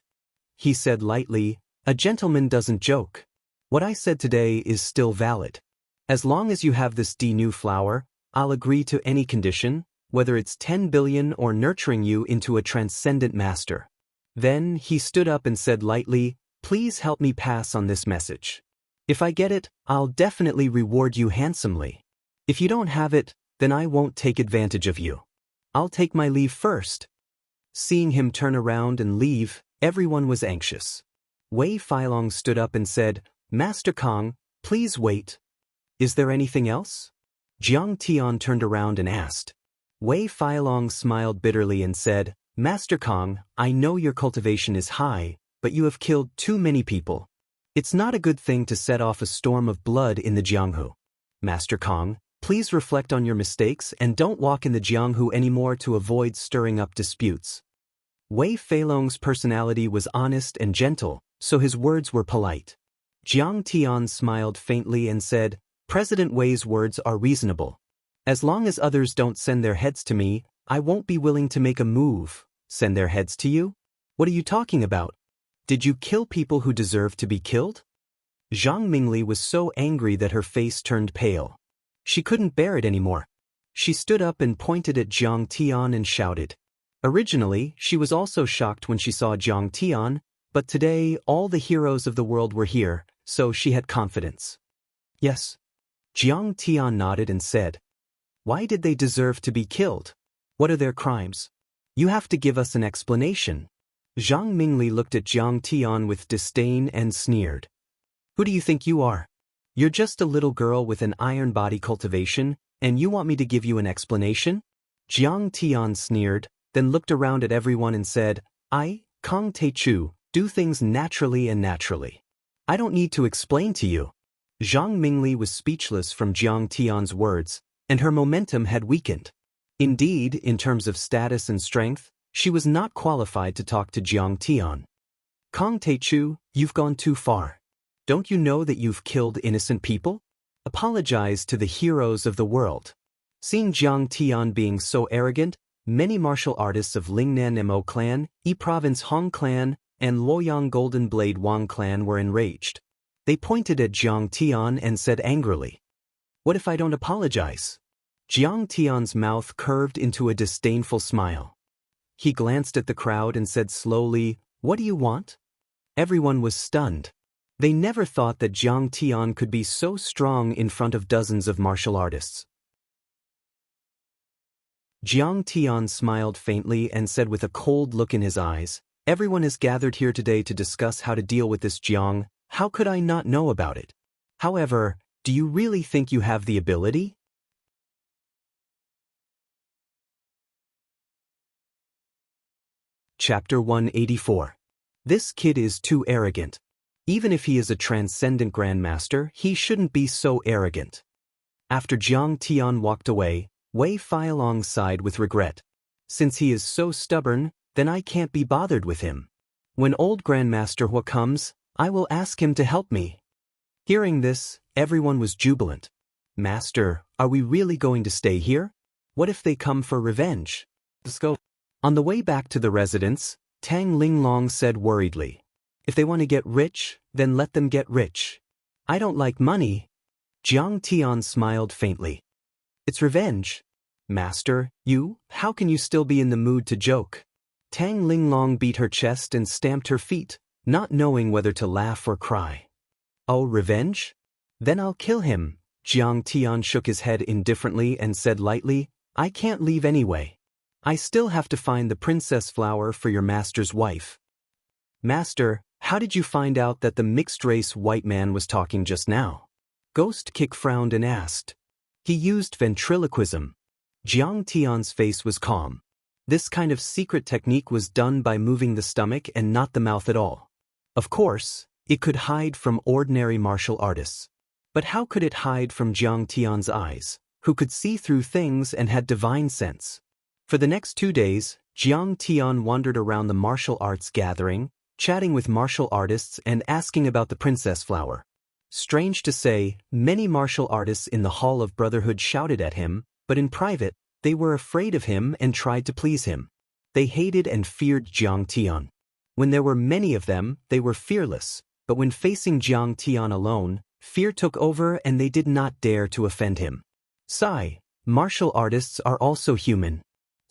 He said lightly, "A gentleman doesn't joke. What I said today is still valid. As long as you have this new flower, I'll agree to any condition, whether it's 10 billion or nurturing you into a transcendent master." Then he stood up and said lightly, "Please help me pass on this message. If I get it, I'll definitely reward you handsomely. If you don't have it, then I won't take advantage of you. I'll take my leave first." Seeing him turn around and leave, everyone was anxious. Wei Feilong stood up and said, "Master Kong, please wait. Is there anything else?" Jiang Tian turned around and asked. Wei Feilong smiled bitterly and said, "Master Kong, I know your cultivation is high, but you have killed too many people. It's not a good thing to set off a storm of blood in the Jianghu. Master Kong, please reflect on your mistakes and don't walk in the Jianghu anymore to avoid stirring up disputes." Wei Feilong's personality was honest and gentle, so his words were polite. Jiang Tian smiled faintly and said, "President Wei's words are reasonable. As long as others don't send their heads to me, I won't be willing to make a move." "Send their heads to you? What are you talking about? Did you kill people who deserve to be killed?" Zhang Mingli was so angry that her face turned pale. She couldn't bear it anymore. She stood up and pointed at Jiang Tian and shouted. Originally, she was also shocked when she saw Jiang Tian, but today all the heroes of the world were here, so she had confidence. "Yes." Jiang Tian nodded and said, "Why did they deserve to be killed? What are their crimes? You have to give us an explanation." Zhang Mingli looked at Jiang Tian with disdain and sneered. "Who do you think you are? You're just a little girl with an iron body cultivation, and you want me to give you an explanation?" Jiang Tian sneered, then looked around at everyone and said, "I, Kong Teichu, do things naturally and naturally. I don't need to explain to you." Zhang Mingli was speechless from Jiang Tian's words, and her momentum had weakened. Indeed, in terms of status and strength, she was not qualified to talk to Jiang Tian. "Kong Teichu, you've gone too far. Don't you know that you've killed innocent people? Apologize to the heroes of the world." Seeing Jiang Tian being so arrogant, many martial artists of Lingnan Mo clan, Yi Province Hong clan, and Luoyang Golden Blade Wang clan were enraged. They pointed at Jiang Tian and said angrily, "What if I don't apologize?" Jiang Tian's mouth curved into a disdainful smile. He glanced at the crowd and said slowly, "What do you want?" Everyone was stunned. They never thought that Jiang Tian could be so strong in front of dozens of martial artists. Jiang Tian smiled faintly and said with a cold look in his eyes, "Everyone is gathered here today to discuss how to deal with this Jiang. How could I not know about it? However, do you really think you have the ability?" Chapter 184. This kid is too arrogant. Even if he is a transcendent grandmaster, he shouldn't be so arrogant. After Jiang Tian walked away, Wei Feilong sighed with regret. Since he is so stubborn, then I can't be bothered with him. When old Grandmaster Hua comes, I will ask him to help me. Hearing this, everyone was jubilant. "Master, are we really going to stay here? What if they come for revenge? Let's go." On the way back to the residence, Tang Linglong said worriedly, "If they want to get rich, then let them get rich. I don't like money." Jiang Tian smiled faintly. "It's revenge." "Master, how can you still be in the mood to joke?" Tang Linglong beat her chest and stamped her feet, not knowing whether to laugh or cry. "Oh, revenge? Then I'll kill him." Jiang Tian shook his head indifferently and said lightly, "I can't leave anyway. I still have to find the princess flower for your master's wife." "Master, how did you find out that the mixed-race white man was talking just now?" Ghost Kick frowned and asked. "He used ventriloquism." Jiang Tian's face was calm. This kind of secret technique was done by moving the stomach and not the mouth at all. Of course, it could hide from ordinary martial artists. But how could it hide from Jiang Tian's eyes, who could see through things and had divine sense? For the next 2 days, Jiang Tian wandered around the martial arts gathering, chatting with martial artists and asking about the princess flower. Strange to say, many martial artists in the Hall of Brotherhood shouted at him, but in private, they were afraid of him and tried to please him. They hated and feared Jiang Tian. When there were many of them, they were fearless, but when facing Jiang Tian alone, fear took over and they did not dare to offend him. Sigh, martial artists are also human.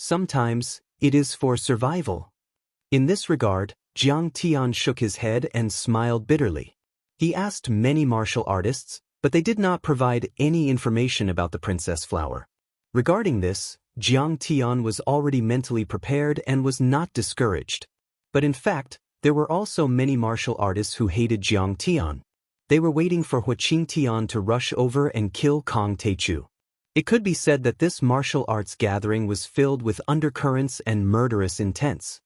Sometimes, it is for survival. In this regard, Jiang Tian shook his head and smiled bitterly. He asked many martial artists, but they did not provide any information about the princess flower. Regarding this, Jiang Tian was already mentally prepared and was not discouraged. But in fact, there were also many martial artists who hated Jiang Tian. They were waiting for Hua Qingtian to rush over and kill Kong Teichu. It could be said that this martial arts gathering was filled with undercurrents and murderous intents.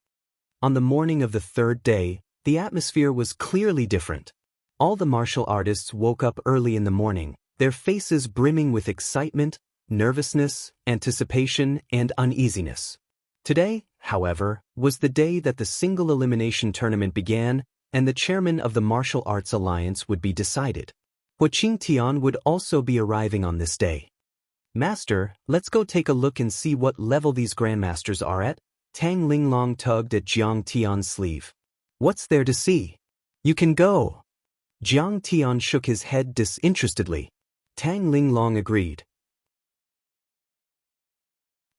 On the morning of the 3rd day, the atmosphere was clearly different. All the martial artists woke up early in the morning, their faces brimming with excitement, nervousness, anticipation, and uneasiness. Today, however, was the day that the single elimination tournament began, and the chairman of the Martial Arts Alliance would be decided. Hua Qingtian would also be arriving on this day. "Master, let's go take a look and see what level these grandmasters are at." Tang Linglong tugged at Jiang Tian's sleeve. "What's there to see? You can go." Jiang Tian shook his head disinterestedly. Tang Linglong agreed.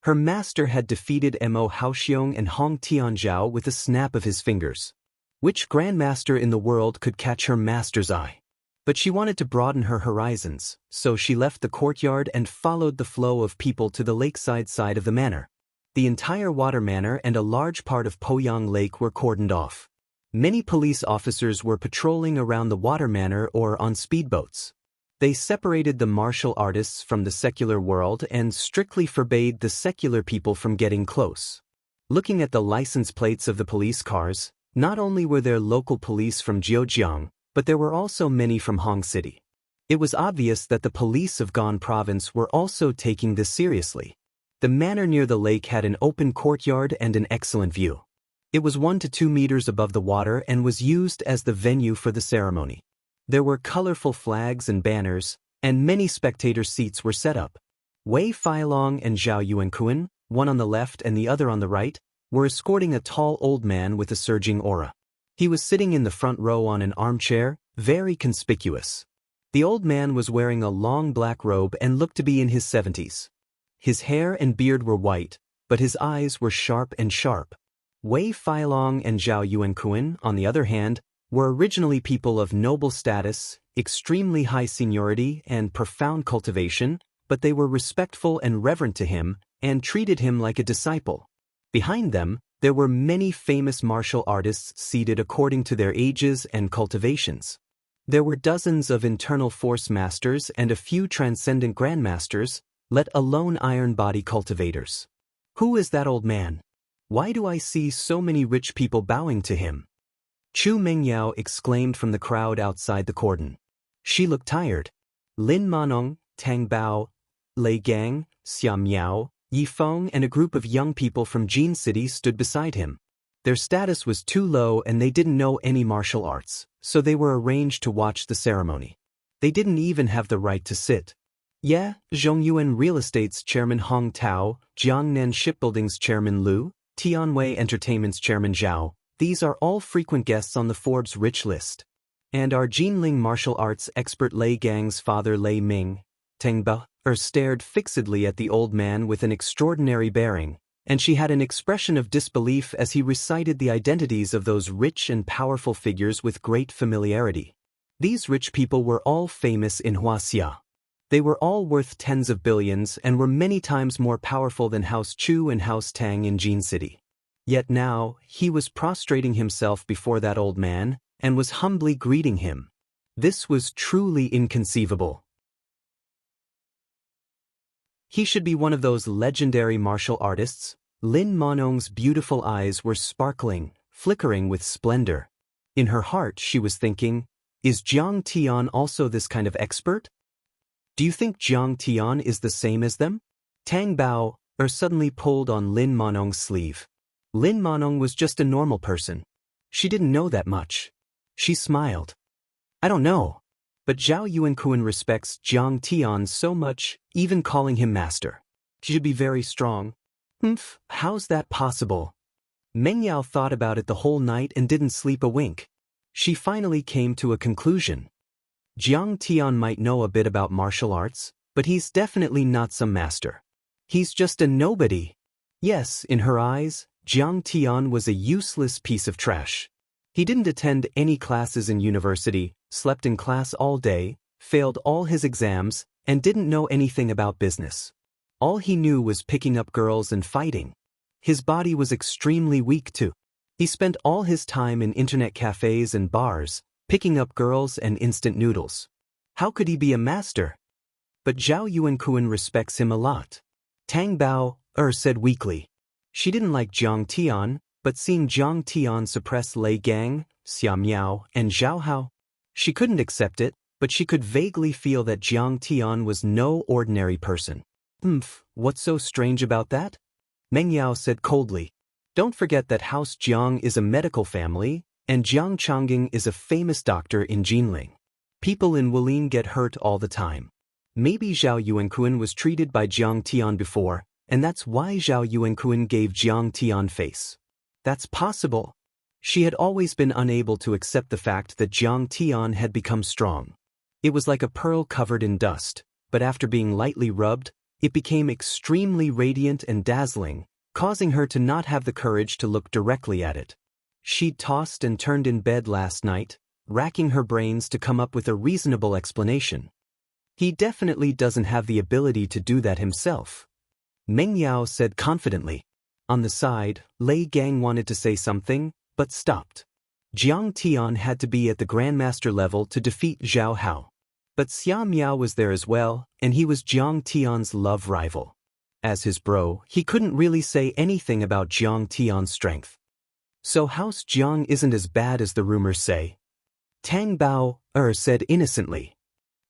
Her master had defeated Mo Haoxiong and Hong Tianzhao with a snap of his fingers. Which grandmaster in the world could catch her master's eye? But she wanted to broaden her horizons, so she left the courtyard and followed the flow of people to the lakeside side of the manor. The entire water manor and a large part of Poyang Lake were cordoned off. Many police officers were patrolling around the water manor or on speedboats. They separated the martial artists from the secular world and strictly forbade the secular people from getting close. Looking at the license plates of the police cars, not only were there local police from Zhejiang, but there were also many from Hong City. It was obvious that the police of Gan Province were also taking this seriously. The manor near the lake had an open courtyard and an excellent view. It was 1 to 2 meters above the water and was used as the venue for the ceremony. There were colorful flags and banners, and many spectator seats were set up. Wei Feilong and Zhao Yuankuan, one on the left and the other on the right, were escorting a tall old man with a surging aura. He was sitting in the front row on an armchair, very conspicuous. The old man was wearing a long black robe and looked to be in his 70s. His hair and beard were white, but his eyes were sharp. Wei Feilong and Zhao Yuankuan, on the other hand, were originally people of noble status, extremely high seniority, and profound cultivation, but they were respectful and reverent to him, and treated him like a disciple. Behind them, there were many famous martial artists seated according to their ages and cultivations. There were dozens of internal force masters and a few transcendent grandmasters, let alone iron body cultivators. Who is that old man? Why do I see so many rich people bowing to him? Chu Mengyao exclaimed from the crowd outside the cordon. She looked tired. Lin Manong, Tang Bao, Lei Gang, Xia Miao, Yi Feng and a group of young people from Jin City stood beside him. Their status was too low and they didn't know any martial arts, so they were arranged to watch the ceremony. They didn't even have the right to sit. Zhongyuan Real Estate's chairman Hong Tao, Jiangnan Shipbuilding's chairman Lu, Tianwei Entertainment's chairman Zhao, these are all frequent guests on the Forbes rich list. And our Jinling martial arts expert Lei Gang's father Lei Ming, Teng Ba, stared fixedly at the old man with an extraordinary bearing, and she had an expression of disbelief as he recited the identities of those rich and powerful figures with great familiarity. These rich people were all famous in Huaxia. They were all worth tens of billions and were many times more powerful than House Chu and House Tang in Jin City. Yet now, he was prostrating himself before that old man, and was humbly greeting him. This was truly inconceivable. He should be one of those legendary martial artists. Lin Manong's beautiful eyes were sparkling, flickering with splendor. In her heart she was thinking, is Jiang Tian also this kind of expert? Do you think Jiang Tian is the same as them? Tang Bao, suddenly pulled on Lin Manong's sleeve. Lin Manong was just a normal person. She didn't know that much. She smiled. I don't know. But Zhao Yuankuan respects Jiang Tian so much, even calling him master. She should be very strong. How's that possible? Meng Yao thought about it the whole night and didn't sleep a wink. She finally came to a conclusion. Jiang Tian might know a bit about martial arts, but he's definitely not some master. He's just a nobody. Yes, in her eyes, Jiang Tian was a useless piece of trash. He didn't attend any classes in university, slept in class all day, failed all his exams, and didn't know anything about business. All he knew was picking up girls and fighting. His body was extremely weak too. He spent all his time in internet cafes and bars, picking up girls and instant noodles. How could he be a master? But Zhao Yuankuan respects him a lot. Tang Bao, said weakly. She didn't like Jiang Tian, but seeing Jiang Tian suppress Lei Gang, Xia Miao, and Zhao Hao, she couldn't accept it, but she could vaguely feel that Jiang Tian was no ordinary person. What's so strange about that? Meng Yao said coldly. Don't forget that House Jiang is a medical family, and Jiang Changing is a famous doctor in Jinling. People in Wulin get hurt all the time. Maybe Zhao Yuankuan was treated by Jiang Tian before, and that's why Zhao Yuankuan gave Jiang Tian face. That's possible. She had always been unable to accept the fact that Jiang Tian had become strong. It was like a pearl covered in dust, but after being lightly rubbed, it became extremely radiant and dazzling, causing her to not have the courage to look directly at it. She'd tossed and turned in bed last night, racking her brains to come up with a reasonable explanation. He definitely doesn't have the ability to do that himself. Meng Yao said confidently. On the side, Lei Gang wanted to say something, but stopped. Jiang Tian had to be at the Grandmaster level to defeat Zhao Hao. But Xia Miao was there as well, and he was Jiang Tian's love rival. As his bro, he couldn't really say anything about Jiang Tian's strength. So House Jiang isn't as bad as the rumors say. Tang Bao, said innocently.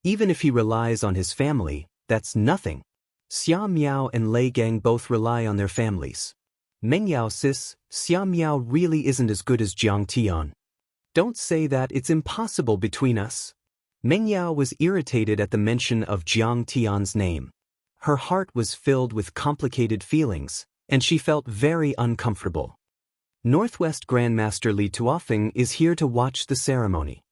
Even if he relies on his family, that's nothing. Xia Miao and Lei Gang both rely on their families. Meng Yao sis, Xia Miao really isn't as good as Jiang Tian. Don't say that, it's impossible between us. Meng Yao was irritated at the mention of Jiang Tian's name. Her heart was filled with complicated feelings, and she felt very uncomfortable. Northwest Grandmaster Li Tuofeng is here to watch the ceremony.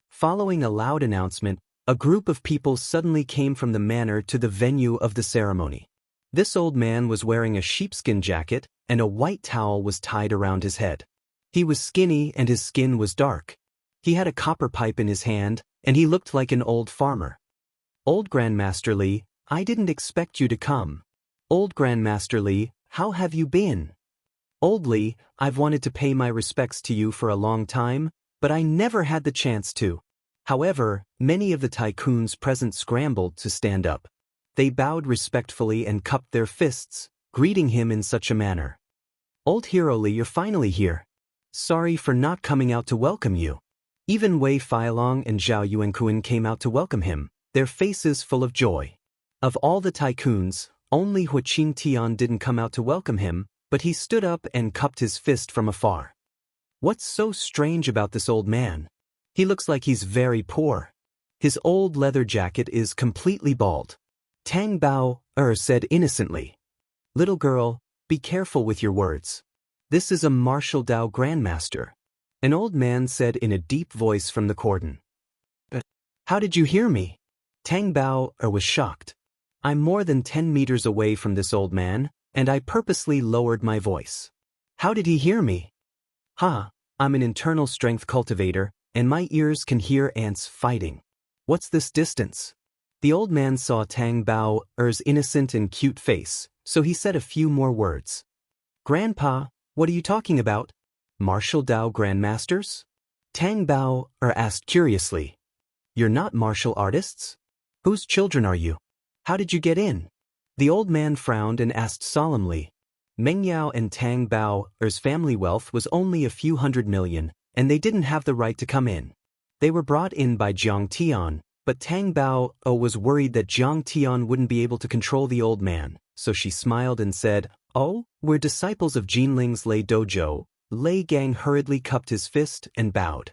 Following a loud announcement, a group of people suddenly came from the manor to the venue of the ceremony. This old man was wearing a sheepskin jacket, and a white towel was tied around his head. He was skinny and his skin was dark. He had a copper pipe in his hand, and he looked like an old farmer. Old Grandmaster Li, I didn't expect you to come. Old Grandmaster Li, how have you been? Old Li, I've wanted to pay my respects to you for a long time, but I never had the chance to. However, many of the tycoons present scrambled to stand up. They bowed respectfully and cupped their fists, greeting him in such a manner. Old Hero Li, you're finally here. Sorry for not coming out to welcome you. Even Wei Feilong and Zhao Yuankuan came out to welcome him, their faces full of joy. Of all the tycoons, only Huaqing Tian didn't come out to welcome him, but he stood up and cupped his fist from afar. What's so strange about this old man? He looks like he's very poor. His old leather jacket is completely bald. Tang Bao said innocently. Little girl, be careful with your words. This is a martial Dao grandmaster. An old man said in a deep voice from the cordon. But how did you hear me? Tang Bao was shocked. I'm more than 10 meters away from this old man, and I purposely lowered my voice. How did he hear me? I'm an internal strength cultivator, and my ears can hear ants fighting. What's this distance? The old man saw Tang Bao's innocent and cute face, so he said a few more words. Grandpa, what are you talking about? Martial Dao grandmasters? Tang Bao asked curiously. You're not martial artists? Whose children are you? How did you get in? The old man frowned and asked solemnly. Meng Yao and Tang Bao's family wealth was only a few hundred million, and they didn't have the right to come in. They were brought in by Jiang Tian, but Tang Bao was worried that Jiang Tian wouldn't be able to control the old man, so she smiled and said, Oh, we're disciples of Jinling's Lei Dojo. Lei Gang hurriedly cupped his fist and bowed.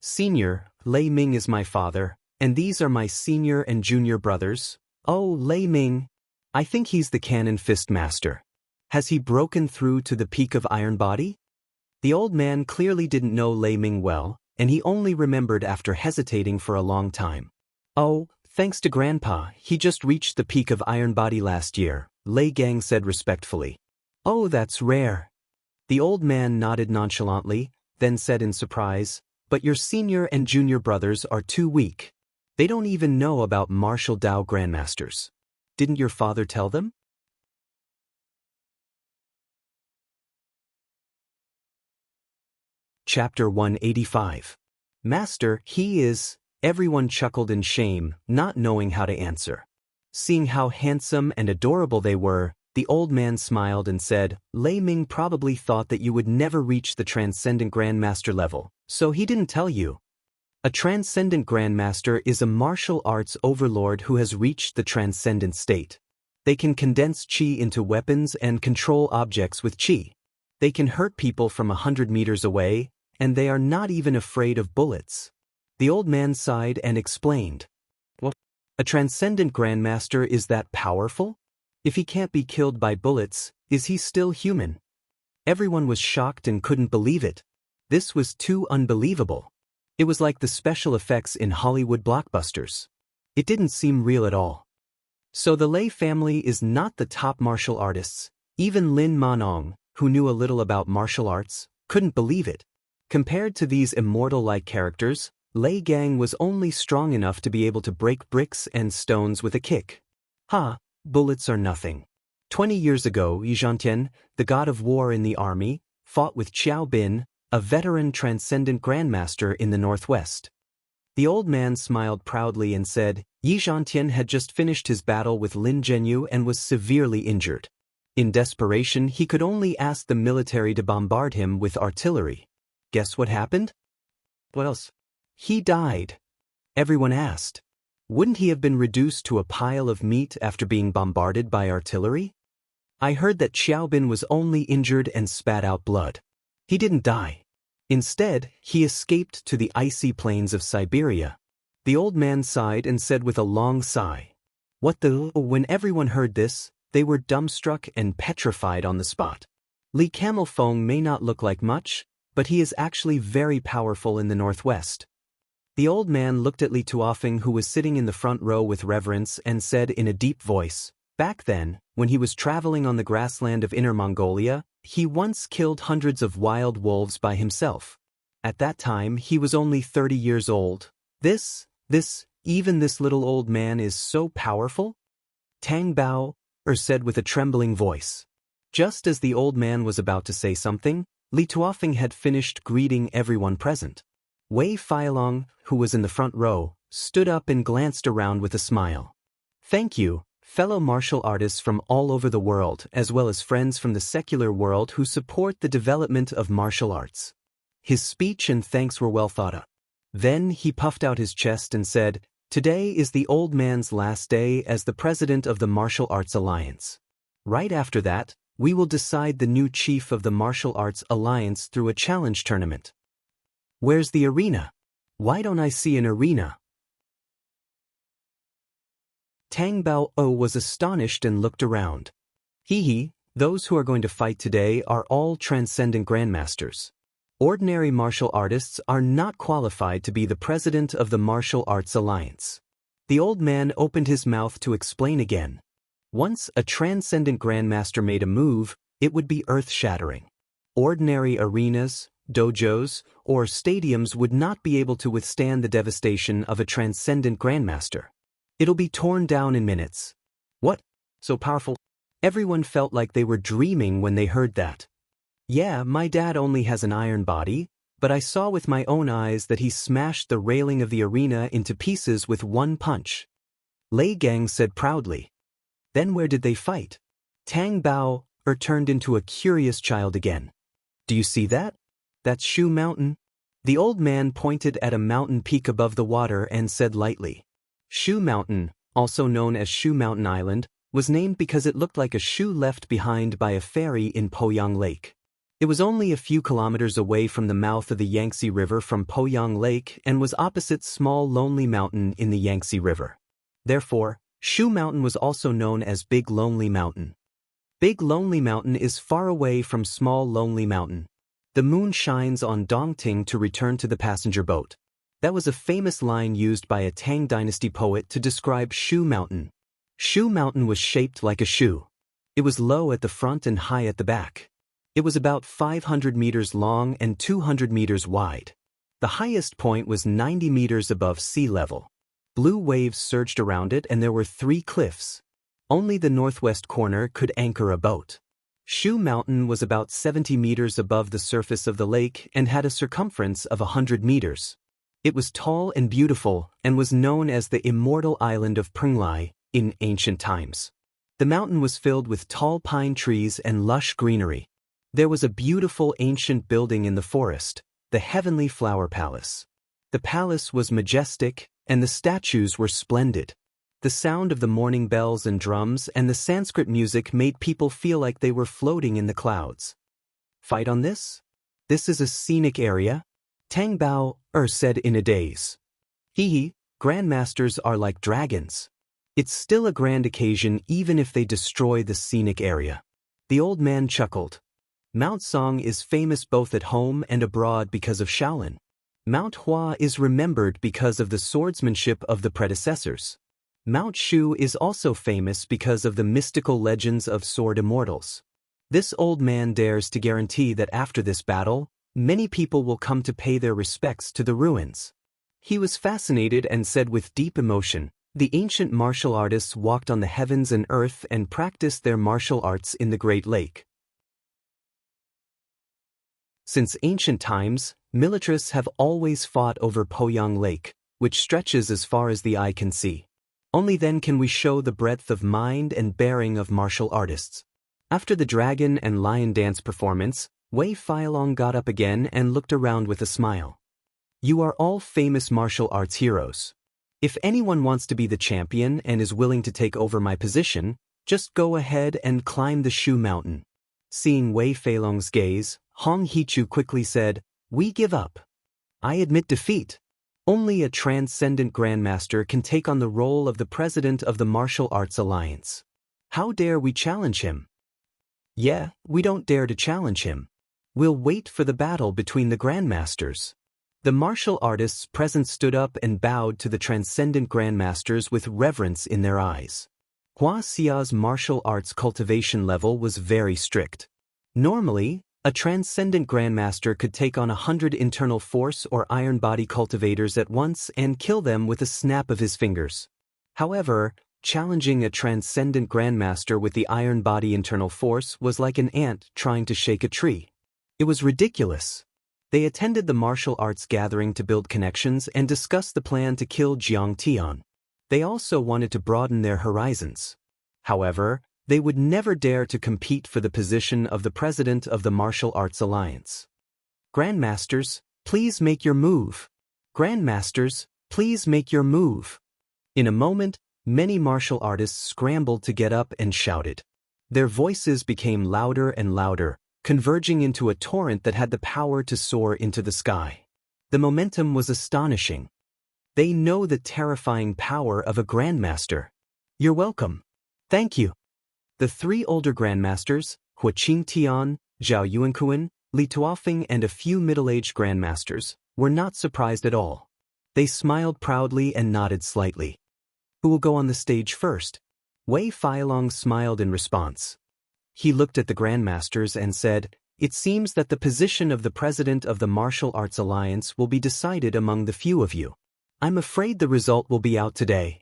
Senior, Lei Ming is my father, and these are my senior and junior brothers. Oh, Lei Ming. I think he's the cannon fist master. Has he broken through to the peak of Iron Body? The old man clearly didn't know Lei Ming well, and he only remembered after hesitating for a long time. Oh, thanks to Grandpa, he just reached the peak of Iron Body last year, Lei Gang said respectfully. Oh, that's rare. The old man nodded nonchalantly, then said in surprise, but your senior and junior brothers are too weak. They don't even know about martial Dao grandmasters. Didn't your father tell them? Chapter 185. Master, he is. Everyone chuckled in shame, not knowing how to answer. Seeing how handsome and adorable they were, the old man smiled and said, Lei Ming probably thought that you would never reach the Transcendent Grandmaster level, so he didn't tell you. A Transcendent Grandmaster is a martial arts overlord who has reached the Transcendent state. They can condense Qi into weapons and control objects with Qi. They can hurt people from 100 meters away, and they are not even afraid of bullets. The old man sighed and explained. What? A Transcendent Grandmaster is that powerful? If he can't be killed by bullets, is he still human? Everyone was shocked and couldn't believe it. This was too unbelievable. It was like the special effects in Hollywood blockbusters. It didn't seem real at all. So the Lei family is not the top martial artists. Even Lin Manong, who knew a little about martial arts, couldn't believe it. Compared to these immortal-like characters, Lei Gang was only strong enough to be able to break bricks and stones with a kick. Bullets are nothing. 20 years ago, Yi Zhantian, the god of war in the army, fought with Qiao Bin, a veteran Transcendent Grandmaster in the Northwest. The old man smiled proudly and said, Yi Zhantian had just finished his battle with Lin Zhenyu and was severely injured. In desperation, he could only ask the military to bombard him with artillery. Guess what happened? What else? He died. Everyone asked. Wouldn't he have been reduced to a pile of meat after being bombarded by artillery? I heard that Qiao Bin was only injured and spat out blood. He didn't die. Instead, he escaped to the icy plains of Siberia. The old man sighed and said with a long sigh. What the? When everyone heard this, they were dumbstruck and petrified on the spot. Li Camelfong may not look like much, but he is actually very powerful in the northwest. The old man looked at Li Tuofeng, who was sitting in the front row, with reverence and said in a deep voice, "Back then, when he was traveling on the grassland of Inner Mongolia, he once killed hundreds of wild wolves by himself. At that time he was only 30 years old. Even this little old man is so powerful?" Tang Bao said with a trembling voice. Just as the old man was about to say something, Li Tuofeng had finished greeting everyone present. Wei Feilong, who was in the front row, stood up and glanced around with a smile. "Thank you, fellow martial artists from all over the world, as well as friends from the secular world who support the development of martial arts." His speech and thanks were well thought of. Then he puffed out his chest and said, "Today is the old man's last day as the president of the Martial Arts Alliance. Right after that, we will decide the new chief of the Martial Arts Alliance through a challenge tournament." "Where's the arena? Why don't I see an arena?" Tang Bao was astonished and looked around. Those who are going to fight today are all transcendent grandmasters. Ordinary martial artists are not qualified to be the president of the Martial Arts Alliance. The old man opened his mouth to explain again. Once a transcendent grandmaster made a move, it would be earth-shattering. Ordinary arenas, dojos, or stadiums would not be able to withstand the devastation of a transcendent grandmaster. It'll be torn down in minutes. What? So powerful? Everyone felt like they were dreaming when they heard that. "Yeah, my dad only has an iron body, but I saw with my own eyes that he smashed the railing of the arena into pieces with one punch," Lei Gang said proudly. "Then where did they fight?" Tang Bao turned into a curious child again. "Do you see that? That's Shu Mountain." The old man pointed at a mountain peak above the water and said lightly. Shu Mountain, also known as Shu Mountain Island, was named because it looked like a shoe left behind by a ferry in Poyang Lake. It was only a few kilometers away from the mouth of the Yangtze River from Poyang Lake and was opposite Small Lonely Mountain in the Yangtze River. Therefore, Shu Mountain was also known as Big Lonely Mountain. Big Lonely Mountain is far away from Small Lonely Mountain. The moon shines on Dongting to return to the passenger boat. That was a famous line used by a Tang Dynasty poet to describe Shu Mountain. Shu Mountain was shaped like a shoe. It was low at the front and high at the back. It was about 500 meters long and 200 meters wide. The highest point was 90 meters above sea level. Blue waves surged around it and there were 3 cliffs. Only the northwest corner could anchor a boat. Shu Mountain was about 70 meters above the surface of the lake and had a circumference of 100 meters. It was tall and beautiful and was known as the immortal island of Prenglai in ancient times. The mountain was filled with tall pine trees and lush greenery. There was a beautiful ancient building in the forest, the Heavenly Flower Palace. The palace was majestic, and the statues were splendid. The sound of the morning bells and drums and the Sanskrit music made people feel like they were floating in the clouds. "Fight on this? This is a scenic area?" Tang Bao said in a daze. Grandmasters are like dragons. It's still a grand occasion even if they destroy the scenic area." The old man chuckled. "Mount Song is famous both at home and abroad because of Shaolin. Mount Hua is remembered because of the swordsmanship of the predecessors. Mount Shu is also famous because of the mystical legends of sword immortals. This old man dares to guarantee that after this battle, many people will come to pay their respects to the ruins." He was fascinated and said with deep emotion, "The ancient martial artists walked on the heavens and earth and practiced their martial arts in the Great Lake. Since ancient times, militarists have always fought over Poyang Lake, which stretches as far as the eye can see. Only then can we show the breadth of mind and bearing of martial artists." After the dragon and lion dance performance, Wei Feilong got up again and looked around with a smile. "You are all famous martial arts heroes. If anyone wants to be the champion and is willing to take over my position, just go ahead and climb the Shu Mountain." Seeing Wei Feilong's gaze, Hong Hichu quickly said, "We give up. I admit defeat. Only a transcendent grandmaster can take on the role of the president of the Martial Arts Alliance. How dare we challenge him?" Yeah, we don't dare to challenge him. We'll wait for the battle between the grandmasters. The martial artists present stood up and bowed to the transcendent grandmasters with reverence in their eyes. Hua Xia's martial arts cultivation level was very strict. Normally, a transcendent grandmaster could take on 100 internal force or iron body cultivators at once and kill them with a snap of his fingers. However, challenging a transcendent grandmaster with the iron body internal force was like an ant trying to shake a tree. It was ridiculous. They attended the martial arts gathering to build connections and discuss the plan to kill Jiang Tian. They also wanted to broaden their horizons. However, they would never dare to compete for the position of the president of the Martial Arts Alliance. Grandmasters, please make your move. Grandmasters, please make your move. In a moment, many martial artists scrambled to get up and shouted. Their voices became louder and louder, converging into a torrent that had the power to soar into the sky. The momentum was astonishing. They know the terrifying power of a grandmaster. You're welcome. Thank you. The three older grandmasters, Hua Qingtian, Zhao Yuankuan, Li Tuofeng and a few middle-aged grandmasters, were not surprised at all. They smiled proudly and nodded slightly. Who will go on the stage first? Wei Feilong smiled in response. He looked at the grandmasters and said, "It seems that the position of the president of the Martial Arts Alliance will be decided among the few of you. I'm afraid the result will be out today."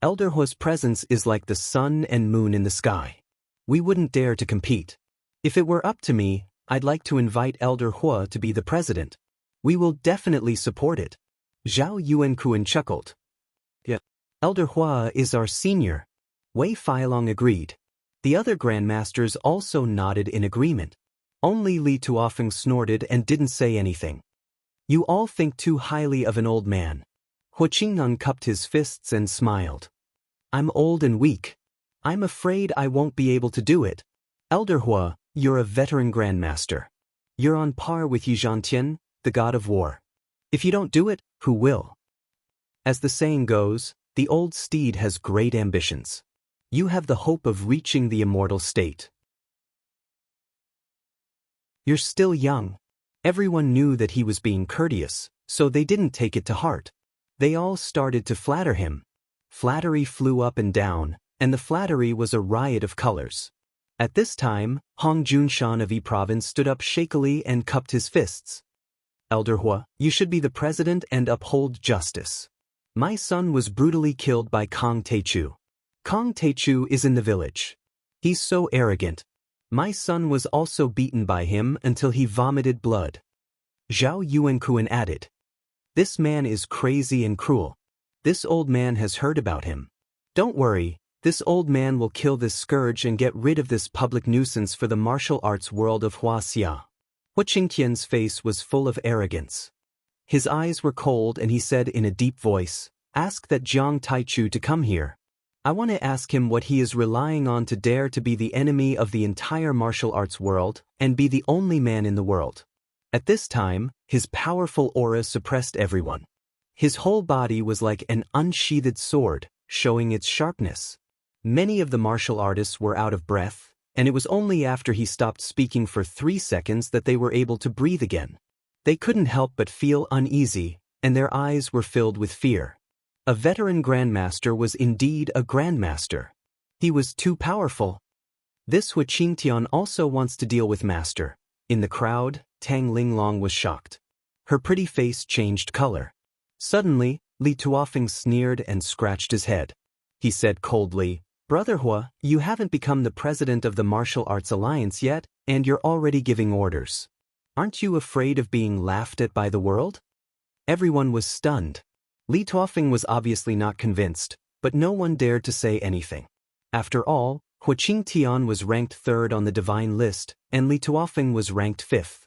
Elder Hua's presence is like the sun and moon in the sky. We wouldn't dare to compete. If it were up to me, I'd like to invite Elder Hua to be the president. We will definitely support it. Zhao Yuankuan chuckled. Yeah. Elder Hua is our senior. Wei Feilong agreed. The other grandmasters also nodded in agreement. Only Li Tuofeng snorted and didn't say anything. You all think too highly of an old man. Hua Qingnan cupped his fists and smiled. I'm old and weak. I'm afraid I won't be able to do it. Elder Hua, you're a veteran grandmaster. You're on par with Yi Zhantian, the god of war. If you don't do it, who will? As the saying goes, the old steed has great ambitions. You have the hope of reaching the immortal state. You're still young. Everyone knew that he was being courteous, so they didn't take it to heart. They all started to flatter him. Flattery flew up and down, and the flattery was a riot of colors. At this time, Hong Junshan of Yi Province stood up shakily and cupped his fists. Elder Hua, you should be the president and uphold justice. My son was brutally killed by Kong Teichu. Kong Teichu is in the village. He's so arrogant. My son was also beaten by him until he vomited blood. Zhao Yuankuan added. This man is crazy and cruel. This old man has heard about him. Don't worry, this old man will kill this scourge and get rid of this public nuisance for the martial arts world of Hua Xia. Hua Qingtian's face was full of arrogance. His eyes were cold and he said in a deep voice, ask that Jiang Taichu to come here. I want to ask him what he is relying on to dare to be the enemy of the entire martial arts world and be the only man in the world. At this time, his powerful aura suppressed everyone. His whole body was like an unsheathed sword, showing its sharpness. Many of the martial artists were out of breath, and it was only after he stopped speaking for 3 seconds that they were able to breathe again. They couldn't help but feel uneasy, and their eyes were filled with fear. A veteran grandmaster was indeed a grandmaster. He was too powerful. This Hua Qingtian also wants to deal with master. In the crowd, Tang Linglong was shocked. Her pretty face changed color. Suddenly, Li Tuofeng sneered and scratched his head. He said coldly, Brother Hua, you haven't become the president of the Martial Arts Alliance yet, and you're already giving orders. Aren't you afraid of being laughed at by the world? Everyone was stunned. Li Tuofeng was obviously not convinced, but no one dared to say anything. After all, Hua Qingtian was ranked 3rd on the divine list, and Li Tuofeng was ranked 5th.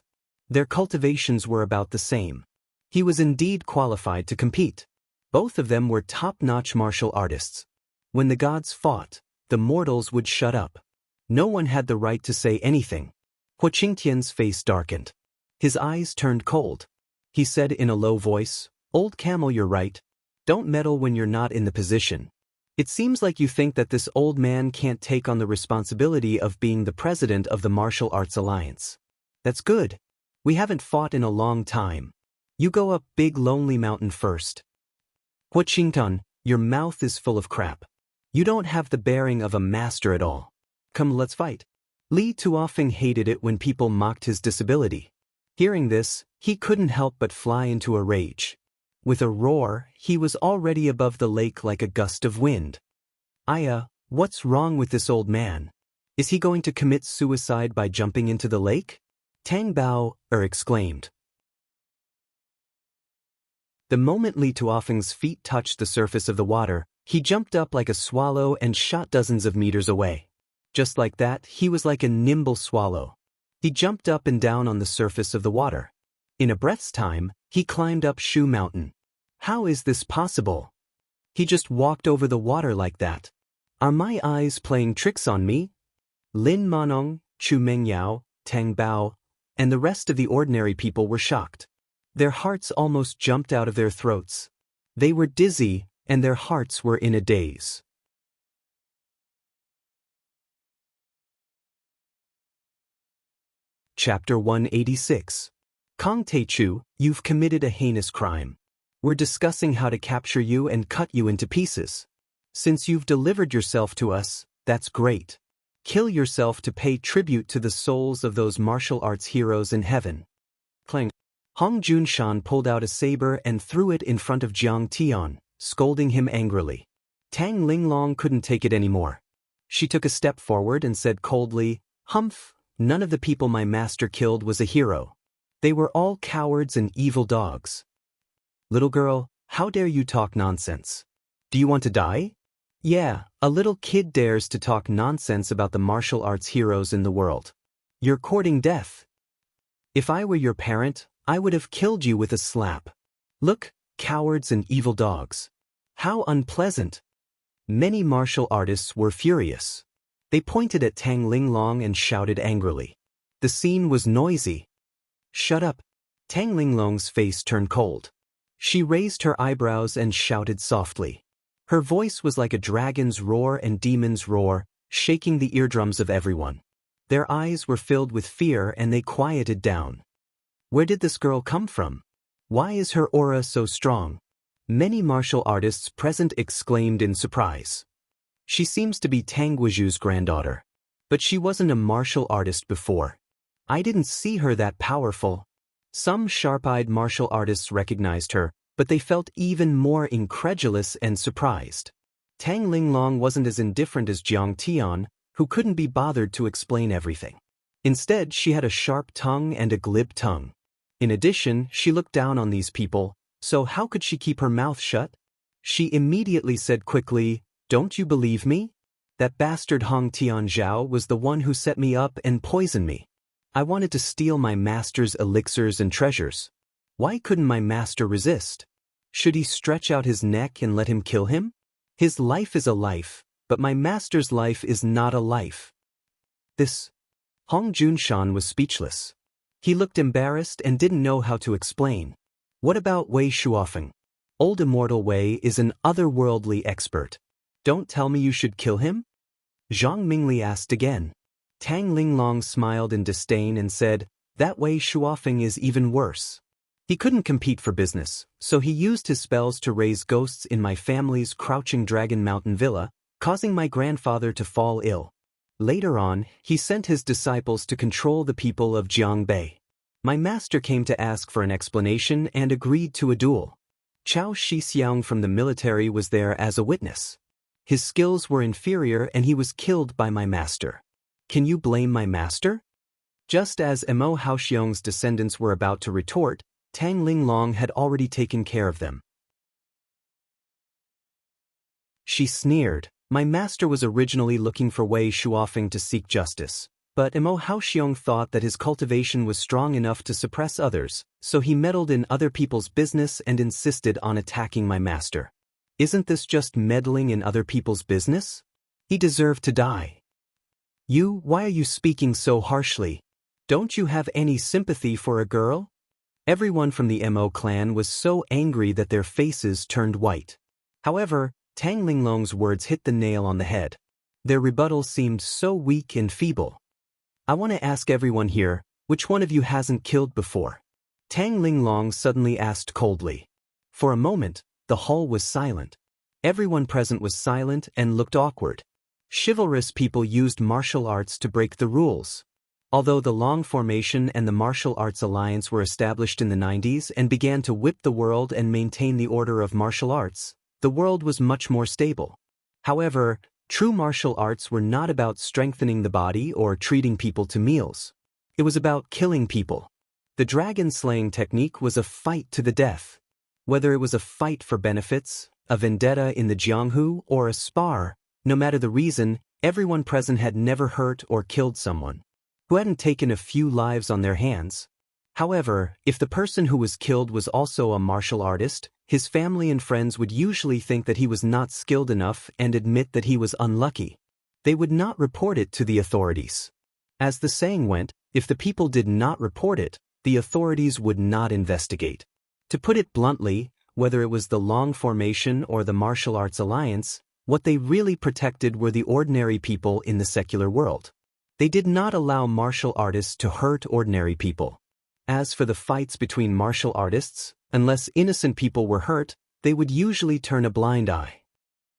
Their cultivations were about the same. He was indeed qualified to compete. Both of them were top-notch martial artists. When the gods fought, the mortals would shut up. No one had the right to say anything. Hua Qingtian's face darkened. His eyes turned cold. He said in a low voice, Old camel, you're right. Don't meddle when you're not in the position. It seems like you think that this old man can't take on the responsibility of being the president of the Martial Arts Alliance. That's good. We haven't fought in a long time. You go up big lonely mountain first. Huachington, your mouth is full of crap. You don't have the bearing of a master at all. Come, let's fight. Li Tuofeng hated it when people mocked his disability. Hearing this, he couldn't help but fly into a rage. With a roar, he was already above the lake like a gust of wind. What's wrong with this old man? Is he going to commit suicide by jumping into the lake? Tang Bao exclaimed. The moment Li Tuofeng's feet touched the surface of the water, he jumped up like a swallow and shot dozens of meters away. Just like that, he was like a nimble swallow. He jumped up and down on the surface of the water. In a breath's time, he climbed up Shu Mountain. How is this possible? He just walked over the water like that. Are my eyes playing tricks on me? Lin Manong, Chu Mengyao, Tang Bao, and the rest of the ordinary people were shocked. Their hearts almost jumped out of their throats. They were dizzy, and their hearts were in a daze. Chapter 186. Kong Teichu, you've committed a heinous crime. We're discussing how to capture you and cut you into pieces. Since you've delivered yourself to us, that's great. Kill yourself to pay tribute to the souls of those martial arts heroes in heaven. Clang. Hong Junshan pulled out a saber and threw it in front of Jiang Tian, scolding him angrily. Tang Linglong couldn't take it anymore. She took a step forward and said coldly, "Humph, none of the people my master killed was a hero. They were all cowards and evil dogs." Little girl, how dare you talk nonsense? Do you want to die? Yeah, a little kid dares to talk nonsense about the martial arts heroes in the world. You're courting death. If I were your parent, I would have killed you with a slap. Look, cowards and evil dogs. How unpleasant. Many martial artists were furious. They pointed at Tang Linglong and shouted angrily. The scene was noisy. Shut up. Tang Linglong's face turned cold. She raised her eyebrows and shouted softly. Her voice was like a dragon's roar and demon's roar, shaking the eardrums of everyone. Their eyes were filled with fear and they quieted down. Where did this girl come from? Why is her aura so strong? Many martial artists present exclaimed in surprise. She seems to be Tang Guizhu's granddaughter. But she wasn't a martial artist before. I didn't see her that powerful. Some sharp-eyed martial artists recognized her, but they felt even more incredulous and surprised. Tang Linglong wasn't as indifferent as Jiang Tian, who couldn't be bothered to explain everything. Instead, she had a sharp tongue and a glib tongue. In addition, she looked down on these people, so how could she keep her mouth shut? She immediately said quickly, "Don't you believe me? That bastard Hong Tianzhao was the one who set me up and poisoned me. I wanted to steal my master's elixirs and treasures. Why couldn't my master resist? Should he stretch out his neck and let him kill him? His life is a life, but my master's life is not a life." This. Hong Junshan was speechless. He looked embarrassed and didn't know how to explain. What about Wei Shuofeng? Old Immortal Wei is an otherworldly expert. Don't tell me you should kill him? Zhang Mingli asked again. Tang Linglong smiled in disdain and said, that Wei Shuofeng is even worse. He couldn't compete for business, so he used his spells to raise ghosts in my family's Crouching Dragon Mountain Villa, causing my grandfather to fall ill. Later on, he sent his disciples to control the people of Jiangbei. My master came to ask for an explanation and agreed to a duel. Chao Shixiang from the military was there as a witness. His skills were inferior and he was killed by my master. Can you blame my master? Just as Mo Haoxiong's descendants were about to retort, Tang Linglong had already taken care of them. She sneered. My master was originally looking for Wei Shuofeng to seek justice, but Mo Haoxiong thought that his cultivation was strong enough to suppress others, so he meddled in other people's business and insisted on attacking my master. Isn't this just meddling in other people's business? He deserved to die. Why are you speaking so harshly? Don't you have any sympathy for a girl? Everyone from the Mo clan was so angry that their faces turned white. However, Tang Linglong's words hit the nail on the head. Their rebuttal seemed so weak and feeble. I want to ask everyone here, which one of you hasn't killed before? Tang Linglong suddenly asked coldly. For a moment, the hall was silent. Everyone present was silent and looked awkward. Chivalrous people used martial arts to break the rules. Although the Long Formation and the Martial Arts Alliance were established in the 90s and began to whip the world and maintain the order of martial arts, the world was much more stable. However, true martial arts were not about strengthening the body or treating people to meals. It was about killing people. The dragon-slaying technique was a fight to the death. Whether it was a fight for benefits, a vendetta in the Jianghu, or a spar, no matter the reason, everyone present had never hurt or killed someone who hadn't taken a few lives on their hands. However, if the person who was killed was also a martial artist, his family and friends would usually think that he was not skilled enough and admit that he was unlucky. They would not report it to the authorities. As the saying went, if the people did not report it, the authorities would not investigate. To put it bluntly, whether it was the Long Formation or the Martial Arts Alliance, what they really protected were the ordinary people in the secular world. They did not allow martial artists to hurt ordinary people. As for the fights between martial artists, unless innocent people were hurt, they would usually turn a blind eye.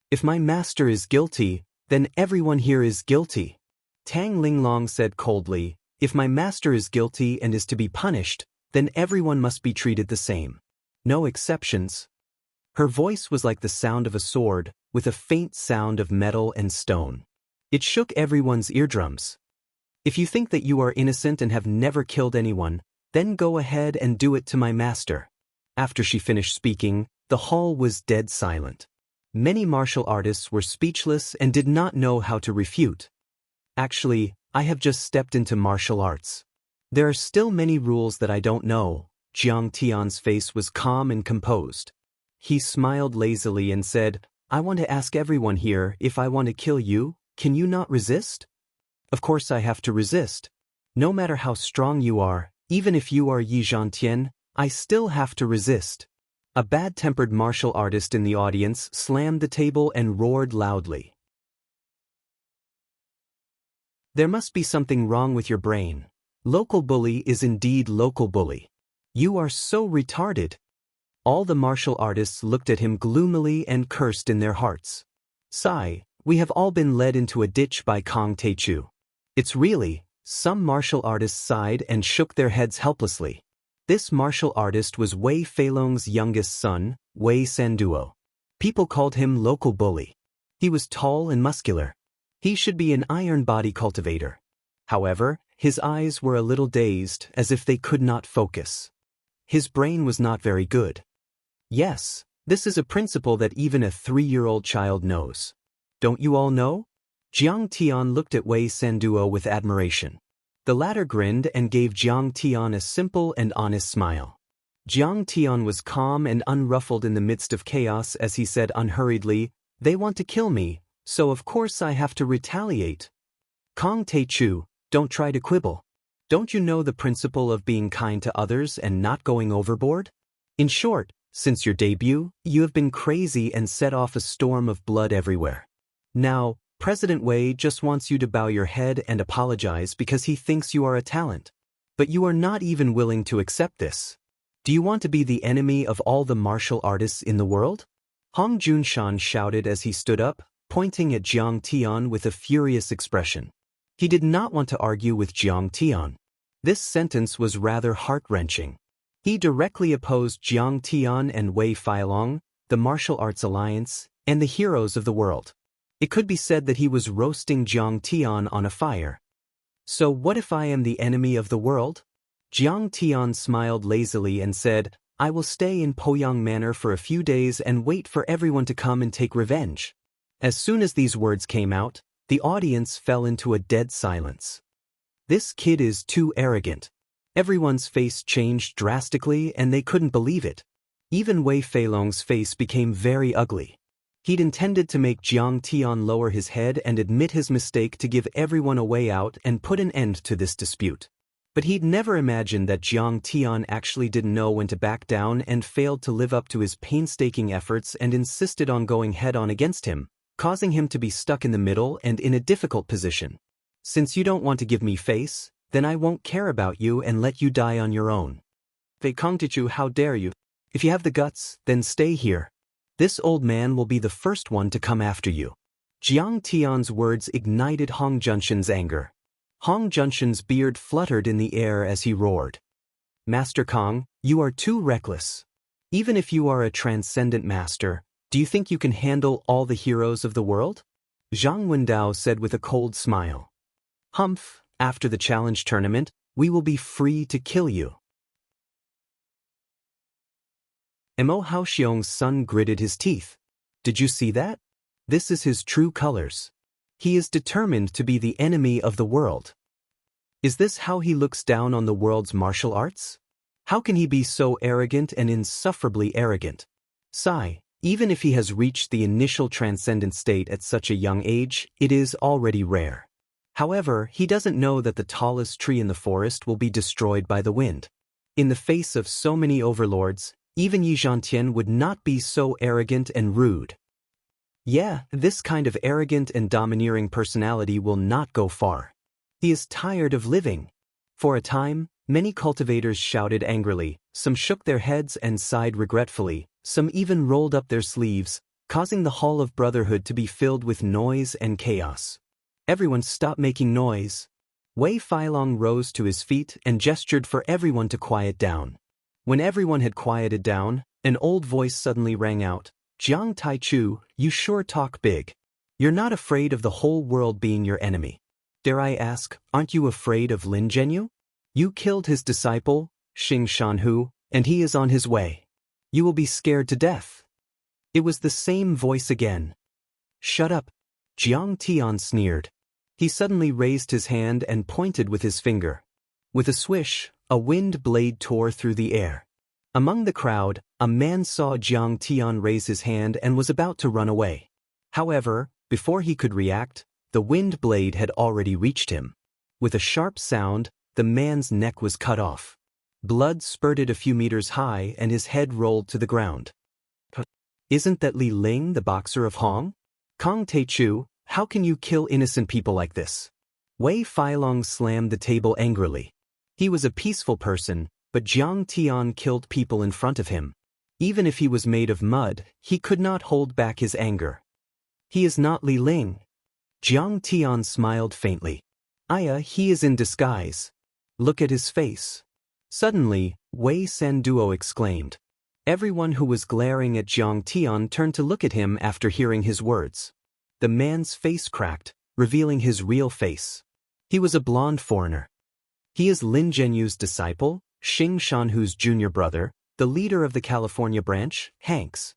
If my master is guilty, then everyone here is guilty. Tang Linglong said coldly, if my master is guilty and is to be punished, then everyone must be treated the same. No exceptions. Her voice was like the sound of a sword, with a faint sound of metal and stone. It shook everyone's eardrums. If you think that you are innocent and have never killed anyone, then go ahead and do it to my master. After she finished speaking, the hall was dead silent. Many martial artists were speechless and did not know how to refute. Actually, I have just stepped into martial arts. There are still many rules that I don't know. Jiang Tian's face was calm and composed. He smiled lazily and said, I want to ask everyone here, if I want to kill you, can you not resist? Of course I have to resist. No matter how strong you are, even if you are Yi Zhantian, I still have to resist. A bad-tempered martial artist in the audience slammed the table and roared loudly. There must be something wrong with your brain. Local bully is indeed local bully. You are so retarded. All the martial artists looked at him gloomily and cursed in their hearts. Sigh, we have all been led into a ditch by Kong Teichu. It's really, some martial artists sighed and shook their heads helplessly. This martial artist was Wei Feilong's youngest son, Wei Sanduo. People called him local bully. He was tall and muscular. He should be an iron body cultivator. However, his eyes were a little dazed, as if they could not focus. His brain was not very good. Yes, this is a principle that even a 3-year-old child knows. Don't you all know? Jiang Tian looked at Wei Sanduo with admiration. The latter grinned and gave Jiang Tian a simple and honest smile. Jiang Tian was calm and unruffled in the midst of chaos as he said unhurriedly, they want to kill me, so of course I have to retaliate. Kong Teichu, don't try to quibble. Don't you know the principle of being kind to others and not going overboard? In short, since your debut, you have been crazy and set off a storm of blood everywhere. Now, President Wei just wants you to bow your head and apologize because he thinks you are a talent. But you are not even willing to accept this. Do you want to be the enemy of all the martial artists in the world? Hong Junshan shouted as he stood up, pointing at Jiang Tian with a furious expression. He did not want to argue with Jiang Tian. This sentence was rather heart-wrenching. He directly opposed Jiang Tian and Wei Feilong, the Martial Arts Alliance, and the heroes of the world. It could be said that he was roasting Jiang Tian on a fire. So what if I am the enemy of the world? Jiang Tian smiled lazily and said, I will stay in Poyang Manor for a few days and wait for everyone to come and take revenge. As soon as these words came out, the audience fell into a dead silence. This kid is too arrogant. Everyone's face changed drastically and they couldn't believe it. Even Wei Feilong's face became very ugly. He'd intended to make Jiang Tian lower his head and admit his mistake to give everyone a way out and put an end to this dispute. But he'd never imagined that Jiang Tian actually didn't know when to back down and failed to live up to his painstaking efforts and insisted on going head-on against him, causing him to be stuck in the middle and in a difficult position. Since you don't want to give me face, then I won't care about you and let you die on your own. Fei Kongtichu, how dare you? If you have the guts, then stay here. This old man will be the first one to come after you. Jiang Tian's words ignited Hong Junshin's anger. Hong Junshin's beard fluttered in the air as he roared. Master Kong, you are too reckless. Even if you are a transcendent master, do you think you can handle all the heroes of the world? Zhang Wendao said with a cold smile. Humph, after the challenge tournament, we will be free to kill you. Mo Haoxiong's son gritted his teeth. Did you see that? This is his true colors. He is determined to be the enemy of the world. Is this how he looks down on the world's martial arts? How can he be so arrogant and insufferably arrogant? Sigh, even if he has reached the initial transcendent state at such a young age, it is already rare. However, he doesn't know that the tallest tree in the forest will be destroyed by the wind. In the face of so many overlords, even Yi Zhantian would not be so arrogant and rude. Yeah, this kind of arrogant and domineering personality will not go far. He is tired of living. For a time, many cultivators shouted angrily, some shook their heads and sighed regretfully, some even rolled up their sleeves, causing the Hall of Brotherhood to be filled with noise and chaos. Everyone stop making noise. Wei Feilong rose to his feet and gestured for everyone to quiet down. When everyone had quieted down, an old voice suddenly rang out. Jiang Taichu, you sure talk big. You're not afraid of the whole world being your enemy. Dare I ask, aren't you afraid of Lin Zhenyu? You killed his disciple, Xing Shanhu, and he is on his way. You will be scared to death. It was the same voice again. Shut up. Jiang Tian sneered. He suddenly raised his hand and pointed with his finger. With a swish, a wind blade tore through the air. Among the crowd, a man saw Jiang Tian raise his hand and was about to run away. However, before he could react, the wind blade had already reached him. With a sharp sound, the man's neck was cut off. Blood spurted a few meters high and his head rolled to the ground. Isn't that Li Ling, the boxer of Hong? Kong Taichu, how can you kill innocent people like this? Wei Feilong slammed the table angrily. He was a peaceful person, but Jiang Tian killed people in front of him. Even if he was made of mud, he could not hold back his anger. He is not Li Ling. Jiang Tian smiled faintly. Aya, he is in disguise. Look at his face. Suddenly, Wei Sanduo exclaimed. Everyone who was glaring at Jiang Tian turned to look at him after hearing his words. The man's face cracked, revealing his real face. He was a blonde foreigner. He is Lin Zhenyu's disciple, Xing Shanhu's junior brother, the leader of the California branch, Hanks.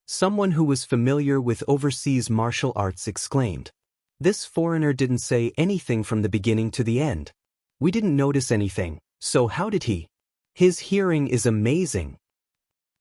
Someone who was familiar with overseas martial arts exclaimed. This foreigner didn't say anything from the beginning to the end. We didn't notice anything, so how did he? His hearing is amazing.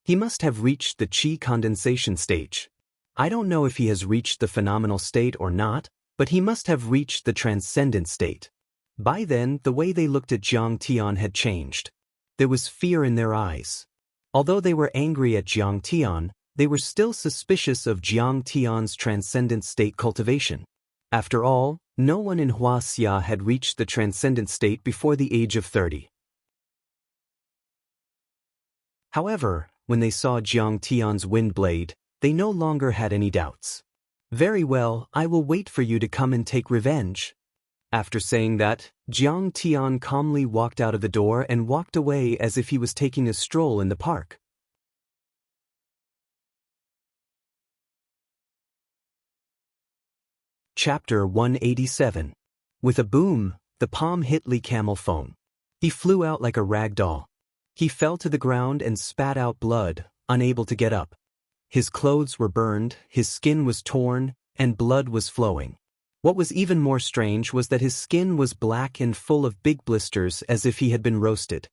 He must have reached the qi condensation stage. I don't know if he has reached the phenomenal state or not, but he must have reached the transcendent state. By then, the way they looked at Jiang Tian had changed. There was fear in their eyes. Although they were angry at Jiang Tian, they were still suspicious of Jiang Tian's transcendent state cultivation. After all, no one in Huaxia had reached the transcendent state before the age of 30. However, when they saw Jiang Tian's wind blade, they no longer had any doubts. Very well, I will wait for you to come and take revenge. After saying that, Jiang Tian calmly walked out of the door and walked away as if he was taking a stroll in the park. Chapter 187. With a boom, the palm hit Li Camel Phone. He flew out like a rag doll. He fell to the ground and spat out blood, unable to get up. His clothes were burned, his skin was torn, and blood was flowing. What was even more strange was that his skin was black and full of big blisters as if he had been roasted.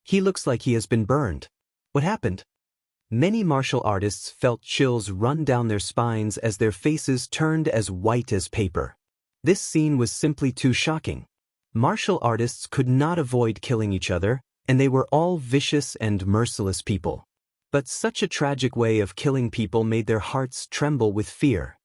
He looks like he has been burned. What happened? Many martial artists felt chills run down their spines as their faces turned as white as paper. This scene was simply too shocking. Martial artists could not avoid killing each other, and they were all vicious and merciless people. But such a tragic way of killing people made their hearts tremble with fear.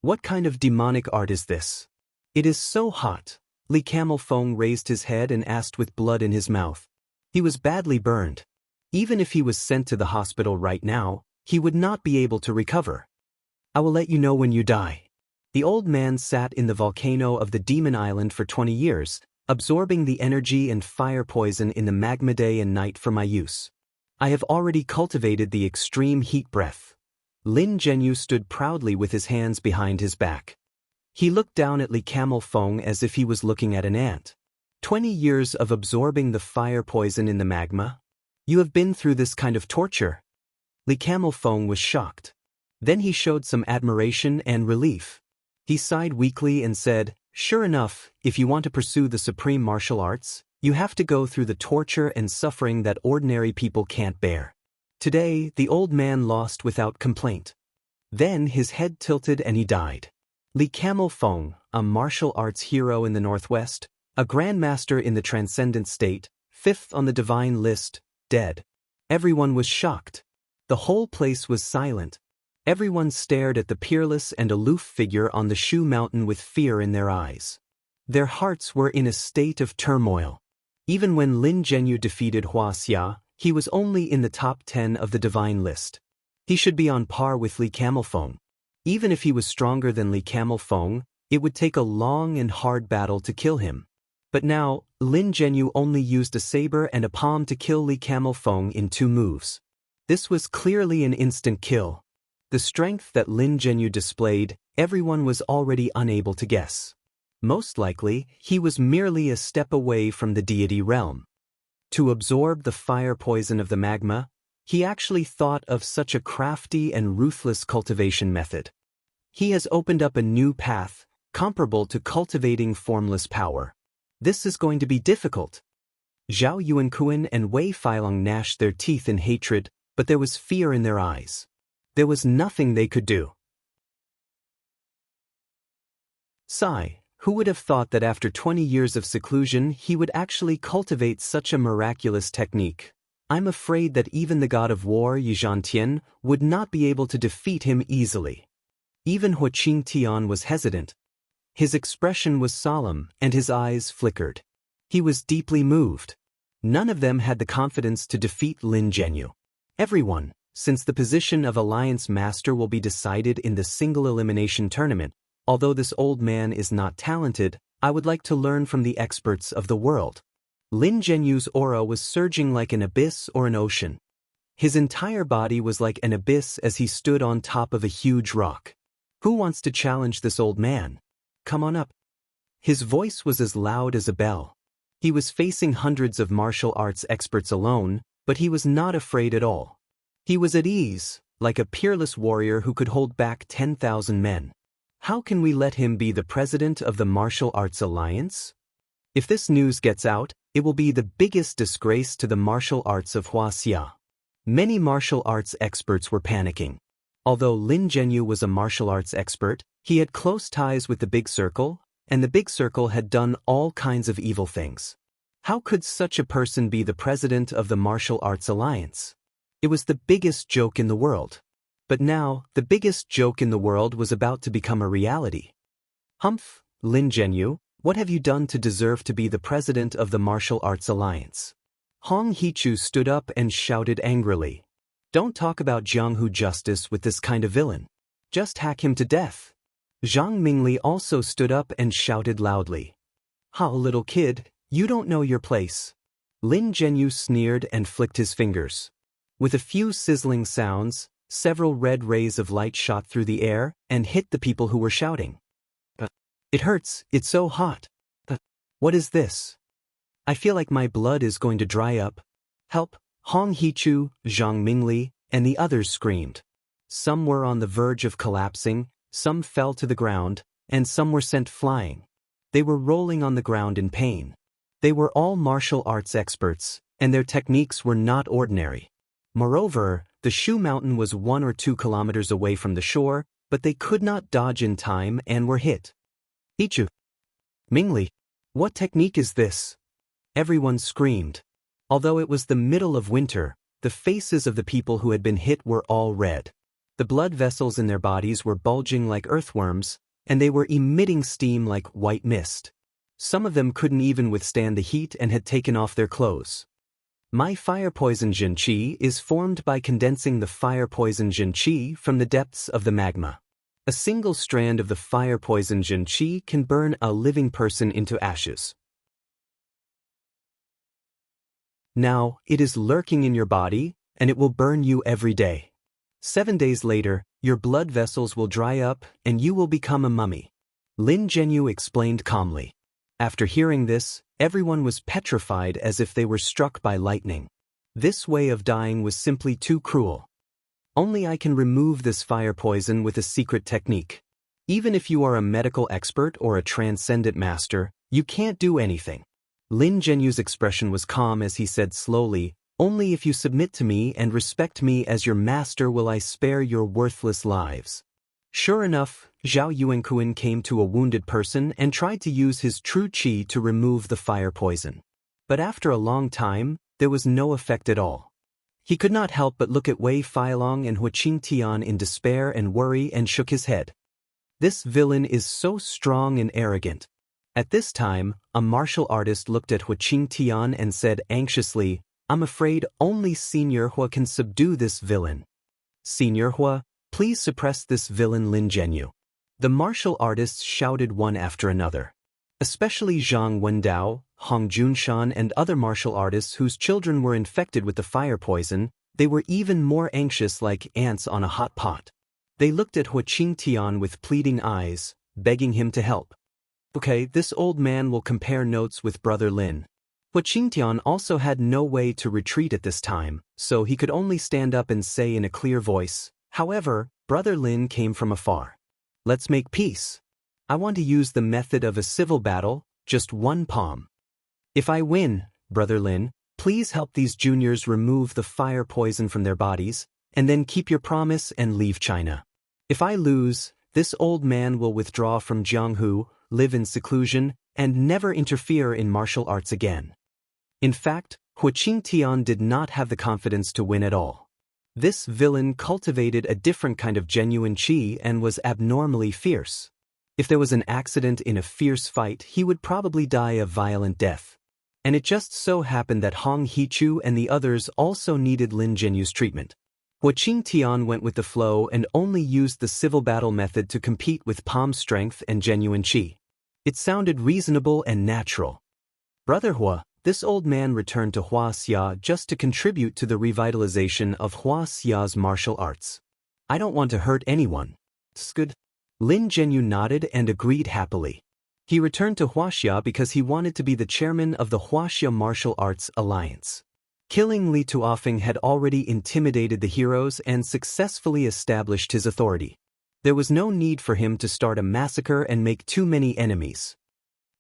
What kind of demonic art is this? It is so hot. Li Camelfong raised his head and asked with blood in his mouth. He was badly burned. Even if he was sent to the hospital right now, he would not be able to recover. I will let you know when you die. The old man sat in the volcano of the Demon Island for 20 years, absorbing the energy and fire poison in the magma day and night for my use. I have already cultivated the extreme heat breath. Lin Zhenyu stood proudly with his hands behind his back. He looked down at Li Camelfong as if he was looking at an ant. 20 years of absorbing the fire poison in the magma? You have been through this kind of torture? Li Camelfong was shocked. Then he showed some admiration and relief. He sighed weakly and said, "Sure enough, if you want to pursue the supreme martial arts, you have to go through the torture and suffering that ordinary people can't bear." Today, the old man lost without complaint. Then his head tilted and he died. Li Camelfong, a martial arts hero in the Northwest, a grandmaster in the transcendent state, 5th on the divine list, dead. Everyone was shocked. The whole place was silent. Everyone stared at the peerless and aloof figure on the Shu Mountain with fear in their eyes. Their hearts were in a state of turmoil. Even when Lin Zhenyu defeated Hua Xia, he was only in the top 10 of the divine list. He should be on par with Li Camelfong. Even if he was stronger than Li Camelfong, it would take a long and hard battle to kill him. But now, Lin Zhenyu only used a saber and a palm to kill Li Camelfong in 2 moves. This was clearly an instant kill. The strength that Lin Zhenyu displayed, everyone was already unable to guess. Most likely, he was merely a step away from the deity realm. To absorb the fire poison of the magma, he actually thought of such a crafty and ruthless cultivation method. He has opened up a new path, comparable to cultivating formless power. This is going to be difficult. Zhao Yuankuan and Wei Feilong gnashed their teeth in hatred, but there was fear in their eyes. There was nothing they could do. Sigh, who would have thought that after 20 years of seclusion he would actually cultivate such a miraculous technique? I'm afraid that even the god of war Yizhantian would not be able to defeat him easily. Even Hua Qingtian was hesitant. His expression was solemn and his eyes flickered. He was deeply moved. None of them had the confidence to defeat Lin Zhenyu. Everyone, since the position of Alliance Master will be decided in the single elimination tournament, although this old man is not talented, I would like to learn from the experts of the world. Lin Zhenyu's aura was surging like an abyss or an ocean. His entire body was like an abyss as he stood on top of a huge rock. Who wants to challenge this old man? Come on up. His voice was as loud as a bell. He was facing hundreds of martial arts experts alone, but he was not afraid at all. He was at ease, like a peerless warrior who could hold back 10,000 men. How can we let him be the president of the Martial Arts Alliance? If this news gets out, it will be the biggest disgrace to the martial arts of Hua Xia. Many martial arts experts were panicking. Although Lin Zhenyu was a martial arts expert, he had close ties with the Big Circle, and the Big Circle had done all kinds of evil things. How could such a person be the president of the Martial Arts Alliance? It was the biggest joke in the world. But now, the biggest joke in the world was about to become a reality. Humph, Lin Zhenyu, what have you done to deserve to be the president of the Martial Arts Alliance? Hong Hichu stood up and shouted angrily. Don't talk about Jianghu justice with this kind of villain. Just hack him to death. Zhang Mingli also stood up and shouted loudly. How, little kid, you don't know your place. Lin Zhenyu sneered and flicked his fingers. With a few sizzling sounds, several red rays of light shot through the air and hit the people who were shouting. It hurts, it's so hot. What is this? I feel like my blood is going to dry up. Help! Hong Hichu, Zhang Mingli, and the others screamed. Some were on the verge of collapsing, some fell to the ground, and some were sent flying. They were rolling on the ground in pain. They were all martial arts experts, and their techniques were not ordinary. Moreover, the Shu Mountain was 1 or 2 kilometers away from the shore, but they could not dodge in time and were hit. Hichu! Mingli! What technique is this? Everyone screamed. Although it was the middle of winter, the faces of the people who had been hit were all red. The blood vessels in their bodies were bulging like earthworms, and they were emitting steam like white mist. Some of them couldn't even withstand the heat and had taken off their clothes. My fire poison Jin Qi is formed by condensing the fire poison Jin Qi from the depths of the magma. A single strand of the fire poison Jin Qi can burn a living person into ashes. Now, it is lurking in your body, and it will burn you every day. 7 days later, your blood vessels will dry up, and you will become a mummy. Lin Zhenyu explained calmly. After hearing this, everyone was petrified as if they were struck by lightning. This way of dying was simply too cruel. Only I can remove this fire poison with a secret technique. Even if you are a medical expert or a transcendent master, you can't do anything. Lin Zhenyu's expression was calm as he said slowly, "Only if you submit to me and respect me as your master will I spare your worthless lives." Sure enough, Zhao Yuankuan came to a wounded person and tried to use his true qi to remove the fire poison. But after a long time, there was no effect at all. He could not help but look at Wei Feilong and Huaqing Tian in despair and worry and shook his head. This villain is so strong and arrogant. At this time, a martial artist looked at Huaqing Tian and said anxiously, "I'm afraid only Senior Hua can subdue this villain. Senior Hua, please suppress this villain Lin Zhenyu." The martial artists shouted one after another. Especially Zhang Wendao, Hong Junshan and other martial artists whose children were infected with the fire poison, they were even more anxious like ants on a hot pot. They looked at Huaqing Tian with pleading eyes, begging him to help. Okay, this old man will compare notes with Brother Lin. Huaqing Tian also had no way to retreat at this time, so he could only stand up and say in a clear voice, "However, Brother Lin came from afar. Let's make peace. I want to use the method of a civil battle, just one palm. If I win, Brother Lin, please help these juniors remove the fire poison from their bodies, and then keep your promise and leave China. If I lose, this old man will withdraw from Jianghu, live in seclusion, and never interfere in martial arts again." In fact, Huaqing Tian did not have the confidence to win at all. This villain cultivated a different kind of genuine qi and was abnormally fierce. If there was an accident in a fierce fight, he would probably die a violent death. And it just so happened that Hong Hichu and the others also needed Lin Zhenyu's treatment. Huaqing Tian went with the flow and only used the civil battle method to compete with palm strength and genuine qi. It sounded reasonable and natural. Brother Hua, this old man returned to Huaxia just to contribute to the revitalization of Huaxia's martial arts. I don't want to hurt anyone. It's good. Lin Zhenyu nodded and agreed happily. He returned to Huaxia because he wanted to be the chairman of the Huaxia Martial Arts Alliance. Killing Li Tuofeng had already intimidated the heroes and successfully established his authority. There was no need for him to start a massacre and make too many enemies.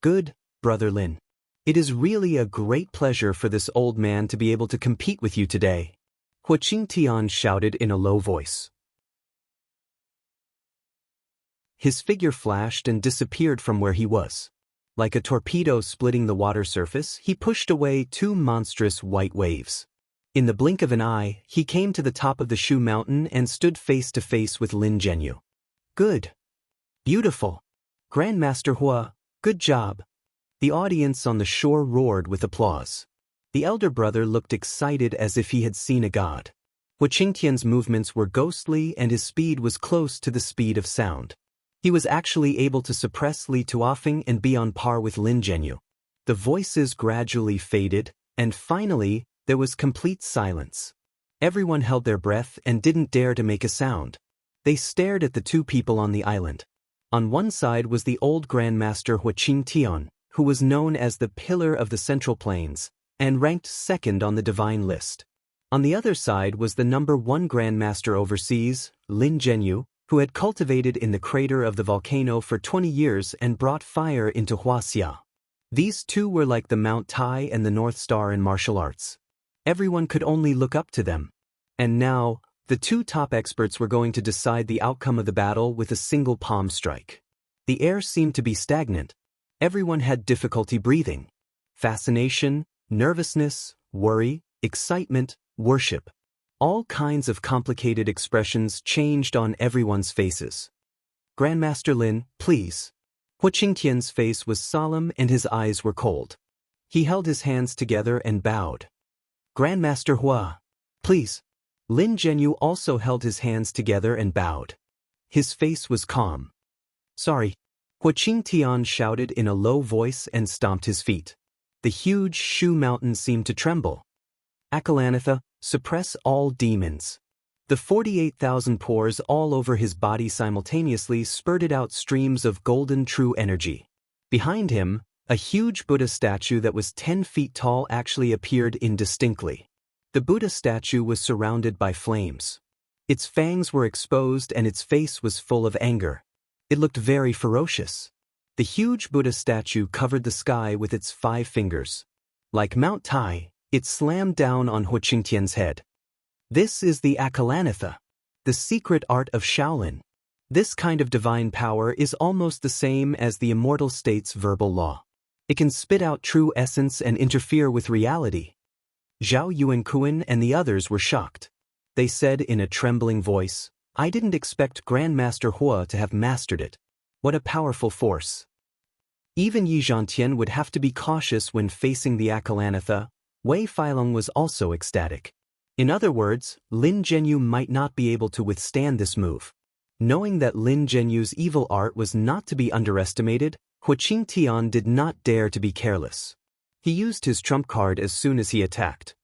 Good, Brother Lin. It is really a great pleasure for this old man to be able to compete with you today. Huaqing Tian shouted in a low voice. His figure flashed and disappeared from where he was. Like a torpedo splitting the water surface, he pushed away 2 monstrous white waves. In the blink of an eye, he came to the top of the Shu Mountain and stood face to face with Lin Zhenyu. Good. Beautiful. Grandmaster Hua, good job. The audience on the shore roared with applause. The elder brother looked excited as if he had seen a god. Huaqing Tian's movements were ghostly and his speed was close to the speed of sound. He was actually able to suppress Li Tuofeng and be on par with Lin Zhenyu. The voices gradually faded, and finally, there was complete silence. Everyone held their breath and didn't dare to make a sound. They stared at the 2 people on the island. On one side was the old Grandmaster Huaqing Tian, who was known as the Pillar of the Central Plains, and ranked 2nd on the divine list. On the other side was the number 1 Grandmaster overseas, Lin Zhenyu, who had cultivated in the crater of the volcano for 20 years and brought fire into Huaxia. These 2 were like the Mount Tai and the North Star in martial arts. Everyone could only look up to them. And now, the 2 top experts were going to decide the outcome of the battle with a single palm strike. The air seemed to be stagnant. Everyone had difficulty breathing. Fascination, nervousness, worry, excitement, worship. All kinds of complicated expressions changed on everyone's faces. Grandmaster Lin, please. Hu Qingtian's face was solemn and his eyes were cold. He held his hands together and bowed. Grandmaster Hua, please. Lin Zhenyu also held his hands together and bowed. His face was calm. Sorry. Hu Qingtian shouted in a low voice and stomped his feet. The huge Shu mountain seemed to tremble. Akalanatha, suppress all demons. The 48,000 pores all over his body simultaneously spurted out streams of golden true energy. Behind him, a huge Buddha statue that was 10 feet tall actually appeared indistinctly. The Buddha statue was surrounded by flames. Its fangs were exposed and its face was full of anger. It looked very ferocious. The huge Buddha statue covered the sky with its 5 fingers. Like Mount Tai, it slammed down on Hu Qingtian's head. This is the Akalanatha, the secret art of Shaolin. This kind of divine power is almost the same as the immortal state's verbal law. It can spit out true essence and interfere with reality. Zhao Yuankuan and the others were shocked. They said in a trembling voice, I didn't expect Grandmaster Hua to have mastered it. What a powerful force. Even Yi Zhantian would have to be cautious when facing the Akalanatha. Wei Feilong was also ecstatic. In other words, Lin Zhenyu might not be able to withstand this move. Knowing that Lin Zhenyu's evil art was not to be underestimated, Hu Qingtian did not dare to be careless. He used his trump card as soon as he attacked.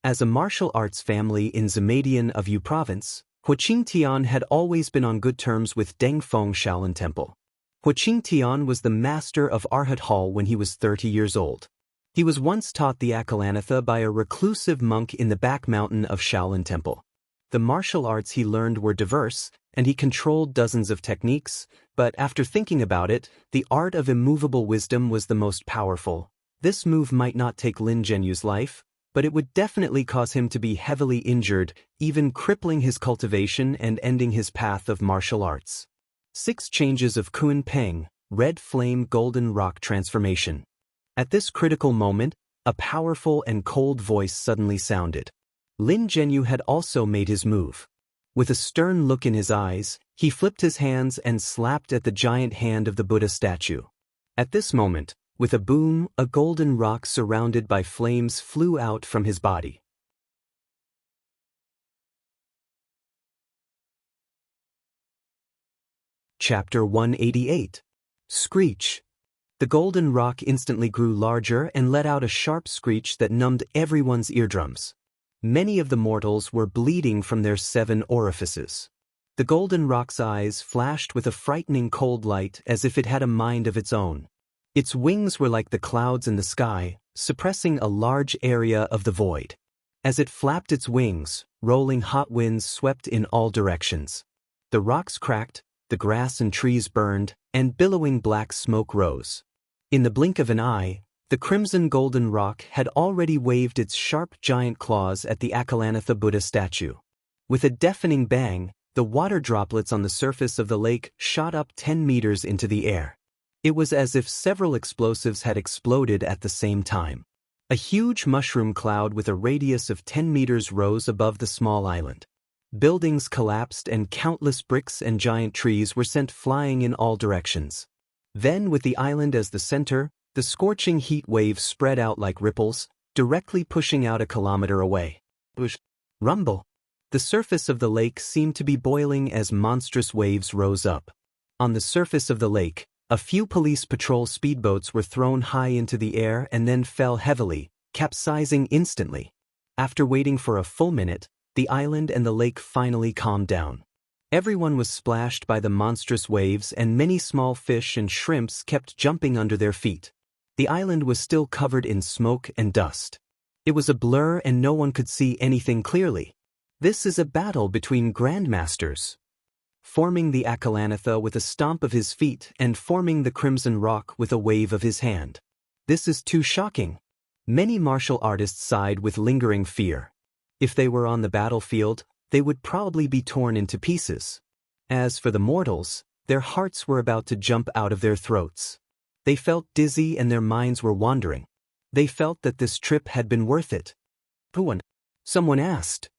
As a martial arts family in Zimadian of Yu Province, Hu Qingtian had always been on good terms with Dengfeng Shaolin Temple. Hu Qingtian was the master of Arhat Hall when he was 30 years old. He was once taught the Akalanatha by a reclusive monk in the back mountain of Shaolin Temple. The martial arts he learned were diverse, and he controlled dozens of techniques, but after thinking about it, the art of immovable wisdom was the most powerful. This move might not take Lin Zhenyu's life, but it would definitely cause him to be heavily injured, even crippling his cultivation and ending his path of martial arts. 6 changes of Kun Peng, red flame golden rock transformation. At this critical moment, a powerful and cold voice suddenly sounded. Lin Zhenyu had also made his move. With a stern look in his eyes, he flipped his hands and slapped at the giant hand of the Buddha statue. At this moment, with a boom, a golden rock surrounded by flames flew out from his body. Chapter 188. Screech. The golden rock instantly grew larger and let out a sharp screech that numbed everyone's eardrums. Many of the mortals were bleeding from their 7 orifices. The golden rock's eyes flashed with a frightening cold light as if it had a mind of its own. Its wings were like the clouds in the sky, suppressing a large area of the void. As it flapped its wings, rolling hot winds swept in all directions. The rocks cracked, the grass and trees burned, and billowing black smoke rose. In the blink of an eye, the crimson golden rock had already waved its sharp giant claws at the Akalanatha Buddha statue. With a deafening bang, the water droplets on the surface of the lake shot up 10 meters into the air. It was as if several explosives had exploded at the same time. A huge mushroom cloud with a radius of 10 meters rose above the small island. Buildings collapsed and countless bricks and giant trees were sent flying in all directions. Then, with the island as the center, the scorching heat waves spread out like ripples, directly pushing out a kilometer away. Rumble. The surface of the lake seemed to be boiling as monstrous waves rose up. On the surface of the lake, a few police patrol speedboats were thrown high into the air and then fell heavily, capsizing instantly. After waiting for a full minute, the island and the lake finally calmed down. Everyone was splashed by the monstrous waves and many small fish and shrimps kept jumping under their feet. The island was still covered in smoke and dust. It was a blur and no one could see anything clearly. This is a battle between grandmasters. Forming the Akalanatha with a stomp of his feet and forming the crimson rock with a wave of his hand. This is too shocking. Many martial artists sighed with lingering fear. If they were on the battlefield, they would probably be torn into pieces. As for the mortals, Their hearts were about to jump out of their throats. They felt dizzy and their minds were wandering. They felt that this trip had been worth it. Puan? Someone asked.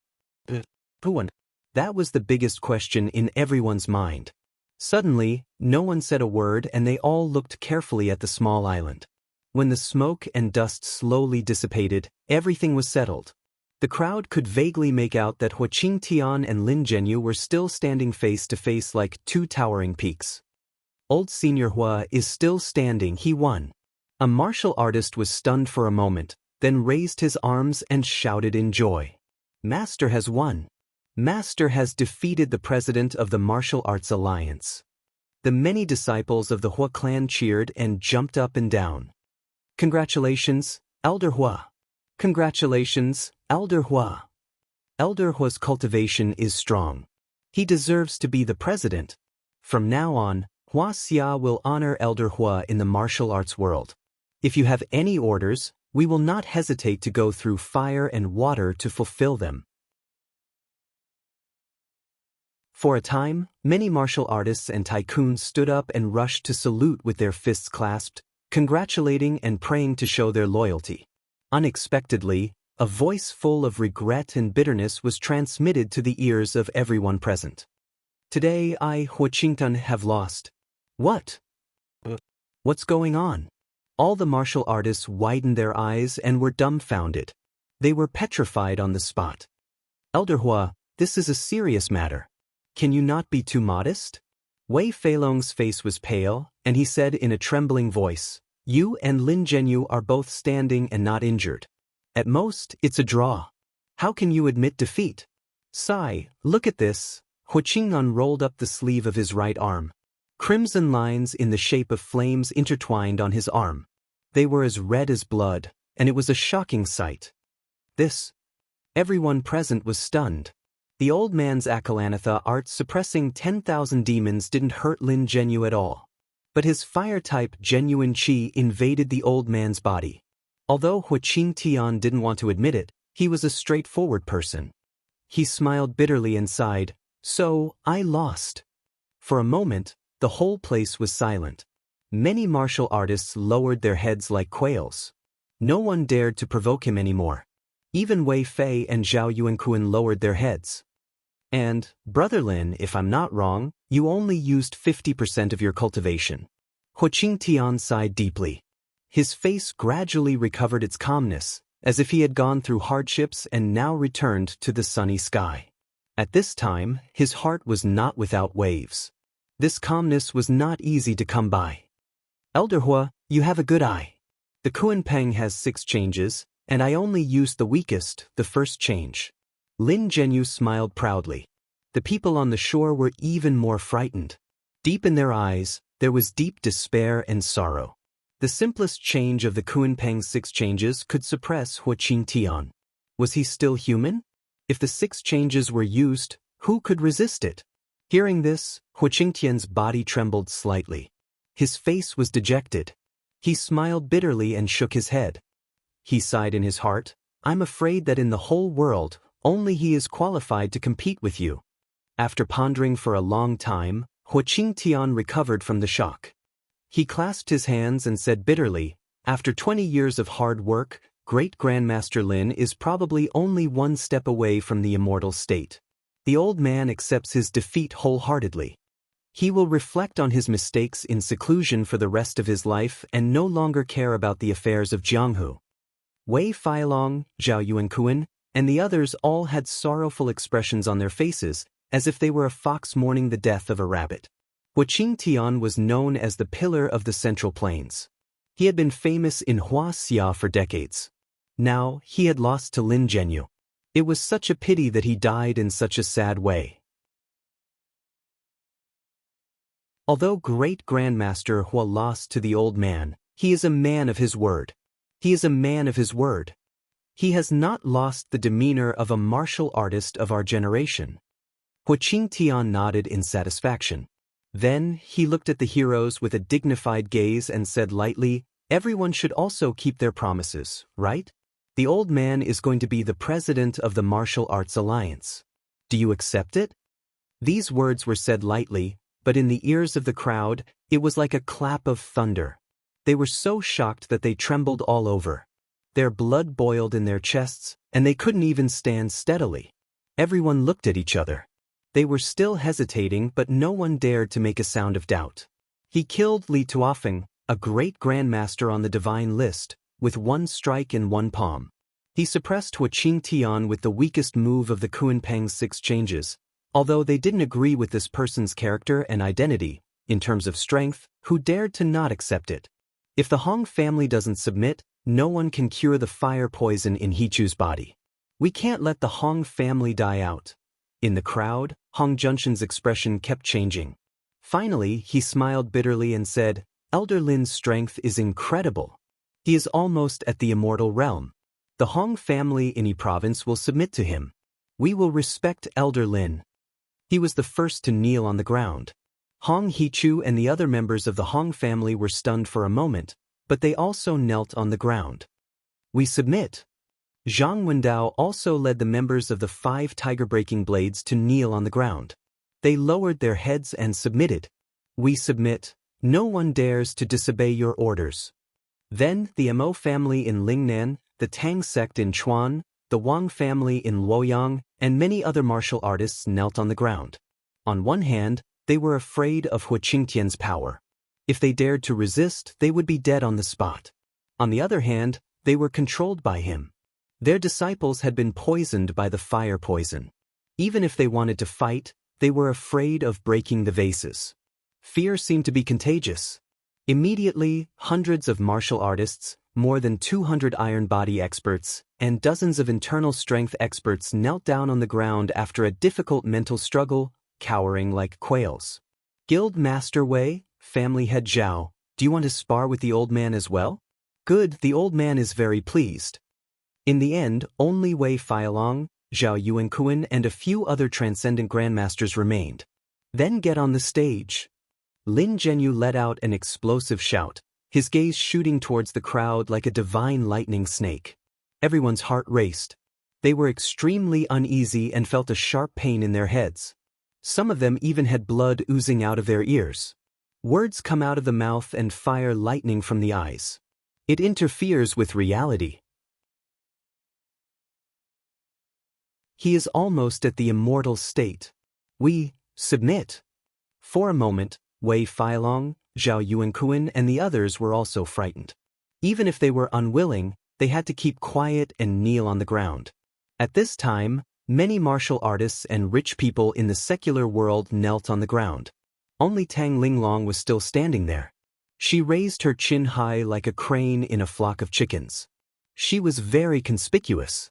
Puan? That was the biggest question in everyone's mind. Suddenly, no one said a word and they all looked carefully at the small island. When the smoke and dust slowly dissipated, everything was settled. The crowd could vaguely make out that Hua Qingtian and Lin Zhenyu were still standing face to face like two towering peaks. Old Senior Hua is still standing, he won. A martial artist was stunned for a moment, then raised his arms and shouted in joy. Master has won. Master has defeated the president of the Martial Arts Alliance. The many disciples of the Hua clan cheered and jumped up and down. Congratulations, Elder Hua. Congratulations, Elder Hua. Elder Hua's cultivation is strong. He deserves to be the president. From now on, Hua Xia will honor Elder Hua in the martial arts world. If you have any orders, we will not hesitate to go through fire and water to fulfill them. For a time, many martial artists and tycoons stood up and rushed to salute with their fists clasped, congratulating and praying to show their loyalty. Unexpectedly, a voice full of regret and bitterness was transmitted to the ears of everyone present. Today I, Hua Qingtan, have lost. What? What's going on? All the martial artists widened their eyes and were dumbfounded. They were petrified on the spot. Elder Hua, this is a serious matter. Can you not be too modest? Wei Feilong's face was pale, and he said in a trembling voice, You and Lin Zhenyu are both standing and not injured. At most, it's a draw. How can you admit defeat? Sai, look at this. Hua Qingnan rolled up the sleeve of his right arm. Crimson lines in the shape of flames intertwined on his arm. They were as red as blood, and it was a shocking sight. Everyone present was stunned. The old man's Akalanatha art suppressing 10,000 demons didn't hurt Lin Zhenyu at all. But his fire-type genuine qi invaded the old man's body. Although Hua Qingtian didn't want to admit it, he was a straightforward person. He smiled bitterly and sighed, So, I lost. For a moment, the whole place was silent. Many martial artists lowered their heads like quails. No one dared to provoke him anymore. Even Wei Fei and Zhao Yuankuan lowered their heads. And, Brother Lin, if I'm not wrong, you only used 50% of your cultivation. Hua Qingtian sighed deeply. His face gradually recovered its calmness, as if he had gone through hardships and now returned to the sunny sky. At this time, his heart was not without waves. This calmness was not easy to come by. Elder Hua, you have a good eye. The Kuanpeng has 6 changes, and I only used the weakest, the first change. Lin Zhenyu smiled proudly. The people on the shore were even more frightened. Deep in their eyes, there was deep despair and sorrow. The simplest change of the Kuanpeng's 6 changes could suppress Hua Qingtian. Was he still human? If the 6 changes were used, who could resist it? Hearing this, Hua Qingtian's body trembled slightly. His face was dejected. He smiled bitterly and shook his head. He sighed in his heart, I'm afraid that in the whole world, only he is qualified to compete with you. After pondering for a long time, Hua Qingtian recovered from the shock. He clasped his hands and said bitterly, After 20 years of hard work, Great Grandmaster Lin is probably only 1 step away from the immortal state. The old man accepts his defeat wholeheartedly. He will reflect on his mistakes in seclusion for the rest of his life and no longer care about the affairs of Jianghu. Wei Feilong, Zhao Yuankuan, and the others all had sorrowful expressions on their faces, as if they were a fox mourning the death of a rabbit. Hua Qingtian was known as the pillar of the Central Plains. He had been famous in Hua Xia for decades. Now, he had lost to Lin Zhenyu. It was such a pity that he died in such a sad way. Although Great Grandmaster Hua lost to the old man, he is a man of his word. He is a man of his word. He has not lost the demeanor of a martial artist of our generation. Hua Qingtian nodded in satisfaction. Then, he looked at the heroes with a dignified gaze and said lightly, Everyone should also keep their promises, right? The old man is going to be the president of the Martial Arts Alliance. Do you accept it? These words were said lightly, but in the ears of the crowd, it was like a clap of thunder. They were so shocked that they trembled all over. Their blood boiled in their chests, and they couldn't even stand steadily. Everyone looked at each other. They were still hesitating, but no one dared to make a sound of doubt. He killed Li Tuofeng, a great grandmaster on the divine list, with one strike in one palm. He suppressed Hua Qingtian with the weakest move of the Kunpeng's 6 changes. Although they didn't agree with this person's character and identity, in terms of strength, who dared to not accept it? If the Hong family doesn't submit, no one can cure the fire poison in Hichu's body. We can't let the Hong family die out. In the crowd, Hong Junshin's expression kept changing. Finally, he smiled bitterly and said, Elder Lin's strength is incredible. He is almost at the immortal realm. The Hong family in Yi province will submit to him. We will respect Elder Lin. He was the first to kneel on the ground. Hong Hichu and the other members of the Hong family were stunned for a moment, but they also knelt on the ground. We submit. Zhang Wendao also led the members of the 5 tiger-breaking blades to kneel on the ground. They lowered their heads and submitted. We submit. No one dares to disobey your orders. Then the Mo family in Lingnan, the Tang sect in Chuan, the Wang family in Luoyang, and many other martial artists knelt on the ground. On one hand, they were afraid of Hua Qingtian's power. If they dared to resist, they would be dead on the spot. On the other hand, they were controlled by him. Their disciples had been poisoned by the fire poison. Even if they wanted to fight, they were afraid of breaking the vases. Fear seemed to be contagious. Immediately, hundreds of martial artists, more than 200 iron body experts, and dozens of internal strength experts knelt down on the ground after a difficult mental struggle, cowering like quails. Guild Master Wei, Family Head Zhao, do you want to spar with the old man as well? Good, the old man is very pleased. In the end, only Wei Feilong, Zhao Yuankuan and a few other transcendent grandmasters remained. Then get on the stage. Lin Zhenyu let out an explosive shout, his gaze shooting towards the crowd like a divine lightning snake. Everyone's heart raced. They were extremely uneasy and felt a sharp pain in their heads. Some of them even had blood oozing out of their ears. Words come out of the mouth and fire lightning from the eyes. It interferes with reality. He is almost at the immortal state. We submit. For a moment, Wei Feilong, Zhao Yuankuan and the others were also frightened. Even if they were unwilling, they had to keep quiet and kneel on the ground. At this time, many martial artists and rich people in the secular world knelt on the ground. Only Tang Linglong was still standing there. She raised her chin high like a crane in a flock of chickens. She was very conspicuous.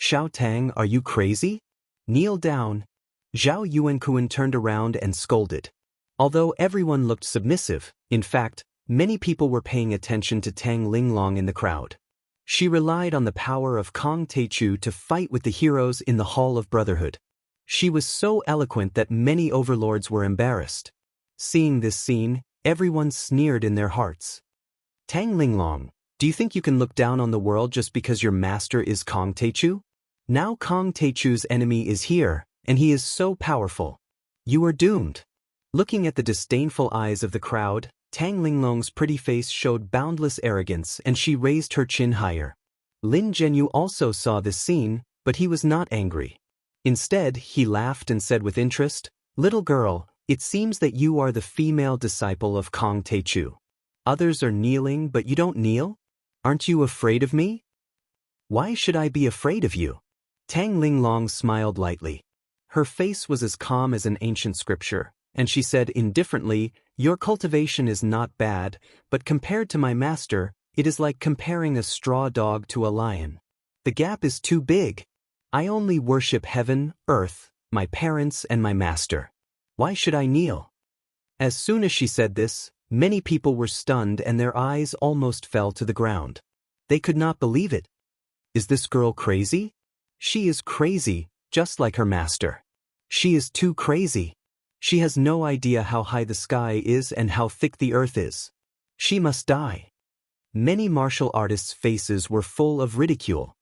Xiao Tang, are you crazy? Kneel down. Zhao Yuankuan turned around and scolded. Although everyone looked submissive, in fact, many people were paying attention to Tang Linglong in the crowd. She relied on the power of Kong Teichu to fight with the heroes in the Hall of Brotherhood. She was so eloquent that many overlords were embarrassed. Seeing this scene, everyone sneered in their hearts. Tang Linglong, do you think you can look down on the world just because your master is Kong Teichu? Now Kong Teichu's enemy is here, and he is so powerful. You are doomed. Looking at the disdainful eyes of the crowd, Tang Linglong's pretty face showed boundless arrogance and she raised her chin higher. Lin Zhenyu also saw this scene, but he was not angry. Instead, he laughed and said with interest, "Little girl, it seems that you are the female disciple of Kong Teichu. Others are kneeling, but you don't kneel? Aren't you afraid of me? Why should I be afraid of you?" Tang Linglong smiled lightly. Her face was as calm as an ancient scripture, and she said indifferently, "Your cultivation is not bad, but compared to my master, it is like comparing a straw dog to a lion. The gap is too big. I only worship heaven, earth, my parents and my master. Why should I kneel?" As soon as she said this, many people were stunned and their eyes almost fell to the ground. They could not believe it. Is this girl crazy? She is crazy, just like her master. She is too crazy. She has no idea how high the sky is and how thick the earth is. She must die. Many martial artists' faces were full of ridicule.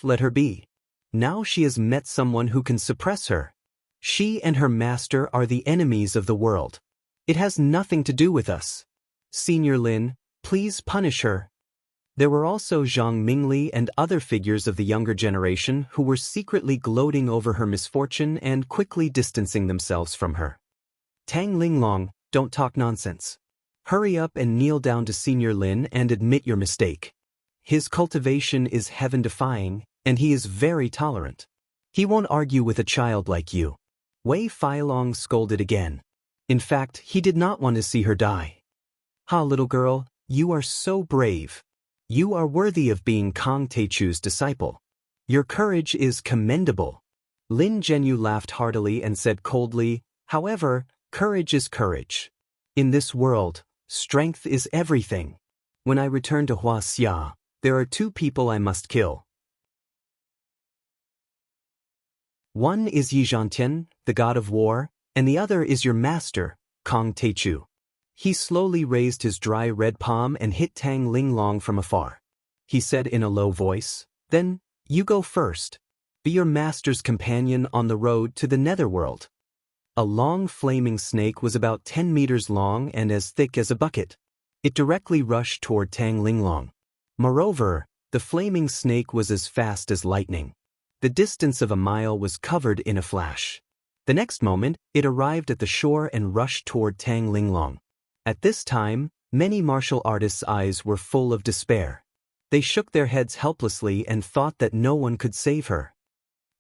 Let her be. Now she has met someone who can suppress her. She and her master are the enemies of the world. It has nothing to do with us. Senior Lin, please punish her. There were also Zhang Mingli and other figures of the younger generation who were secretly gloating over her misfortune and quickly distancing themselves from her. Tang Linglong, don't talk nonsense. Hurry up and kneel down to Senior Lin and admit your mistake. His cultivation is heaven-defying, and he is very tolerant. He won't argue with a child like you. Wei Feilong scolded again. In fact, he did not want to see her die. Ha, little girl, you are so brave. You are worthy of being Kang Teichu's disciple. Your courage is commendable. Lin Zhenyu laughed heartily and said coldly, however, courage is courage. In this world, strength is everything. When I return to Huaxia, there are 2 people I must kill. One is Yi Zhantian, the god of war, and the other is your master, Kang Teichu. He slowly raised his dry red palm and hit Tang Linglong from afar. He said in a low voice, then, you go first. Be your master's companion on the road to the netherworld. A long flaming snake was about 10 meters long and as thick as a bucket. It directly rushed toward Tang Linglong. Moreover, the flaming snake was as fast as lightning. The distance of a mile was covered in a flash. The next moment, it arrived at the shore and rushed toward Tang Linglong. At this time, many martial artists' eyes were full of despair. They shook their heads helplessly and thought that no one could save her.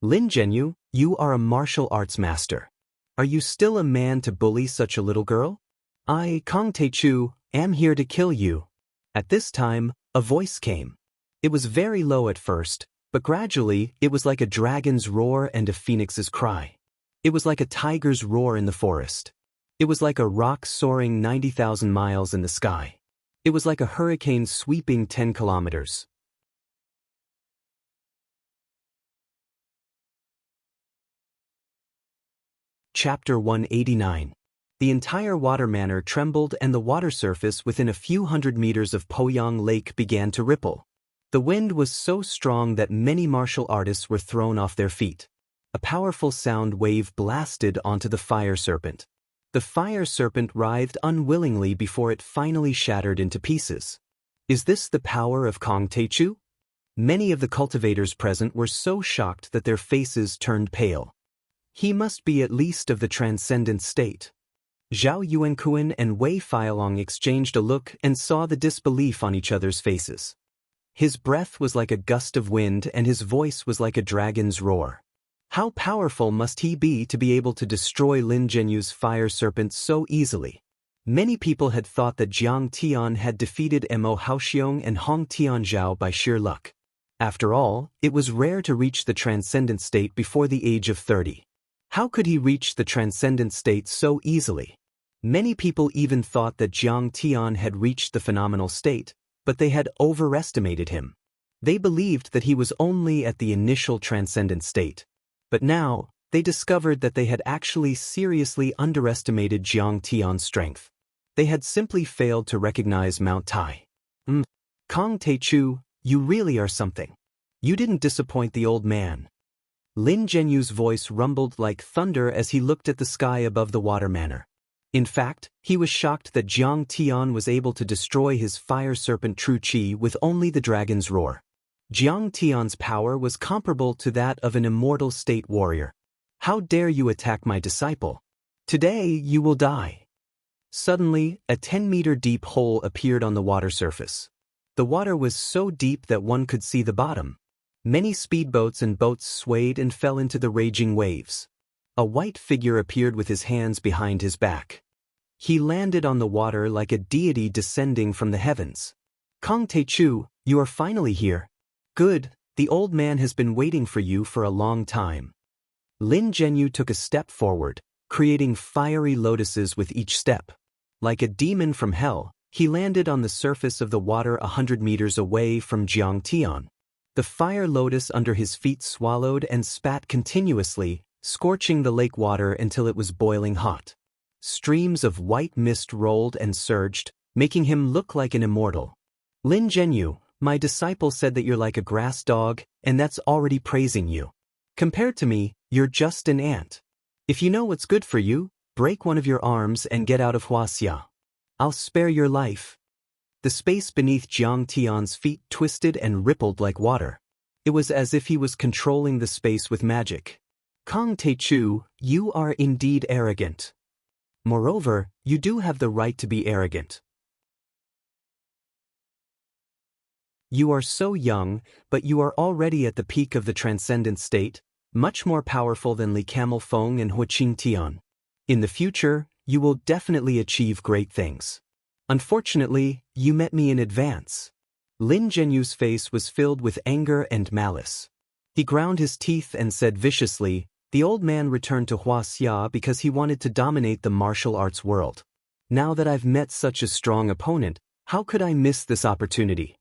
Lin Zhenyu, you are a martial arts master. Are you still a man to bully such a little girl? I, Kang Teichu, am here to kill you. At this time, a voice came. It was very low at first, but gradually it was like a dragon's roar and a phoenix's cry. It was like a tiger's roar in the forest. It was like a rock soaring 90,000 miles in the sky. It was like a hurricane sweeping 10 kilometers. Chapter 189. The entire water manor trembled and the water surface within a few hundred meters of Poyang Lake began to ripple. The wind was so strong that many martial artists were thrown off their feet. A powerful sound wave blasted onto the fire serpent. The fire serpent writhed unwillingly before it finally shattered into pieces. Is this the power of Kang Teichu? Many of the cultivators present were so shocked that their faces turned pale. He must be at least of the transcendent state. Zhao Yuankuan and Wei Feilong exchanged a look and saw the disbelief on each other's faces. His breath was like a gust of wind and his voice was like a dragon's roar. How powerful must he be to be able to destroy Lin Zhenyu's fire serpent so easily? Many people had thought that Jiang Tian had defeated Mo Haoxiong and Hong Tianzhao by sheer luck. After all, it was rare to reach the transcendent state before the age of 30. How could he reach the transcendent state so easily? Many people even thought that Jiang Tian had reached the phenomenal state, but they had overestimated him. They believed that he was only at the initial transcendent state. But now, they discovered that they had actually seriously underestimated Jiang Tian's strength. They had simply failed to recognize Mount Tai. Kang Teichu, you really are something. You didn't disappoint the old man. Lin Zhenyu's voice rumbled like thunder as he looked at the sky above the water manor. In fact, he was shocked that Jiang Tian was able to destroy his fire serpent Tru Chi with only the dragon's roar. Jiang Tian's power was comparable to that of an immortal state warrior. How dare you attack my disciple? Today you will die. Suddenly, a 10-meter deep hole appeared on the water surface. The water was so deep that one could see the bottom. Many speedboats and boats swayed and fell into the raging waves. A white figure appeared with his hands behind his back. He landed on the water like a deity descending from the heavens. Kang Teichu, you are finally here. Good, the old man has been waiting for you for a long time. Lin Zhenyu took a step forward, creating fiery lotuses with each step. Like a demon from hell, he landed on the surface of the water 100 meters away from Jiang Tian. The fire lotus under his feet swallowed and spat continuously, scorching the lake water until it was boiling hot. Streams of white mist rolled and surged, making him look like an immortal. Lin Zhenyu, my disciple said that you're like a grass dog, and that's already praising you. Compared to me, you're just an ant. If you know what's good for you, break one of your arms and get out of Huaxia. I'll spare your life. The space beneath Jiang Tian's feet twisted and rippled like water. It was as if he was controlling the space with magic. Kang Teichu, you are indeed arrogant. Moreover, you do have the right to be arrogant. You are so young, but you are already at the peak of the transcendent state, much more powerful than Li Camelfeng and Huaqing Tian. In the future, you will definitely achieve great things. Unfortunately, you met me in advance. Lin Zhenyu's face was filled with anger and malice. He ground his teeth and said viciously, the old man returned to Huaxia because he wanted to dominate the martial arts world. Now that I've met such a strong opponent, how could I miss this opportunity?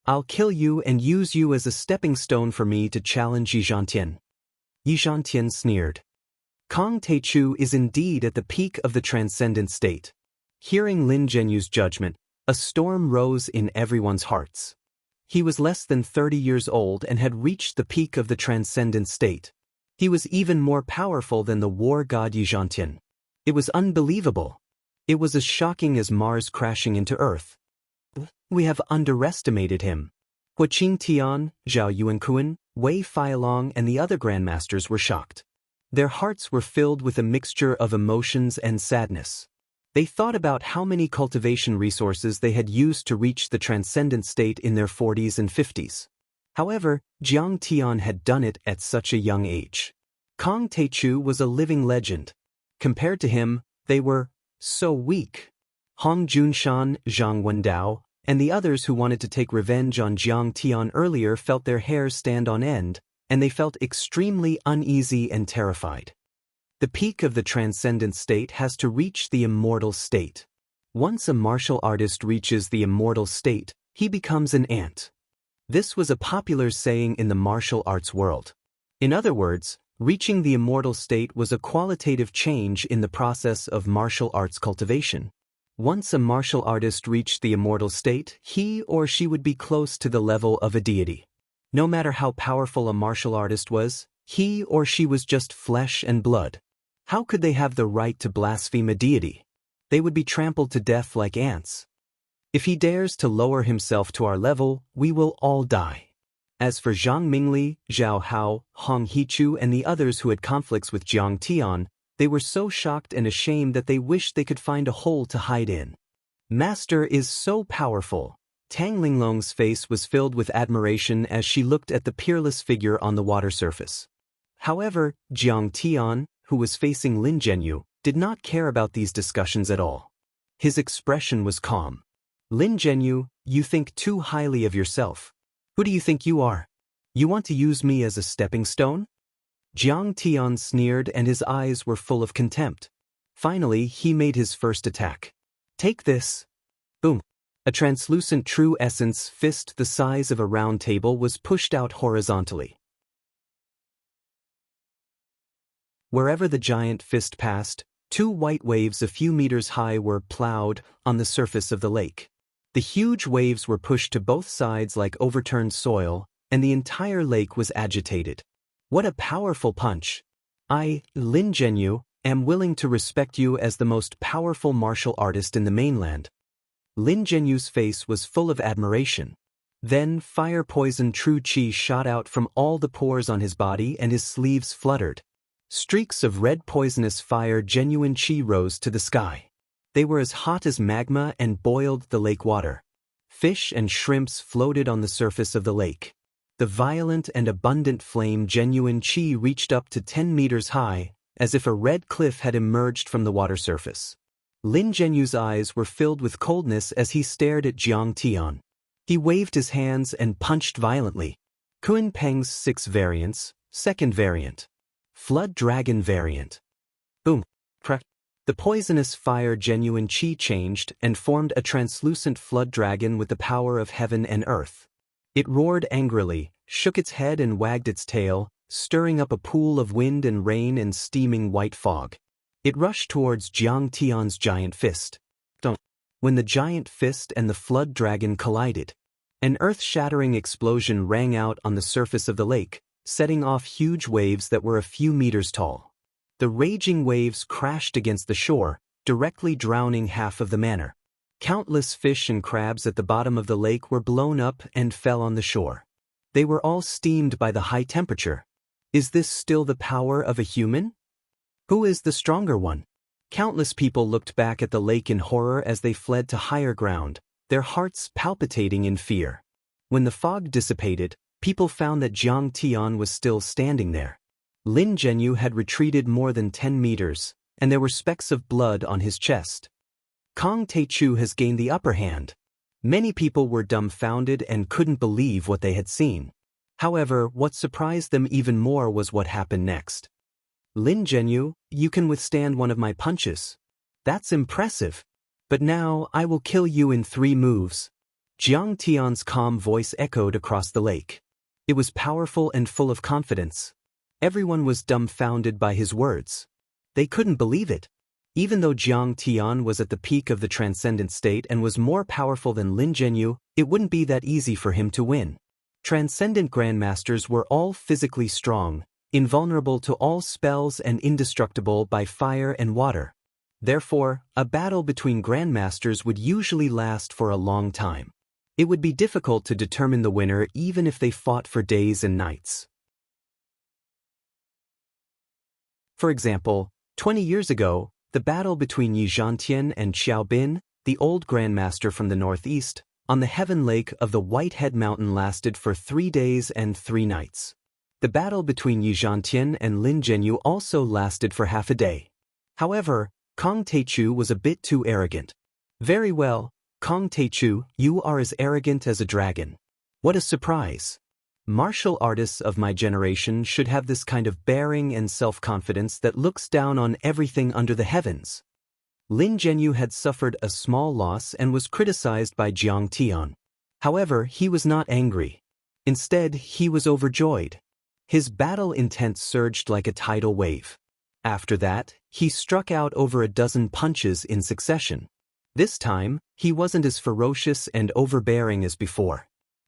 I'll kill you and use you as a stepping stone for me to challenge Yi Zhantian. Yi Zhantian sneered. Kang Teichu is indeed at the peak of the transcendent state. Hearing Lin Zhenyu's judgment, a storm rose in everyone's hearts. He was less than 30 years old and had reached the peak of the transcendent state. He was even more powerful than the war god Yi Zhantian. It was unbelievable. It was as shocking as Mars crashing into Earth. We have underestimated him. Huaqing Tian, Zhao Yuankuan, Wei Feilong and the other grandmasters were shocked. Their hearts were filled with a mixture of emotions and sadness. They thought about how many cultivation resources they had used to reach the transcendent state in their 40s and 50s. However, Jiang Tian had done it at such a young age. Kang Teichu was a living legend. Compared to him, they were so weak. Hong Junshan, Zhang Wendao, and the others who wanted to take revenge on Jiang Tian earlier felt their hairs stand on end, and they felt extremely uneasy and terrified. The peak of the transcendent state has to reach the immortal state. Once a martial artist reaches the immortal state, he becomes an ant. This was a popular saying in the martial arts world. In other words, reaching the immortal state was a qualitative change in the process of martial arts cultivation. Once a martial artist reached the immortal state, he or she would be close to the level of a deity. No matter how powerful a martial artist was, he or she was just flesh and blood. How could they have the right to blaspheme a deity? They would be trampled to death like ants. If he dares to lower himself to our level, we will all die. As for Zhang Mingli, Zhao Hao, Hong Hichu and the others who had conflicts with Jiang Tian, they were so shocked and ashamed that they wished they could find a hole to hide in. Master is so powerful. Tang Linglong's face was filled with admiration as she looked at the peerless figure on the water surface. However, Jiang Tian, who was facing Lin Zhenyu, did not care about these discussions at all. His expression was calm. Lin Zhenyu, you think too highly of yourself. Who do you think you are? You want to use me as a stepping stone? Jiang Tian sneered and his eyes were full of contempt. Finally, he made his first attack. Take this. Boom. A translucent true essence fist the size of a round table was pushed out horizontally. Wherever the giant fist passed, 2 white waves a few meters high were plowed on the surface of the lake. The huge waves were pushed to both sides like overturned soil, and the entire lake was agitated. What a powerful punch! I, Lin Zhenyu, am willing to respect you as the most powerful martial artist in the mainland. Lin Zhenyu's face was full of admiration. Then fire poison true qi shot out from all the pores on his body and his sleeves fluttered. Streaks of red poisonous fire genuine qi rose to the sky. They were as hot as magma and boiled the lake water. Fish and shrimps floated on the surface of the lake. The violent and abundant flame genuine qi reached up to 10 meters high, as if a red cliff had emerged from the water surface. Lin Zhenyu's eyes were filled with coldness as he stared at Jiang Tian. He waved his hands and punched violently. Kun Peng's 6 variants, second variant. Flood Dragon variant. Boom. Crack. The poisonous fire genuine qi changed and formed a translucent flood dragon with the power of heaven and earth. It roared angrily, shook its head and wagged its tail, stirring up a pool of wind and rain and steaming white fog. It rushed towards Jiang Tian's giant fist. When the giant fist and the flood dragon collided, an earth-shattering explosion rang out on the surface of the lake, setting off huge waves that were a few meters tall. The raging waves crashed against the shore, directly drowning half of the manor. Countless fish and crabs at the bottom of the lake were blown up and fell on the shore. They were all steamed by the high temperature. Is this still the power of a human? Who is the stronger one? Countless people looked back at the lake in horror as they fled to higher ground, their hearts palpitating in fear. When the fog dissipated, people found that Jiang Tian was still standing there. Lin Zhenyu had retreated more than 10 meters, and there were specks of blood on his chest. Kong Taichu has gained the upper hand. Many people were dumbfounded and couldn't believe what they had seen. However, what surprised them even more was what happened next. Lin Zhenyu, you can withstand one of my punches. That's impressive. But now, I will kill you in 3 moves. Jiang Tian's calm voice echoed across the lake. It was powerful and full of confidence. Everyone was dumbfounded by his words. They couldn't believe it. Even though Jiang Tian was at the peak of the transcendent state and was more powerful than Lin Zhenyu, it wouldn't be that easy for him to win. Transcendent grandmasters were all physically strong, invulnerable to all spells and indestructible by fire and water. Therefore, a battle between grandmasters would usually last for a long time. It would be difficult to determine the winner even if they fought for days and nights. For example, 20 years ago, the battle between Yi Zhantian and Xiao Bin, the old grandmaster from the northeast, on the Heaven Lake of the Whitehead Mountain lasted for 3 days and 3 nights. The battle between Yi Zhantian and Lin Zhenyu also lasted for half a day. However, Kong Taichu was a bit too arrogant. Very well, Kong Taichu, you are as arrogant as a dragon. What a surprise. Martial artists of my generation should have this kind of bearing and self-confidence that looks down on everything under the heavens. Lin Zhenyu had suffered a small loss and was criticized by Jiang Tian. However, he was not angry. Instead, he was overjoyed. His battle intent surged like a tidal wave. After that, he struck out over a dozen punches in succession. This time, he wasn't as ferocious and overbearing as before.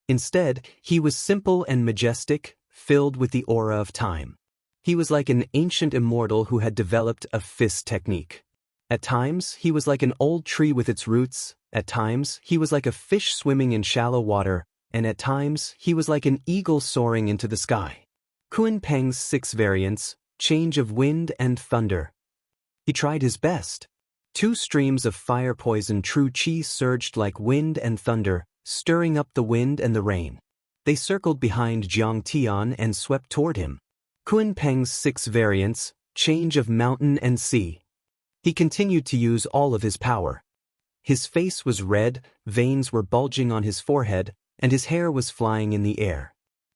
Instead, he was simple and majestic, filled with the aura of time. He was like an ancient immortal who had developed a fist technique. At times, he was like an old tree with its roots, at times, he was like a fish swimming in shallow water, and at times, he was like an eagle soaring into the sky. Kun Peng's 6 variants, change of wind and thunder. He tried his best. 2 streams of fire poison true chi surged like wind and thunder, stirring up the wind and the rain. They circled behind Jiang Tian and swept toward him. Kun Peng's 6 variants, change of mountain and sea. He continued to use all of his power. His face was red, veins were bulging on his forehead, and his hair was flying in the air.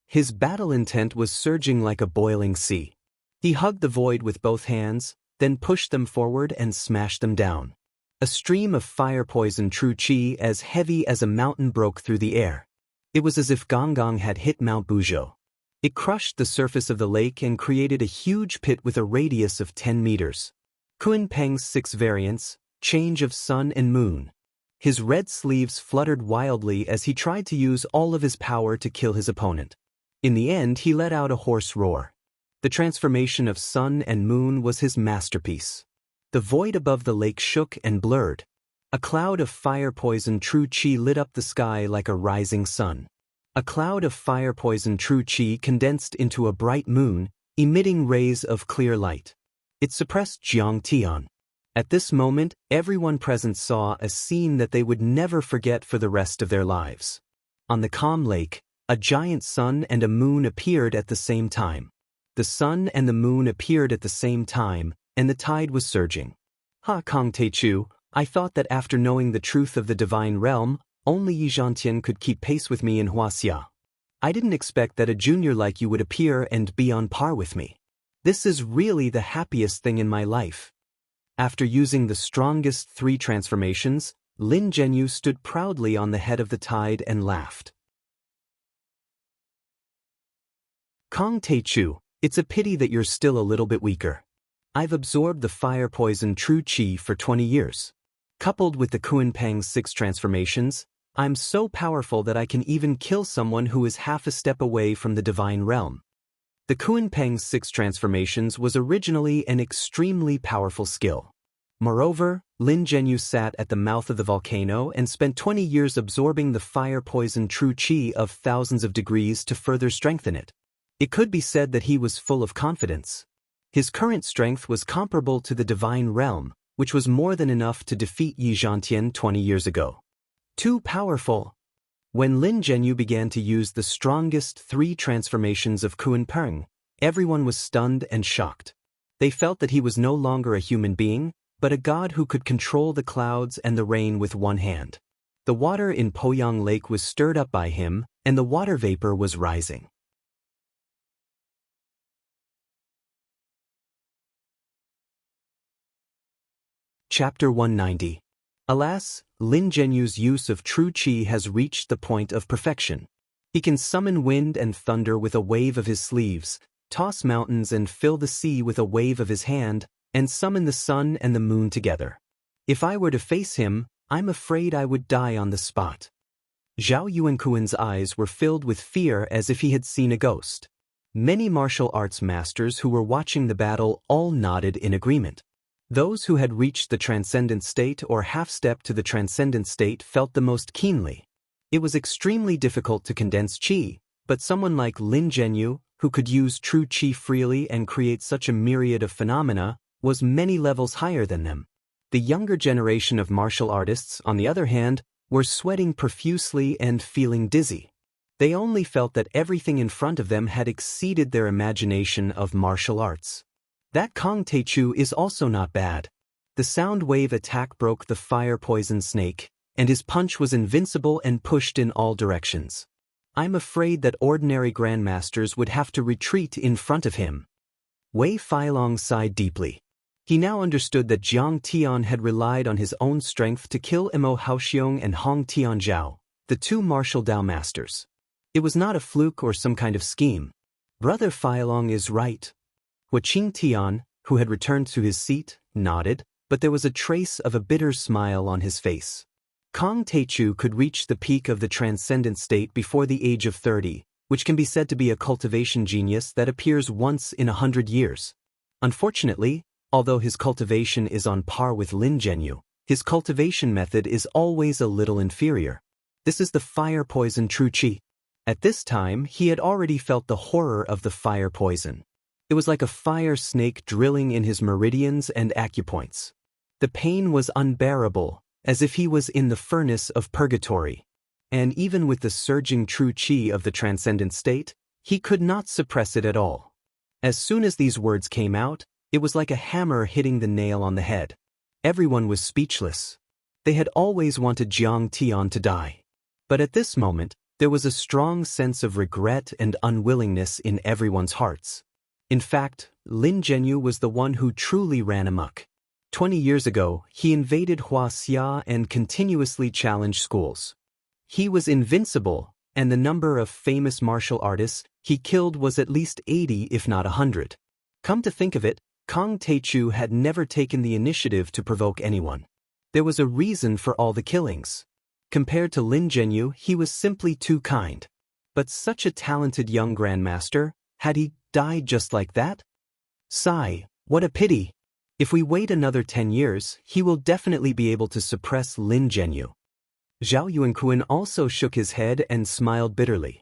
His battle intent was surging like a boiling sea. He hugged the void with both hands, then pushed them forward and smashed them down. A stream of fire poison true chi as heavy as a mountain broke through the air. It was as if Gonggong had hit Mount Buzhou. It crushed the surface of the lake and created a huge pit with a radius of 10 meters. Kun Peng's 6 variants, change of sun and moon. His red sleeves fluttered wildly as he tried to use all of his power to kill his opponent. In the end, he let out a hoarse roar. The transformation of sun and moon was his masterpiece. The void above the lake shook and blurred. A cloud of fire poison true chi lit up the sky like a rising sun. A cloud of fire poison true chi condensed into a bright moon, emitting rays of clear light. It suppressed Jiang Tian. At this moment, everyone present saw a scene that they would never forget for the rest of their lives. On the calm lake, a giant sun and a moon appeared at the same time. The sun and the moon appeared at the same time, and the tide was surging. Kong Taichu, I thought that after knowing the truth of the divine realm, only Yi Zhantian could keep pace with me in Huaxia. I didn't expect that a junior like you would appear and be on par with me. This is really the happiest thing in my life. After using the strongest 3 transformations, Lin Zhenyu stood proudly on the head of the tide and laughed. Kong Taichu, it's a pity that you're still a little bit weaker. I've absorbed the fire poison true chi for 20 years. Coupled with the Kun Peng's 6 transformations, I'm so powerful that I can even kill someone who is half a step away from the divine realm. The Kunpeng's 6 transformations was originally an extremely powerful skill. Moreover, Lin Zhenyu sat at the mouth of the volcano and spent 20 years absorbing the fire-poison true qi of thousands of degrees to further strengthen it. It could be said that he was full of confidence. His current strength was comparable to the divine realm, which was more than enough to defeat Yi Zhantian 20 years ago. Too powerful. When Lin Zhenyu began to use the strongest 3 transformations of Kunpeng, everyone was stunned and shocked. They felt that he was no longer a human being, but a god who could control the clouds and the rain with one hand. The water in Poyang Lake was stirred up by him, and the water vapor was rising. Chapter 190. Alas, Lin Zhenyu's use of true qi has reached the point of perfection. He can summon wind and thunder with a wave of his sleeves, toss mountains and fill the sea with a wave of his hand, and summon the sun and the moon together. If I were to face him, I'm afraid I would die on the spot. Zhao Yuankuan's eyes were filled with fear as if he had seen a ghost. Many martial arts masters who were watching the battle all nodded in agreement. Those who had reached the transcendent state or half-step to the transcendent state felt the most keenly. It was extremely difficult to condense qi, but someone like Lin Zhenyu, who could use true qi freely and create such a myriad of phenomena, was many levels higher than them. The younger generation of martial artists, on the other hand, were sweating profusely and feeling dizzy. They only felt that everything in front of them had exceeded their imagination of martial arts. That Kong Teichu is also not bad. The sound wave attack broke the fire-poison snake, and his punch was invincible and pushed in all directions. I'm afraid that ordinary grandmasters would have to retreat in front of him. Wei Feilong sighed deeply. He now understood that Jiang Tian had relied on his own strength to kill Mo Haoxiong and Hong Tianzhao, the 2 martial Dao masters. It was not a fluke or some kind of scheme. Brother Feilong is right. Hua Qing Tian, who had returned to his seat, nodded, but there was a trace of a bitter smile on his face. Kong Teichu could reach the peak of the transcendent state before the age of 30, which can be said to be a cultivation genius that appears once in 100 years. Unfortunately, although his cultivation is on par with Lin Zhenyu, his cultivation method is always a little inferior. This is the fire poison true qi. At this time, he had already felt the horror of the fire poison. It was like a fire snake drilling in his meridians and acupoints. The pain was unbearable, as if he was in the furnace of purgatory. And even with the surging true qi of the transcendent state, he could not suppress it at all. As soon as these words came out, it was like a hammer hitting the nail on the head. Everyone was speechless. They had always wanted Jiang Tian to die. But at this moment, there was a strong sense of regret and unwillingness in everyone's hearts. In fact, Lin Zhenyu was the one who truly ran amok. 20 years ago, he invaded Huaxia and continuously challenged schools. He was invincible, and the number of famous martial artists he killed was at least 80 if not 100. Come to think of it, Kong Teichu had never taken the initiative to provoke anyone. There was a reason for all the killings. Compared to Lin Zhenyu, he was simply too kind. But such a talented young grandmaster, had he died just like that? Sigh, what a pity. If we wait another 10 years, he will definitely be able to suppress Lin Zhenyu. Zhao Yuankuan also shook his head and smiled bitterly.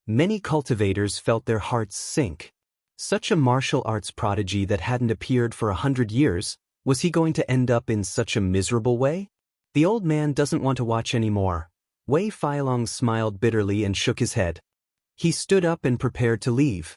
Many cultivators felt their hearts sink. Such a martial arts prodigy that hadn't appeared for 100 years, was he going to end up in such a miserable way? The old man doesn't want to watch anymore. Wei Feilong smiled bitterly and shook his head. He stood up and prepared to leave.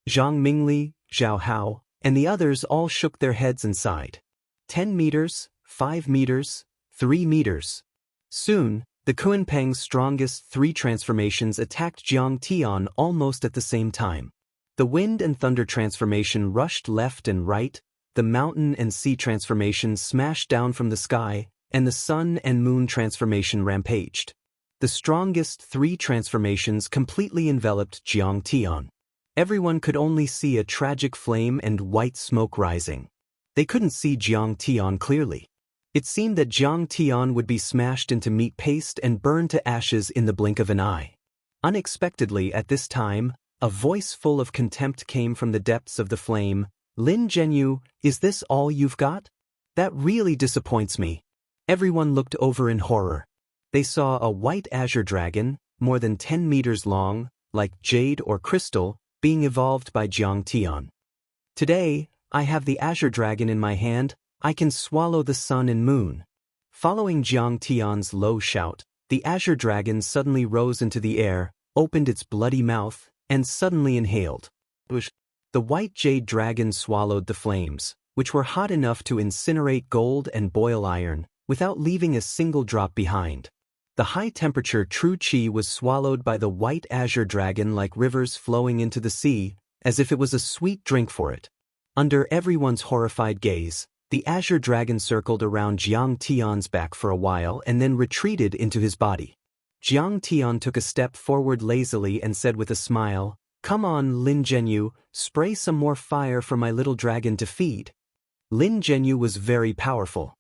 Zhang Mingli, Zhao Hao, and the others all shook their heads and sighed. 10 meters, 5 meters, 3 meters. Soon, the Kunpeng's strongest 3 transformations attacked Jiang Tian almost at the same time. The wind and thunder transformation rushed left and right, the mountain and sea transformation smashed down from the sky, and the sun and moon transformation rampaged. The strongest 3 transformations completely enveloped Jiang Tian. Everyone could only see a tragic flame and white smoke rising. They couldn't see Jiang Tian clearly. It seemed that Jiang Tian would be smashed into meat paste and burned to ashes in the blink of an eye. Unexpectedly at this time, a voice full of contempt came from the depths of the flame. Lin Zhenyu, is this all you've got? That really disappoints me. Everyone looked over in horror. They saw a white azure dragon, more than 10 meters long, like jade or crystal, being evolved by Jiang Tian. Today, I have the azure dragon in my hand. I can swallow the sun and moon. Following Jiang Tian's low shout, the azure dragon suddenly rose into the air, opened its bloody mouth, and suddenly inhaled. The white jade dragon swallowed the flames, which were hot enough to incinerate gold and boil iron, without leaving a single drop behind. The high-temperature true qi was swallowed by the white azure dragon like rivers flowing into the sea, as if it was a sweet drink for it. Under everyone's horrified gaze, the azure dragon circled around Jiang Tian's back for a while and then retreated into his body. Jiang Tian took a step forward lazily and said with a smile, "Come on, Lin Zhenyu, spray some more fire for my little dragon to feed." Lin Zhenyu was very powerful.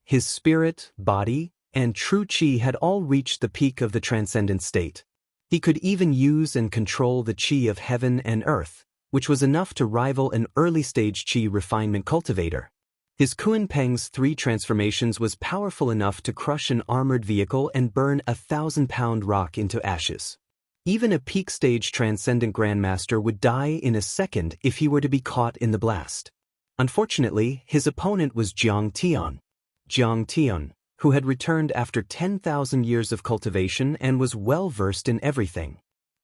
His spirit, body, and true qi had all reached the peak of the transcendent state. He could even use and control the qi of heaven and earth, which was enough to rival an early-stage qi refinement cultivator. His Kunpeng's 3 transformations was powerful enough to crush an armored vehicle and burn a 1,000-pound rock into ashes. Even a peak-stage transcendent grandmaster would die in a second if he were to be caught in the blast. Unfortunately, his opponent was Jiang Tian. Jiang Tian, who had returned after 10,000 years of cultivation and was well-versed in everything.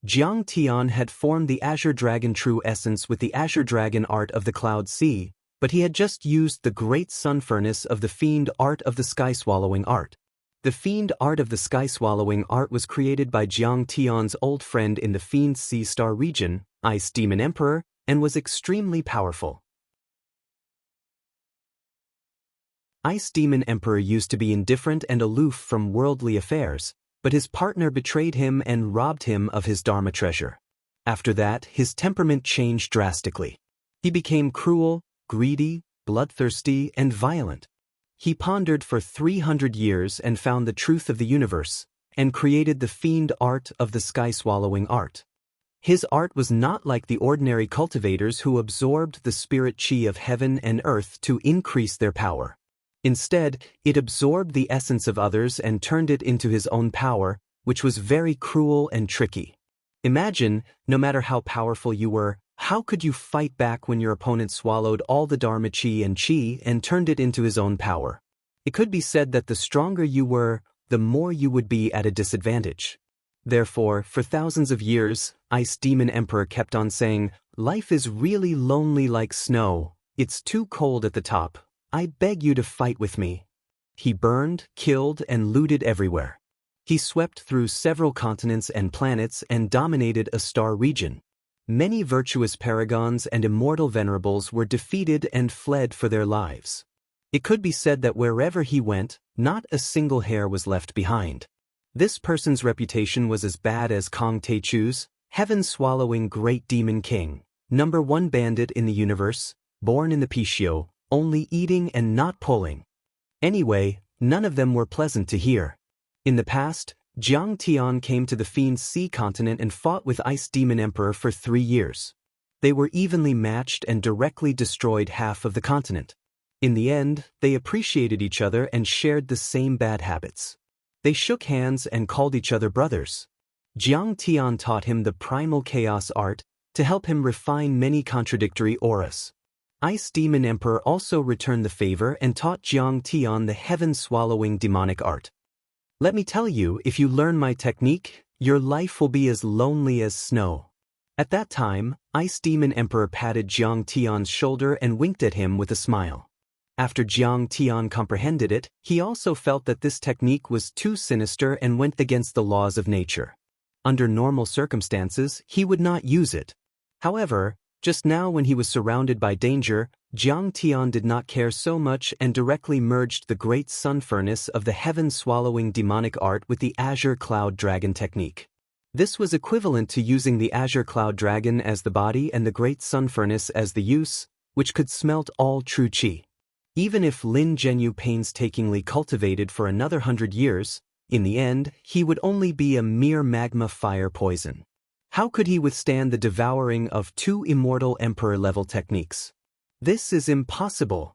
Jiang Tian had formed the Azure Dragon True Essence with the Azure Dragon art of the Cloud Sea, but he had just used the Great Sun Furnace of the Fiend art of the Sky-Swallowing art. The Fiend art of the Sky-Swallowing art was created by Jiang Tian's old friend in the Fiend Sea Star region, Ice Demon Emperor, and was extremely powerful. Ice Demon Emperor used to be indifferent and aloof from worldly affairs, but his partner betrayed him and robbed him of his Dharma treasure. After that, his temperament changed drastically. He became cruel, greedy, bloodthirsty, and violent. He pondered for 300 years and found the truth of the universe, and created the Fiend art of the Sky-Swallowing art. His art was not like the ordinary cultivators who absorbed the spirit qi of heaven and earth to increase their power. Instead, it absorbed the essence of others and turned it into his own power, which was very cruel and tricky. Imagine, no matter how powerful you were, how could you fight back when your opponent swallowed all the Dharma qi and turned it into his own power? It could be said that the stronger you were, the more you would be at a disadvantage. Therefore, for thousands of years, Ice Demon Emperor kept on saying, "Life is really lonely like snow. It's too cold at the top. I beg you to fight with me." He burned, killed, and looted everywhere. He swept through several continents and planets and dominated a star region. Many virtuous paragons and immortal venerables were defeated and fled for their lives. It could be said that wherever he went, not a single hair was left behind. This person's reputation was as bad as Kong Teichu's, heaven-swallowing great demon king, #1 bandit in the universe, born in the Pishio, only eating and not pulling. Anyway, none of them were pleasant to hear. In the past, Jiang Tian came to the Fiend Sea continent and fought with Ice Demon Emperor for 3 years. They were evenly matched and directly destroyed half of the continent. In the end, they appreciated each other and shared the same bad habits. They shook hands and called each other brothers. Jiang Tian taught him the primal chaos art to help him refine many contradictory auras. Ice Demon Emperor also returned the favor and taught Jiang Tian the heaven-swallowing demonic art. Let me tell you, if you learn my technique, your life will be as lonely as snow. At that time, Ice Demon Emperor patted Jiang Tian's shoulder and winked at him with a smile. After Jiang Tian comprehended it, he also felt that this technique was too sinister and went against the laws of nature. Under normal circumstances, he would not use it. However, just now when he was surrounded by danger, Jiang Tian did not care so much and directly merged the Great Sun Furnace of the heaven-swallowing demonic art with the Azure Cloud Dragon technique. This was equivalent to using the Azure Cloud Dragon as the body and the Great Sun Furnace as the use, which could smelt all true qi. Even if Lin Zhenyu painstakingly cultivated for another 100 years, In the end, he would only be a mere magma fire poison. How could he withstand the devouring of two immortal emperor-level techniques? This is impossible.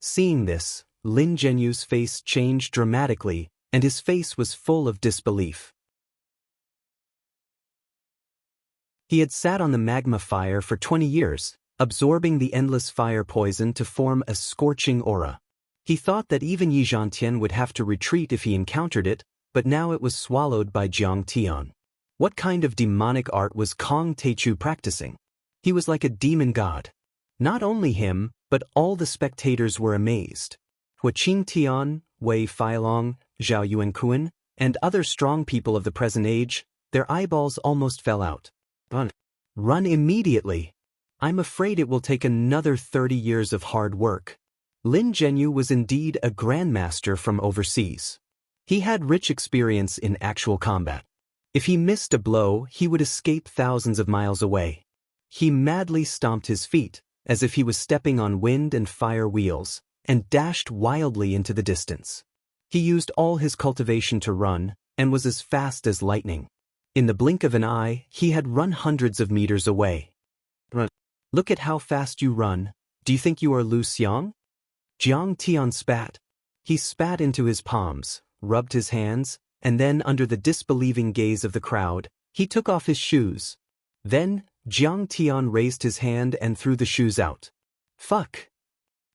Seeing this, Lin Zhenyu's face changed dramatically, and his face was full of disbelief. He had sat on the magma fire for 20 years, absorbing the endless fire poison to form a scorching aura. He thought that even Yi Zhantian would have to retreat if he encountered it, but now it was swallowed by Jiang Tian. What kind of demonic art was Kong Teichu practicing? He was like a demon god. Not only him, but all the spectators were amazed. Hua Qingtian, Wei Feilong, Zhao Yuankuan, and other strong people of the present age, their eyeballs almost fell out. Run immediately. I'm afraid it will take another 30 years of hard work. Lin Zhenyu was indeed a grandmaster from overseas. He had rich experience in actual combat. If he missed a blow, he would escape thousands of miles away. He madly stomped his feet, as if he was stepping on wind and fire wheels, and dashed wildly into the distance. He used all his cultivation to run, and was as fast as lightning. In the blink of an eye, he had run hundreds of meters away. Look at how fast you run. Do you think you are Lu Xiang? Jiang Tian spat. He spat into his palms, rubbed his hands, and then under the disbelieving gaze of the crowd, he took off his shoes. Then, Jiang Tian raised his hand and threw the shoes out. Fuck!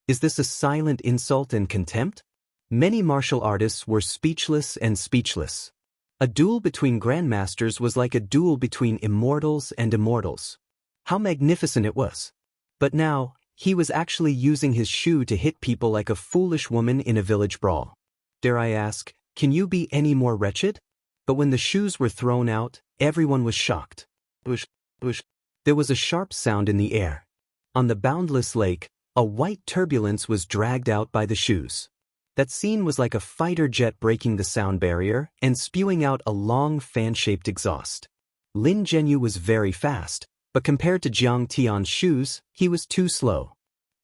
Is this a silent insult and contempt? Many martial artists were speechless and speechless. A duel between grandmasters was like a duel between immortals and immortals. How magnificent it was! But now, he was actually using his shoe to hit people like a foolish woman in a village brawl. Dare I ask, can you be any more wretched? But when the shoes were thrown out, everyone was shocked. Whoosh, whoosh. There was a sharp sound in the air. On the boundless lake, a white turbulence was dragged out by the shoes. That scene was like a fighter jet breaking the sound barrier and spewing out a long fan-shaped exhaust. Lin Zhenyu was very fast, but compared to Jiang Tian's shoes, he was too slow.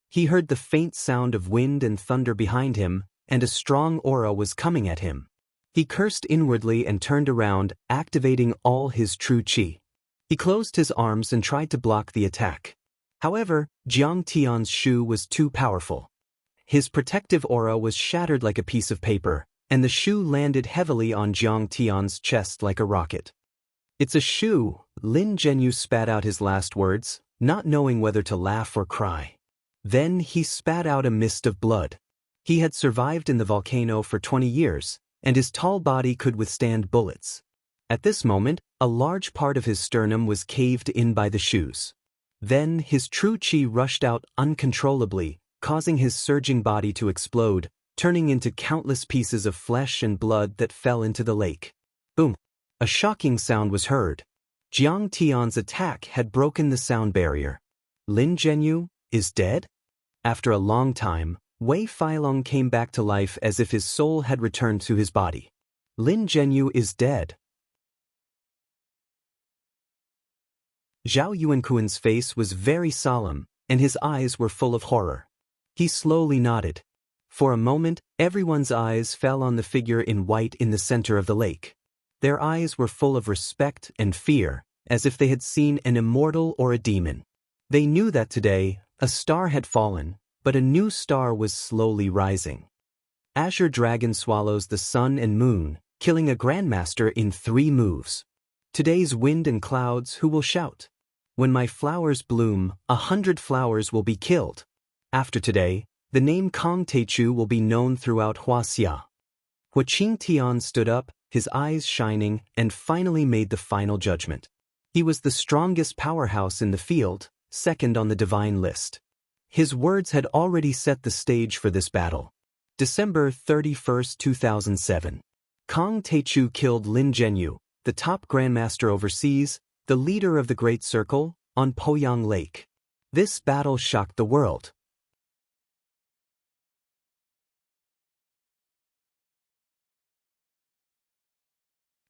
He heard the faint sound of wind and thunder behind him, and a strong aura was coming at him. He cursed inwardly and turned around, activating all his true qi. He closed his arms and tried to block the attack. However, Jiang Tian's shoe was too powerful. His protective aura was shattered like a piece of paper, and the shoe landed heavily on Jiang Tian's chest like a rocket. It's a shoe, Lin Zhenyu spat out his last words, not knowing whether to laugh or cry. Then he spat out a mist of blood. He had survived in the volcano for 20 years, and his tall body could withstand bullets. At this moment, a large part of his sternum was caved in by the shoes. Then his true qi rushed out uncontrollably, causing his surging body to explode, turning into countless pieces of flesh and blood that fell into the lake. Boom! A shocking sound was heard. Jiang Tian's attack had broken the sound barrier. Lin Zhenyu is dead? After a long time, Wei Feilong came back to life as if his soul had returned to his body. Lin Zhenyu is dead. Zhao Yuankuan's face was very solemn, and his eyes were full of horror. He slowly nodded. For a moment, everyone's eyes fell on the figure in white in the center of the lake. Their eyes were full of respect and fear, as if they had seen an immortal or a demon. They knew that today, a star had fallen, but a new star was slowly rising. Azure Dragon swallows the sun and moon, killing a grandmaster in 3 moves. Today's wind and clouds, who will shout? When my flowers bloom, 100 flowers will be killed. After today, the name Kong Teichu will be known throughout Huaxia. Hua Qingtian stood up, his eyes shining, and finally made the final judgment. He was the strongest powerhouse in the field, second on the divine list. His words had already set the stage for this battle. December 31, 2007. Kong Teichu killed Lin Zhenyu, the top grandmaster overseas, the leader of the Great Circle, on Poyang Lake. This battle shocked the world.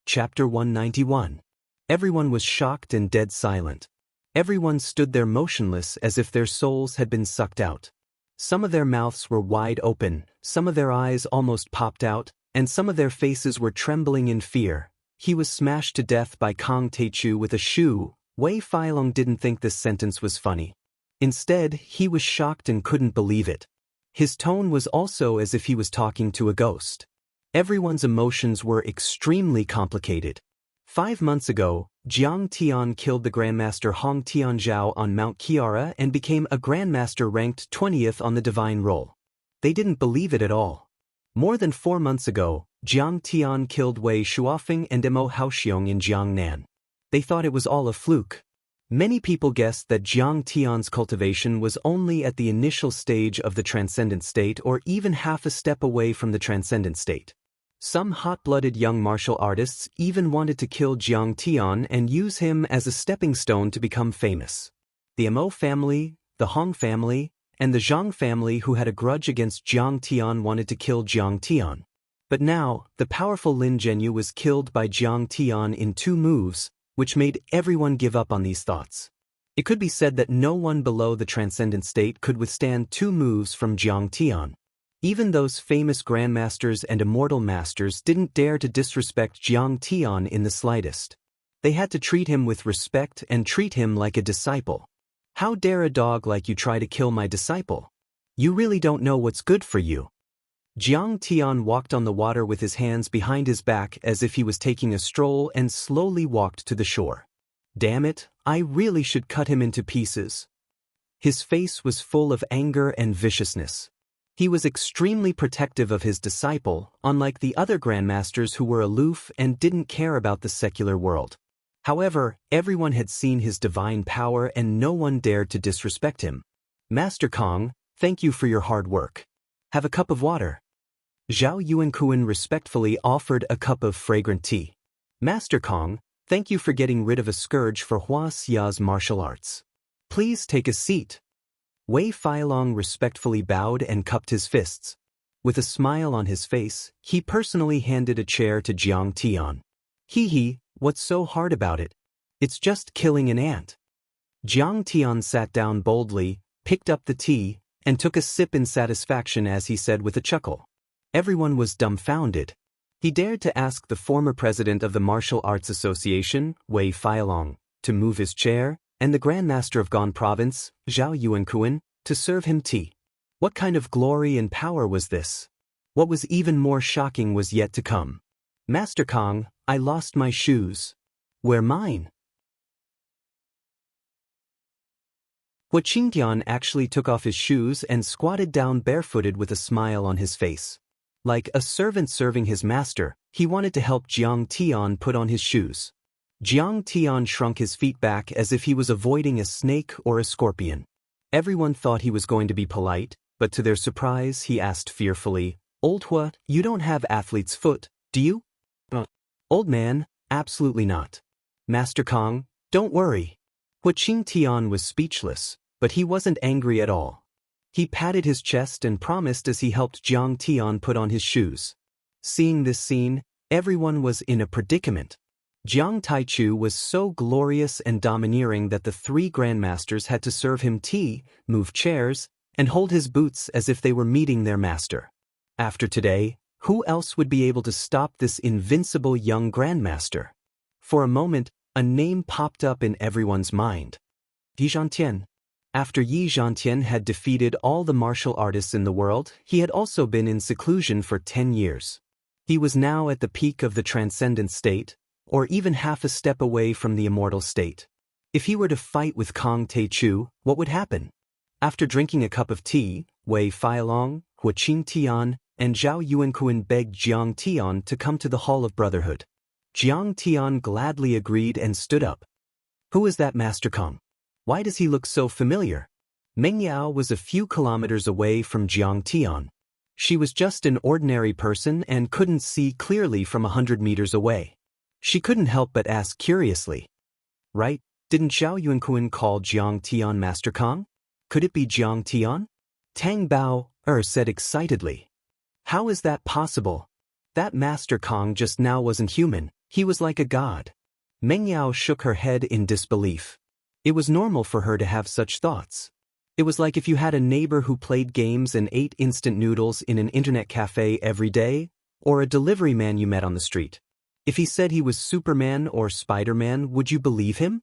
Chapter 191. Everyone was shocked and dead silent. Everyone stood there motionless as if their souls had been sucked out. Some of their mouths were wide open, some of their eyes almost popped out, and some of their faces were trembling in fear. He was smashed to death by Kang Taechu with a shoe. Wei Feilong didn't think this sentence was funny. Instead, he was shocked and couldn't believe it. His tone was also as if he was talking to a ghost. Everyone's emotions were extremely complicated. 5 months ago, Jiang Tian killed the Grandmaster Hong Tianzhao on Mount Kiara and became a Grandmaster ranked 20th on the divine roll. They didn't believe it at all. More than 4 months ago, Jiang Tian killed Wei Shuofeng and Mo Haoxiong in Jiangnan. They thought it was all a fluke. Many people guessed that Jiang Tian's cultivation was only at the initial stage of the transcendent state or even half a step away from the transcendent state. Some hot-blooded young martial artists even wanted to kill Jiang Tian and use him as a stepping stone to become famous. The Mo family, the Hong family, and the Zhang family who had a grudge against Jiang Tian wanted to kill Jiang Tian. But now, the powerful Lin Zhenyu was killed by Jiang Tian in 2 moves, which made everyone give up on these thoughts. It could be said that no one below the transcendent state could withstand 2 moves from Jiang Tian. Even those famous grandmasters and immortal masters didn't dare to disrespect Jiang Tian in the slightest. They had to treat him with respect and treat him like a disciple. How dare a dog like you try to kill my disciple? You really don't know what's good for you. Jiang Tian walked on the water with his hands behind his back as if he was taking a stroll and slowly walked to the shore. Damn it, I really should cut him into pieces. His face was full of anger and viciousness. He was extremely protective of his disciple, unlike the other grandmasters who were aloof and didn't care about the secular world. However, everyone had seen his divine power and no one dared to disrespect him. Master Kong, thank you for your hard work. Have a cup of water. Zhao Yuankuan respectfully offered a cup of fragrant tea. Master Kong, thank you for getting rid of a scourge for Hua Xia's martial arts. Please take a seat. Wei Feilong respectfully bowed and cupped his fists. With a smile on his face, he personally handed a chair to Jiang Tian. Hee, what's so hard about it? It's just killing an ant. Jiang Tian sat down boldly, picked up the tea, and took a sip in satisfaction as he said with a chuckle. Everyone was dumbfounded. He dared to ask the former president of the Martial Arts Association, Wei Feilong, to move his chair, and the Grandmaster of Gan Province, Zhao Yuankuan, to serve him tea. What kind of glory and power was this? What was even more shocking was yet to come. Master Kong, I lost my shoes. Where mine? Hua Qingtian actually took off his shoes and squatted down barefooted with a smile on his face. Like a servant serving his master, he wanted to help Jiang Tian put on his shoes. Jiang Tian shrunk his feet back as if he was avoiding a snake or a scorpion. Everyone thought he was going to be polite, but to their surprise he asked fearfully, Old Hua, you don't have athlete's foot, do you? Old man, absolutely not. Master Kong, don't worry. Hua Qingtian was speechless, but he wasn't angry at all. He patted his chest and promised as he helped Jiang Tian put on his shoes. Seeing this scene, everyone was in a predicament. Jiang Taichu was so glorious and domineering that the 3 grandmasters had to serve him tea, move chairs, and hold his boots as if they were meeting their master. After today, who else would be able to stop this invincible young grandmaster? For a moment, a name popped up in everyone's mind. Yi Zhantian. After Yi Zhantian had defeated all the martial artists in the world, he had also been in seclusion for 10 years. He was now at the peak of the transcendent state, or even half a step away from the immortal state. If he were to fight with Kang Taechu, what would happen? After drinking a cup of tea, Wei Feilong, Hua Qingtian, and Zhao Yuankuan begged Jiang Tian to come to the Hall of Brotherhood. Jiang Tian gladly agreed and stood up. Who is that Master Kong? Why does he look so familiar? Meng Yao was a few kilometers away from Jiang Tian. She was just an ordinary person and couldn't see clearly from 100 meters away. She couldn't help but ask curiously. Right, didn't Zhao Yuankuan call Jiang Tian Master Kong? Could it be Jiang Tian? Tang Bao said excitedly. How is that possible? That Master Kong just now wasn't human, he was like a god. Meng Yao shook her head in disbelief. It was normal for her to have such thoughts. It was like if you had a neighbor who played games and ate instant noodles in an internet cafe every day, or a delivery man you met on the street? If he said he was Superman or Spider-Man, would you believe him?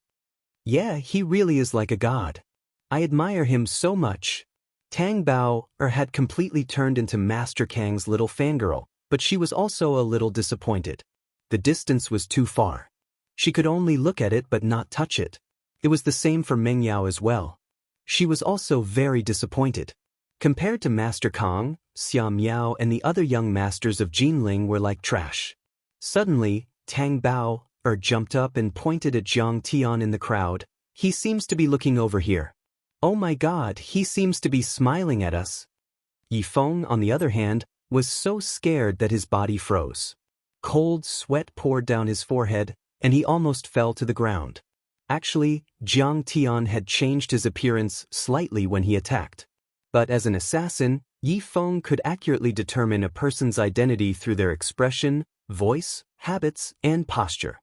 Yeah, he really is like a god. I admire him so much. Tang Bao had completely turned into Master Kang's little fangirl, but she was also a little disappointed. The distance was too far. She could only look at it but not touch it. It was the same for Meng Yao as well. She was also very disappointed. Compared to Master Kang, Xia Miao and the other young masters of Jinling were like trash. Suddenly, Tang Bao jumped up and pointed at Jiang Tian in the crowd. He seems to be looking over here. Oh my god, he seems to be smiling at us. Yi Feng, on the other hand, was so scared that his body froze. Cold sweat poured down his forehead, and he almost fell to the ground. Actually, Jiang Tian had changed his appearance slightly when he attacked. But as an assassin, Yi Feng could accurately determine a person's identity through their expression, voice, habits, and posture.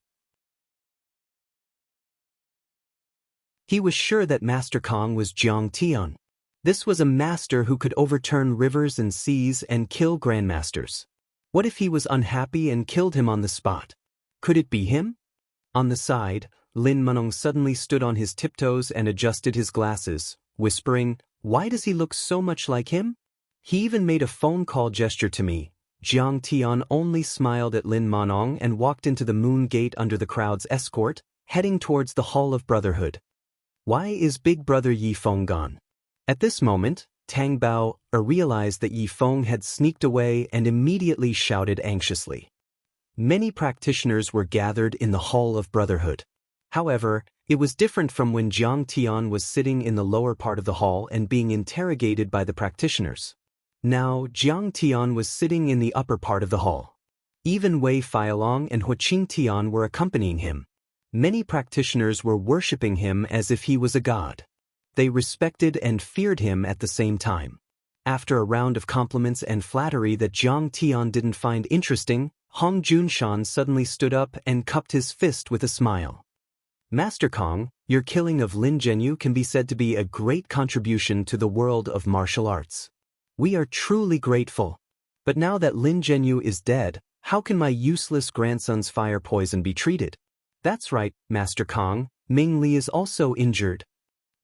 He was sure that Master Kang was Jiang Tian. This was a master who could overturn rivers and seas and kill grandmasters. What if he was unhappy and killed him on the spot? Could it be him? On the side, Lin Manong suddenly stood on his tiptoes and adjusted his glasses, whispering, "Why does he look so much like him?" He even made a phone call gesture to me. Jiang Tian only smiled at Lin Manong and walked into the moon gate under the crowd's escort, heading towards the Hall of Brotherhood. Why is Big Brother Yi Feng gone? At this moment, Tang Bao realized that Yi Feng had sneaked away and immediately shouted anxiously. Many practitioners were gathered in the Hall of Brotherhood. However, it was different from when Jiang Tian was sitting in the lower part of the hall and being interrogated by the practitioners. Now, Jiang Tian was sitting in the upper part of the hall. Even Wei Feilong and Huaqing Tian were accompanying him. Many practitioners were worshipping him as if he was a god. They respected and feared him at the same time. After a round of compliments and flattery that Jiang Tian didn't find interesting, Hong Junshan suddenly stood up and cupped his fist with a smile. Master Kang, your killing of Lin Zhenyu can be said to be a great contribution to the world of martial arts. We are truly grateful. But now that Lin Zhenyu is dead, how can my useless grandson's fire poison be treated? That's right, Master Kang, Ming Li is also injured.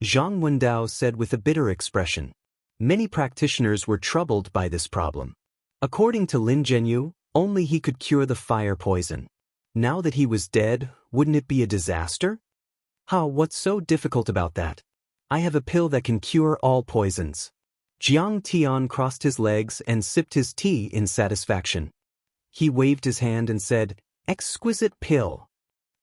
Zhang Wendao said with a bitter expression. Many practitioners were troubled by this problem. According to Lin Zhenyu, only he could cure the fire poison. Now that he was dead, wouldn't it be a disaster? What's so difficult about that? I have a pill that can cure all poisons. Jiang Tian crossed his legs and sipped his tea in satisfaction. He waved his hand and said, "Exquisite pill."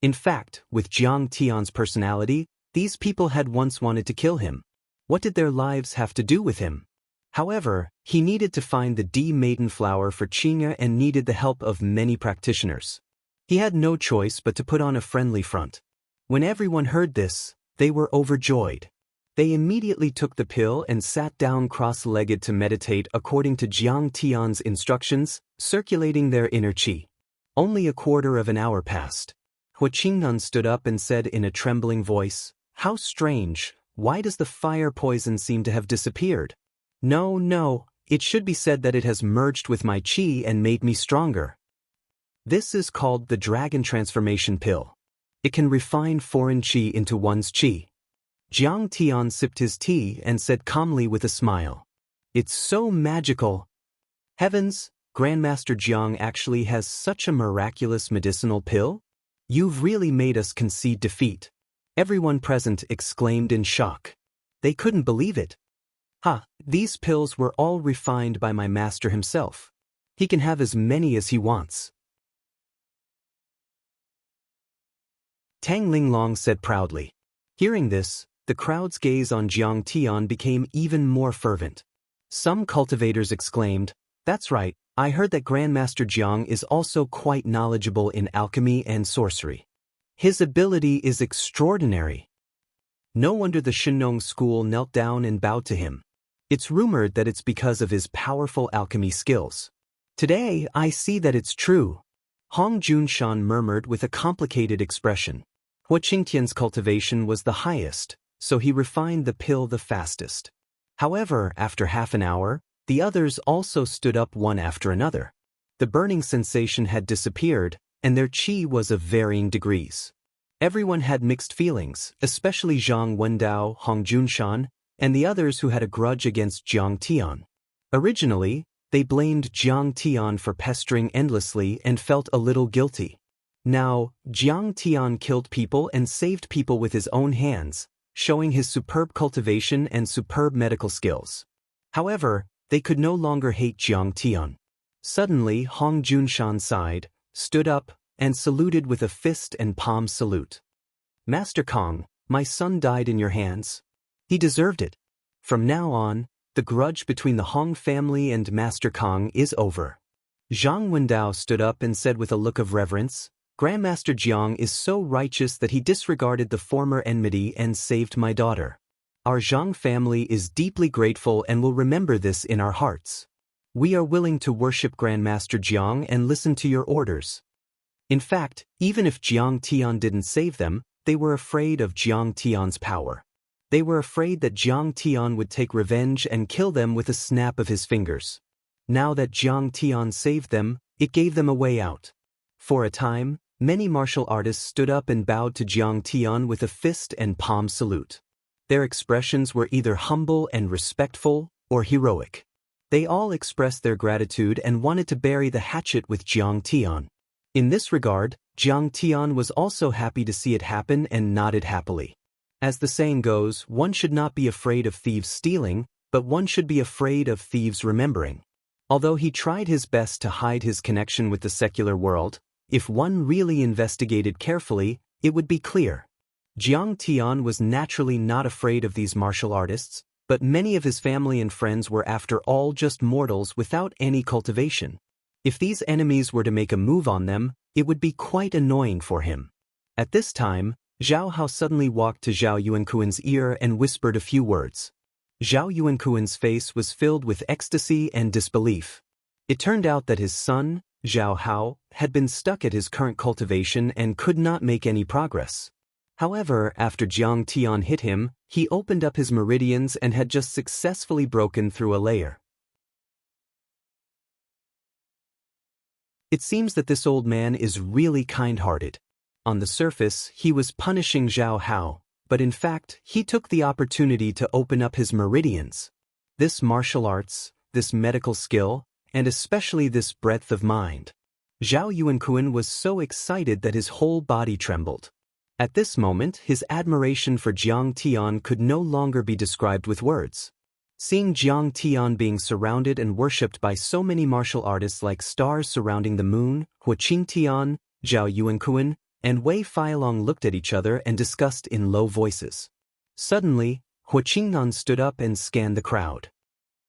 In fact, with Jiang Tian's personality, these people had once wanted to kill him. What did their lives have to do with him? However, he needed to find the D maiden flower for Qingya and needed the help of many practitioners. He had no choice but to put on a friendly front. When everyone heard this, they were overjoyed. They immediately took the pill and sat down cross-legged to meditate according to Jiang Tian's instructions, circulating their inner qi. Only a quarter of an hour passed. Huaqingnan stood up and said in a trembling voice, "How strange, why does the fire poison seem to have disappeared? No, it should be said that it has merged with my qi and made me stronger. This is called the Dragon Transformation Pill. It can refine foreign qi into one's qi." Jiang Tian sipped his tea and said calmly with a smile, "It's so magical. Heavens, Grandmaster Jiang actually has such a miraculous medicinal pill? You've really made us concede defeat." Everyone present exclaimed in shock. They couldn't believe it. These pills were all refined by my master himself. He can have as many as he wants. Tang Linglong said proudly. Hearing this, the crowd's gaze on Jiang Tian became even more fervent. Some cultivators exclaimed, "That's right, I heard that Grandmaster Jiang is also quite knowledgeable in alchemy and sorcery. His ability is extraordinary." No wonder the Shinong school knelt down and bowed to him. It's rumored that it's because of his powerful alchemy skills. Today, I see that it's true. Hong Junshan murmured with a complicated expression. Huaqingtian's cultivation was the highest, so he refined the pill the fastest. However, after half an hour, the others also stood up one after another. The burning sensation had disappeared, and their qi was of varying degrees. Everyone had mixed feelings, especially Zhang Wendao, Hong Junshan, and the others who had a grudge against Jiang Tian. Originally, they blamed Jiang Tian for pestering endlessly and felt a little guilty. Now, Jiang Tian killed people and saved people with his own hands, showing his superb cultivation and superb medical skills. However, they could no longer hate Jiang Tian. Suddenly, Hong Junshan sighed, stood up, and saluted with a fist and palm salute. "Master Kong, my son died in your hands. He deserved it. From now on, the grudge between the Hong family and Master Kong is over." Zhang Wendao stood up and said with a look of reverence, "Grandmaster Jiang is so righteous that he disregarded the former enmity and saved my daughter. Our Zhang family is deeply grateful and will remember this in our hearts. We are willing to worship Grandmaster Jiang and listen to your orders." In fact, even if Jiang Tian didn't save them, they were afraid of Jiang Tian's power. They were afraid that Jiang Tian would take revenge and kill them with a snap of his fingers. Now that Jiang Tian saved them, it gave them a way out. For a time, many martial artists stood up and bowed to Jiang Tian with a fist and palm salute. Their expressions were either humble and respectful, or heroic. They all expressed their gratitude and wanted to bury the hatchet with Jiang Tian. In this regard, Jiang Tian was also happy to see it happen and nodded happily. As the saying goes, one should not be afraid of thieves stealing, but one should be afraid of thieves remembering. Although he tried his best to hide his connection with the secular world, if one really investigated carefully, it would be clear. Jiang Tian was naturally not afraid of these martial artists, but many of his family and friends were after all just mortals without any cultivation. If these enemies were to make a move on them, it would be quite annoying for him. At this time, Zhao Hao suddenly walked to Zhao Yuankuan's ear and whispered a few words. Zhao Yuankuan's face was filled with ecstasy and disbelief. It turned out that his son, Zhao Hao, had been stuck at his current cultivation and could not make any progress. However, after Jiang Tian hit him, he opened up his meridians and had just successfully broken through a layer. It seems that this old man is really kind-hearted. On the surface, he was punishing Zhao Hao, but in fact, he took the opportunity to open up his meridians. This martial arts, this medical skill, and especially this breadth of mind. Zhao Yuankuan was so excited that his whole body trembled. At this moment, his admiration for Jiang Tian could no longer be described with words. Seeing Jiang Tian being surrounded and worshipped by so many martial artists like stars surrounding the moon, Huaqing Tian, Zhao Yuankuan, and Wei Feilong looked at each other and discussed in low voices. Suddenly, Huaqingnan stood up and scanned the crowd.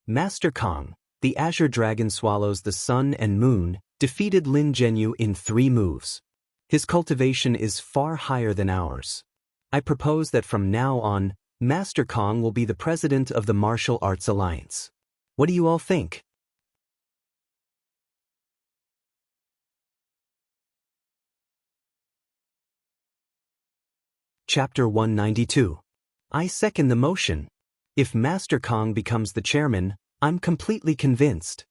Master Kong, the Azure Dragon swallows the sun and moon, defeated Lin Zhenyu in 3 moves. His cultivation is far higher than ours. I propose that from now on, Master Kong will be the president of the Martial Arts Alliance. What do you all think? Chapter 192. I second the motion. If Master Kong becomes the chairman, I'm completely convinced.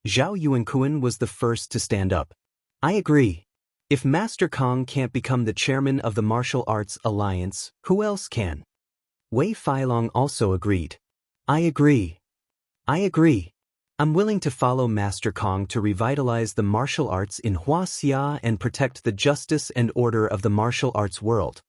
Zhao Yuankuan was the first to stand up. I agree. If Master Kong can't become the chairman of the Martial Arts Alliance, who else can? Wei Feilong also agreed. I agree. I agree. I'm willing to follow Master Kong to revitalize the martial arts in Huaxia and protect the justice and order of the martial arts world.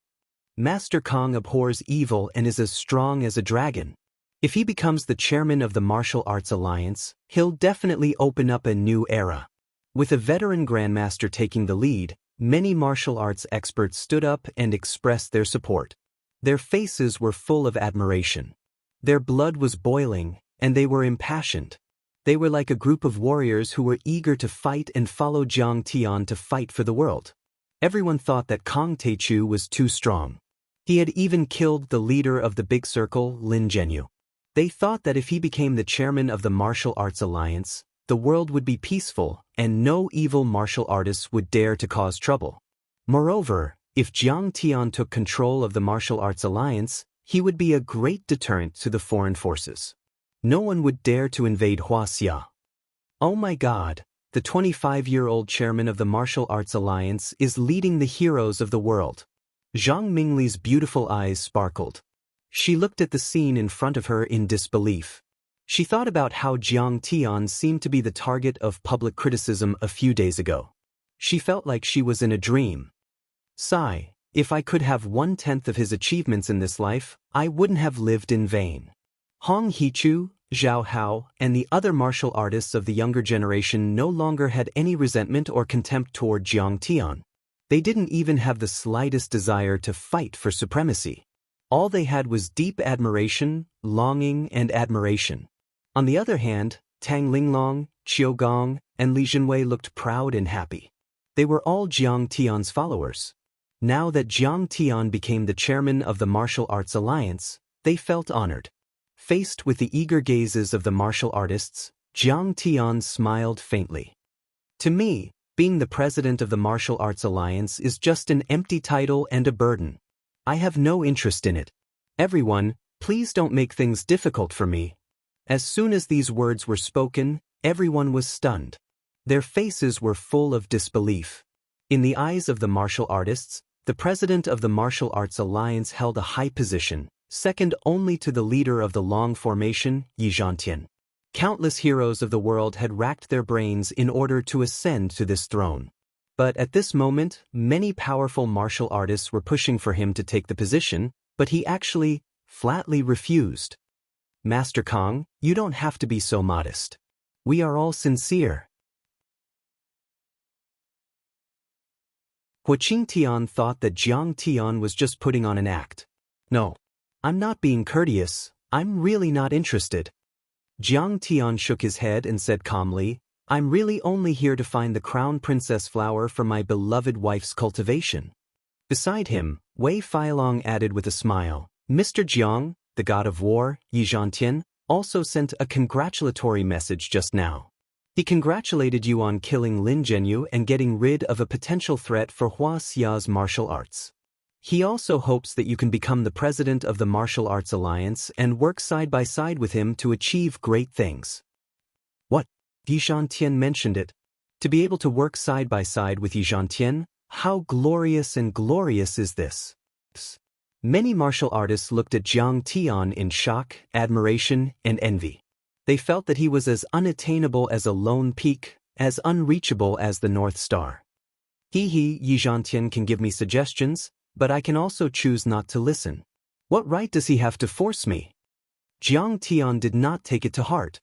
Master Kong abhors evil and is as strong as a dragon. If he becomes the chairman of the Martial Arts Alliance, he'll definitely open up a new era. With a veteran grandmaster taking the lead, many martial arts experts stood up and expressed their support. Their faces were full of admiration. Their blood was boiling, and they were impassioned. They were like a group of warriors who were eager to fight and follow Jiang Tian to fight for the world. Everyone thought that Kong Taichu was too strong. He had even killed the leader of the Big Circle, Lin Zhenyu. They thought that if he became the chairman of the Martial Arts Alliance, the world would be peaceful and no evil martial artists would dare to cause trouble. Moreover, if Jiang Tian took control of the Martial Arts Alliance, he would be a great deterrent to the foreign forces. No one would dare to invade Huaxia. Oh my God, the 25-year-old chairman of the Martial Arts Alliance, is leading the heroes of the world. Zhang Mingli's beautiful eyes sparkled. She looked at the scene in front of her in disbelief. She thought about how Jiang Tian seemed to be the target of public criticism a few days ago. She felt like she was in a dream. Sigh, if I could have 1/10 of his achievements in this life, I wouldn't have lived in vain. Hong Hichu, Zhao Hao, and the other martial artists of the younger generation no longer had any resentment or contempt toward Jiang Tian. They didn't even have the slightest desire to fight for supremacy. All they had was deep admiration, longing, and admiration. On the other hand, Tang Linglong, Qiu Gong, and Li Jinwei looked proud and happy. They were all Jiang Tian's followers. Now that Jiang Tian became the chairman of the Martial Arts Alliance, they felt honored. Faced with the eager gazes of the martial artists, Jiang Tian smiled faintly. To me, being the president of the Martial Arts Alliance is just an empty title and a burden. I have no interest in it. Everyone, please don't make things difficult for me. As soon as these words were spoken, everyone was stunned. Their faces were full of disbelief. In the eyes of the martial artists, the president of the Martial Arts Alliance held a high position, second only to the leader of the Long Formation, Yi Zhantian. Countless heroes of the world had racked their brains in order to ascend to this throne. But at this moment, many powerful martial artists were pushing for him to take the position, but he actually, flatly refused. Master Kong, you don't have to be so modest. We are all sincere. Huaqing Tian thought that Jiang Tian was just putting on an act. No. I'm not being courteous, I'm really not interested. Jiang Tian shook his head and said calmly, I'm really only here to find the crown princess flower for my beloved wife's cultivation. Beside him, Wei Feilong added with a smile, Mr. Jiang, the god of war, Yi Zhantian, also sent a congratulatory message just now. He congratulated you on killing Lin Zhenyu and getting rid of a potential threat for Hua Xia's martial arts. He also hopes that you can become the president of the Martial Arts Alliance and work side by side with him to achieve great things. What? Yi Zhantian mentioned it. To be able to work side by side with Yi Zhantian, how glorious and glorious is this? Many martial artists looked at Jiang Tian in shock, admiration, and envy. They felt that he was as unattainable as a lone peak, as unreachable as the North Star. Yi Zhantian can give me suggestions, but I can also choose not to listen. What right does he have to force me? Jiang Tian did not take it to heart.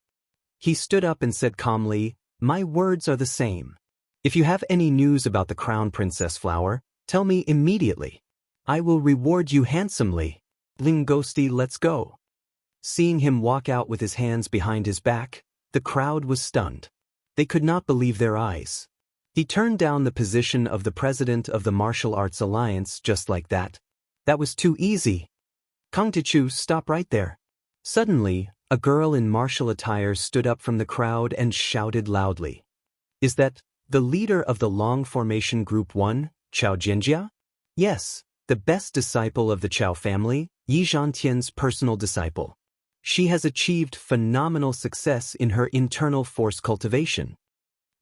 He stood up and said calmly, my words are the same. If you have any news about the crown princess flower, tell me immediately. I will reward you handsomely. Lingosti, let's go. Seeing him walk out with his hands behind his back, the crowd was stunned. They could not believe their eyes. He turned down the position of the president of the Martial Arts Alliance just like that. That was too easy. Kang Tichu, stop right there. Suddenly, a girl in martial attire stood up from the crowd and shouted loudly. Is that the leader of the Long Formation Group 1, Chao Jinjia? Yes, the best disciple of the Chao family, Yi Zhantian's personal disciple. She has achieved phenomenal success in her internal force cultivation.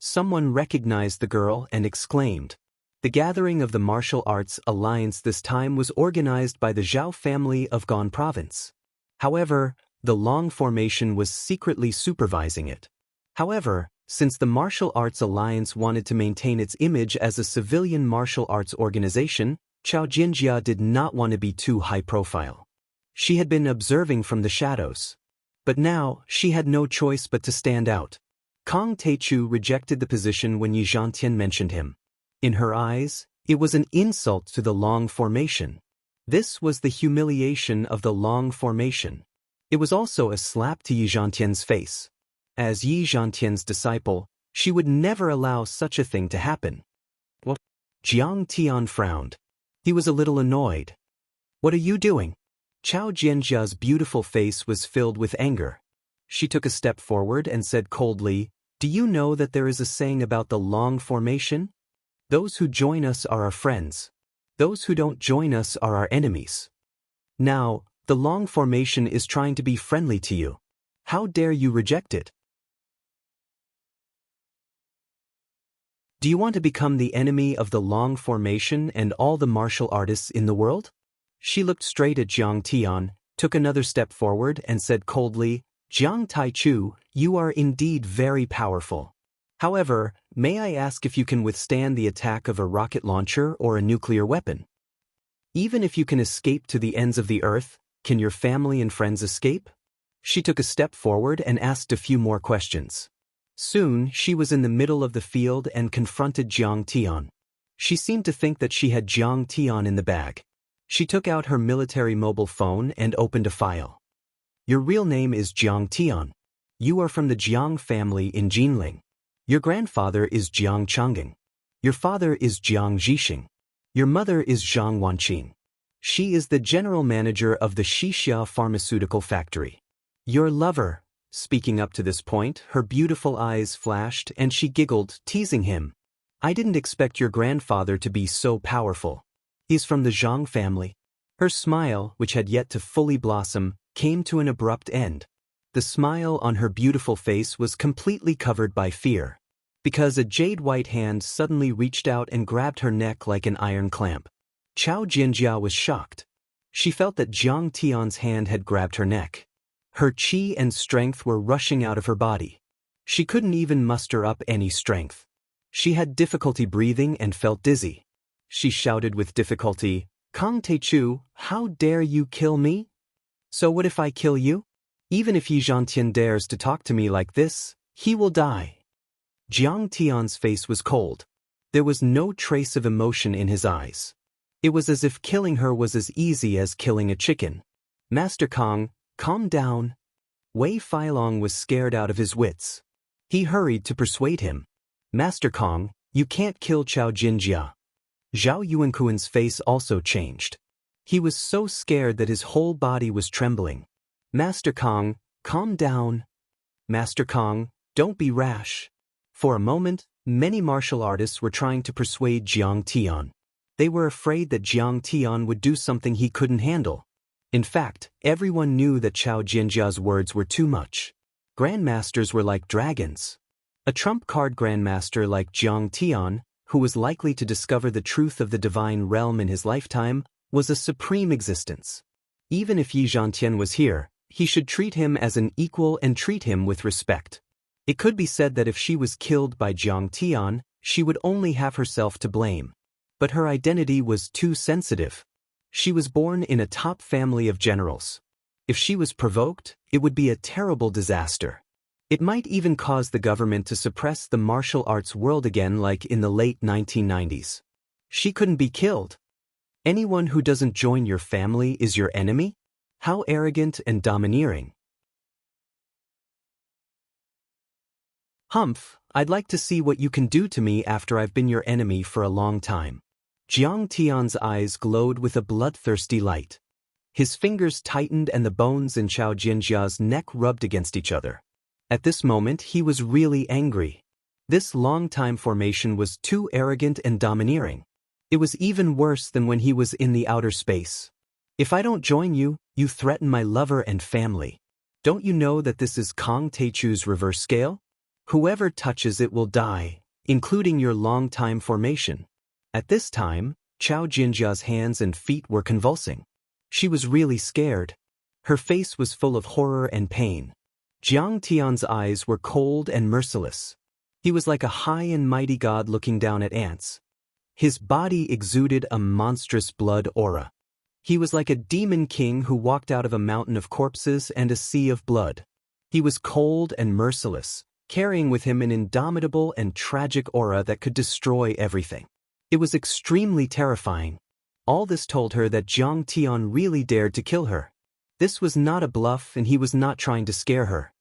Someone recognized the girl and exclaimed. The gathering of the Martial Arts Alliance this time was organized by the Zhao family of Gan Province. However, the Long Formation was secretly supervising it. However, since the Martial Arts Alliance wanted to maintain its image as a civilian martial arts organization, Chao Jinjia did not want to be too high profile. She had been observing from the shadows. But now, she had no choice but to stand out. Kang Taichu rejected the position when Yi Zhantian mentioned him. In her eyes, it was an insult to the Long Formation. This was the humiliation of the Long Formation. It was also a slap to Yi Zhantian's face. As Yi Zhantian's disciple, she would never allow such a thing to happen. Well, Jiang Tian frowned. He was a little annoyed. What are you doing? Chao Jianjia's beautiful face was filled with anger. She took a step forward and said coldly, do you know that there is a saying about the Long Formation? Those who join us are our friends. Those who don't join us are our enemies. Now, the Long Formation is trying to be friendly to you. How dare you reject it? Do you want to become the enemy of the Long Formation and all the martial artists in the world? She looked straight at Jiang Tian, took another step forward and said coldly, Jiang Taichu, you are indeed very powerful. However, may I ask if you can withstand the attack of a rocket launcher or a nuclear weapon? Even if you can escape to the ends of the earth, can your family and friends escape? She took a step forward and asked a few more questions. Soon, she was in the middle of the field and confronted Jiang Tian. She seemed to think that she had Jiang Tian in the bag. She took out her military mobile phone and opened a file. Your real name is Jiang Tian. You are from the Jiang family in Jinling. Your grandfather is Jiang Changing. Your father is Jiang Zhixing. Your mother is Zhang Wanqing. She is the general manager of the Xixia pharmaceutical factory. Your lover. Speaking up to this point, her beautiful eyes flashed and she giggled, teasing him. I didn't expect your grandfather to be so powerful. He's from the Zhang family. Her smile, which had yet to fully blossom, came to an abrupt end. The smile on her beautiful face was completely covered by fear, because a jade-white hand suddenly reached out and grabbed her neck like an iron clamp. Chao Jinjia was shocked. She felt that Jiang Tian's hand had grabbed her neck. Her qi and strength were rushing out of her body. She couldn't even muster up any strength. She had difficulty breathing and felt dizzy. She shouted with difficulty, Kang Teichu, how dare you kill me? So what if I kill you? Even if Yi Zhantian dares to talk to me like this, he will die. Jiang Tian's face was cold. There was no trace of emotion in his eyes. It was as if killing her was as easy as killing a chicken. Master Kang, calm down. Wei Feilong was scared out of his wits. He hurried to persuade him. Master Kang, you can't kill Chao Jinjia. Zhao Yuankuan's face also changed. He was so scared that his whole body was trembling. Master Kang, calm down. Master Kang, don't be rash. For a moment, many martial artists were trying to persuade Jiang Tian. They were afraid that Jiang Tian would do something he couldn't handle. In fact, everyone knew that Chao Jinjia's words were too much. Grandmasters were like dragons. A trump card grandmaster like Jiang Tian, who was likely to discover the truth of the divine realm in his lifetime, was a supreme existence. Even if Yi Zhantian was here, he should treat him as an equal and treat him with respect. It could be said that if she was killed by Jiang Tian, she would only have herself to blame. But her identity was too sensitive. She was born in a top family of generals. If she was provoked, it would be a terrible disaster. It might even cause the government to suppress the martial arts world again like in the late 1990s. She couldn't be killed. Anyone who doesn't join your family is your enemy? How arrogant and domineering. Humph, I'd like to see what you can do to me after I've been your enemy for a long time. Jiang Tian's eyes glowed with a bloodthirsty light. His fingers tightened and the bones in Chao Jinjia's neck rubbed against each other. At this moment, he was really angry. This long-time formation was too arrogant and domineering. It was even worse than when he was in the outer space. If I don't join you, you threaten my lover and family. Don't you know that this is Kang Teichu's reverse scale? Whoever touches it will die, including your long-time formation. At this time, Chao Jinjia's hands and feet were convulsing. She was really scared. Her face was full of horror and pain. Jiang Tian's eyes were cold and merciless. He was like a high and mighty god looking down at ants. His body exuded a monstrous blood aura. He was like a demon king who walked out of a mountain of corpses and a sea of blood. He was cold and merciless, carrying with him an indomitable and tragic aura that could destroy everything. It was extremely terrifying. All this told her that Jiang Tian really dared to kill her. This was not a bluff and he was not trying to scare her.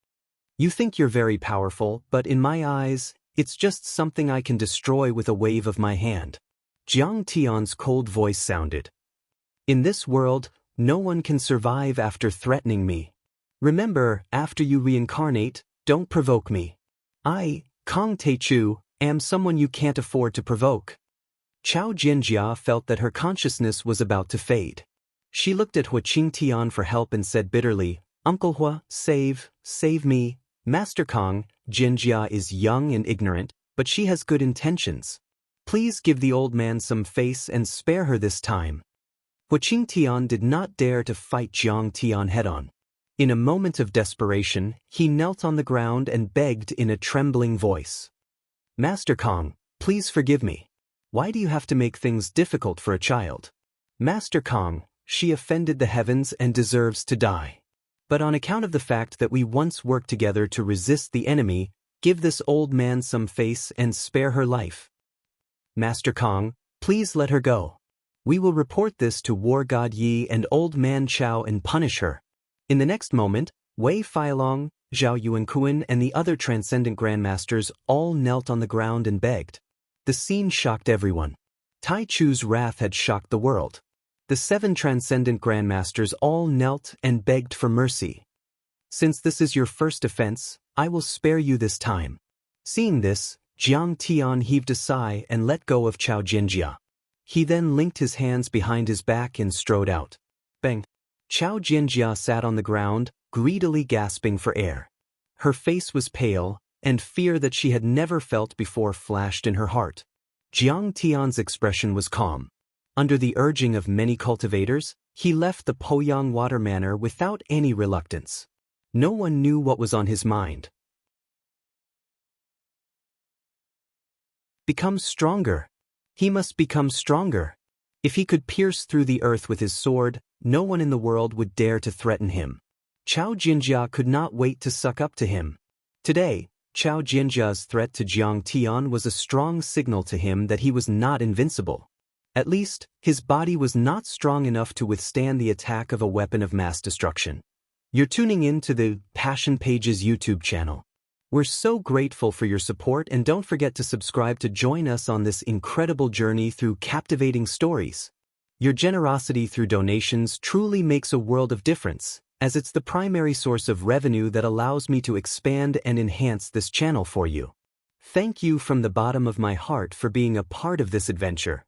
You think you're very powerful, but in my eyes, it's just something I can destroy with a wave of my hand. Jiang Tian's cold voice sounded. In this world, no one can survive after threatening me. Remember, after you reincarnate, don't provoke me. I, Kang Teichu, am someone you can't afford to provoke. Chao Jinjia felt that her consciousness was about to fade. She looked at Hua Qingtian for help and said bitterly, Uncle Hua, save me. Master Kang, Jinjia is young and ignorant, but she has good intentions. Please give the old man some face and spare her this time. Huaqing Tian did not dare to fight Jiang Tian head-on. In a moment of desperation, he knelt on the ground and begged in a trembling voice. Master Kong, please forgive me. Why do you have to make things difficult for a child? Master Kong, she offended the heavens and deserves to die. But on account of the fact that we once worked together to resist the enemy, give this old man some face and spare her life. Master Kong, please let her go. We will report this to War God Yi and Old Man Chao and punish her. In the next moment, Wei Feilong, Zhao Yuankuan and the other transcendent grandmasters all knelt on the ground and begged. The scene shocked everyone. Tai Chu's wrath had shocked the world. The 7 transcendent grandmasters all knelt and begged for mercy. Since this is your first offense, I will spare you this time. Seeing this, Jiang Tian heaved a sigh and let go of Chao Jinjia. He then linked his hands behind his back and strode out. Bang! Chao Jinjia sat on the ground, greedily gasping for air. Her face was pale, and fear that she had never felt before flashed in her heart. Jiang Tian's expression was calm. Under the urging of many cultivators, he left the Poyang Water Manor without any reluctance. No one knew what was on his mind. Become stronger. He must become stronger. If he could pierce through the earth with his sword, no one in the world would dare to threaten him. Chao Jinjia could not wait to suck up to him. Today, Chao Jinjia's threat to Jiang Tian was a strong signal to him that he was not invincible. At least, his body was not strong enough to withstand the attack of a weapon of mass destruction. You're tuning in to the Passion Pages YouTube channel. We're so grateful for your support, and don't forget to subscribe to join us on this incredible journey through captivating stories. Your generosity through donations truly makes a world of difference, as it's the primary source of revenue that allows me to expand and enhance this channel for you. Thank you from the bottom of my heart for being a part of this adventure.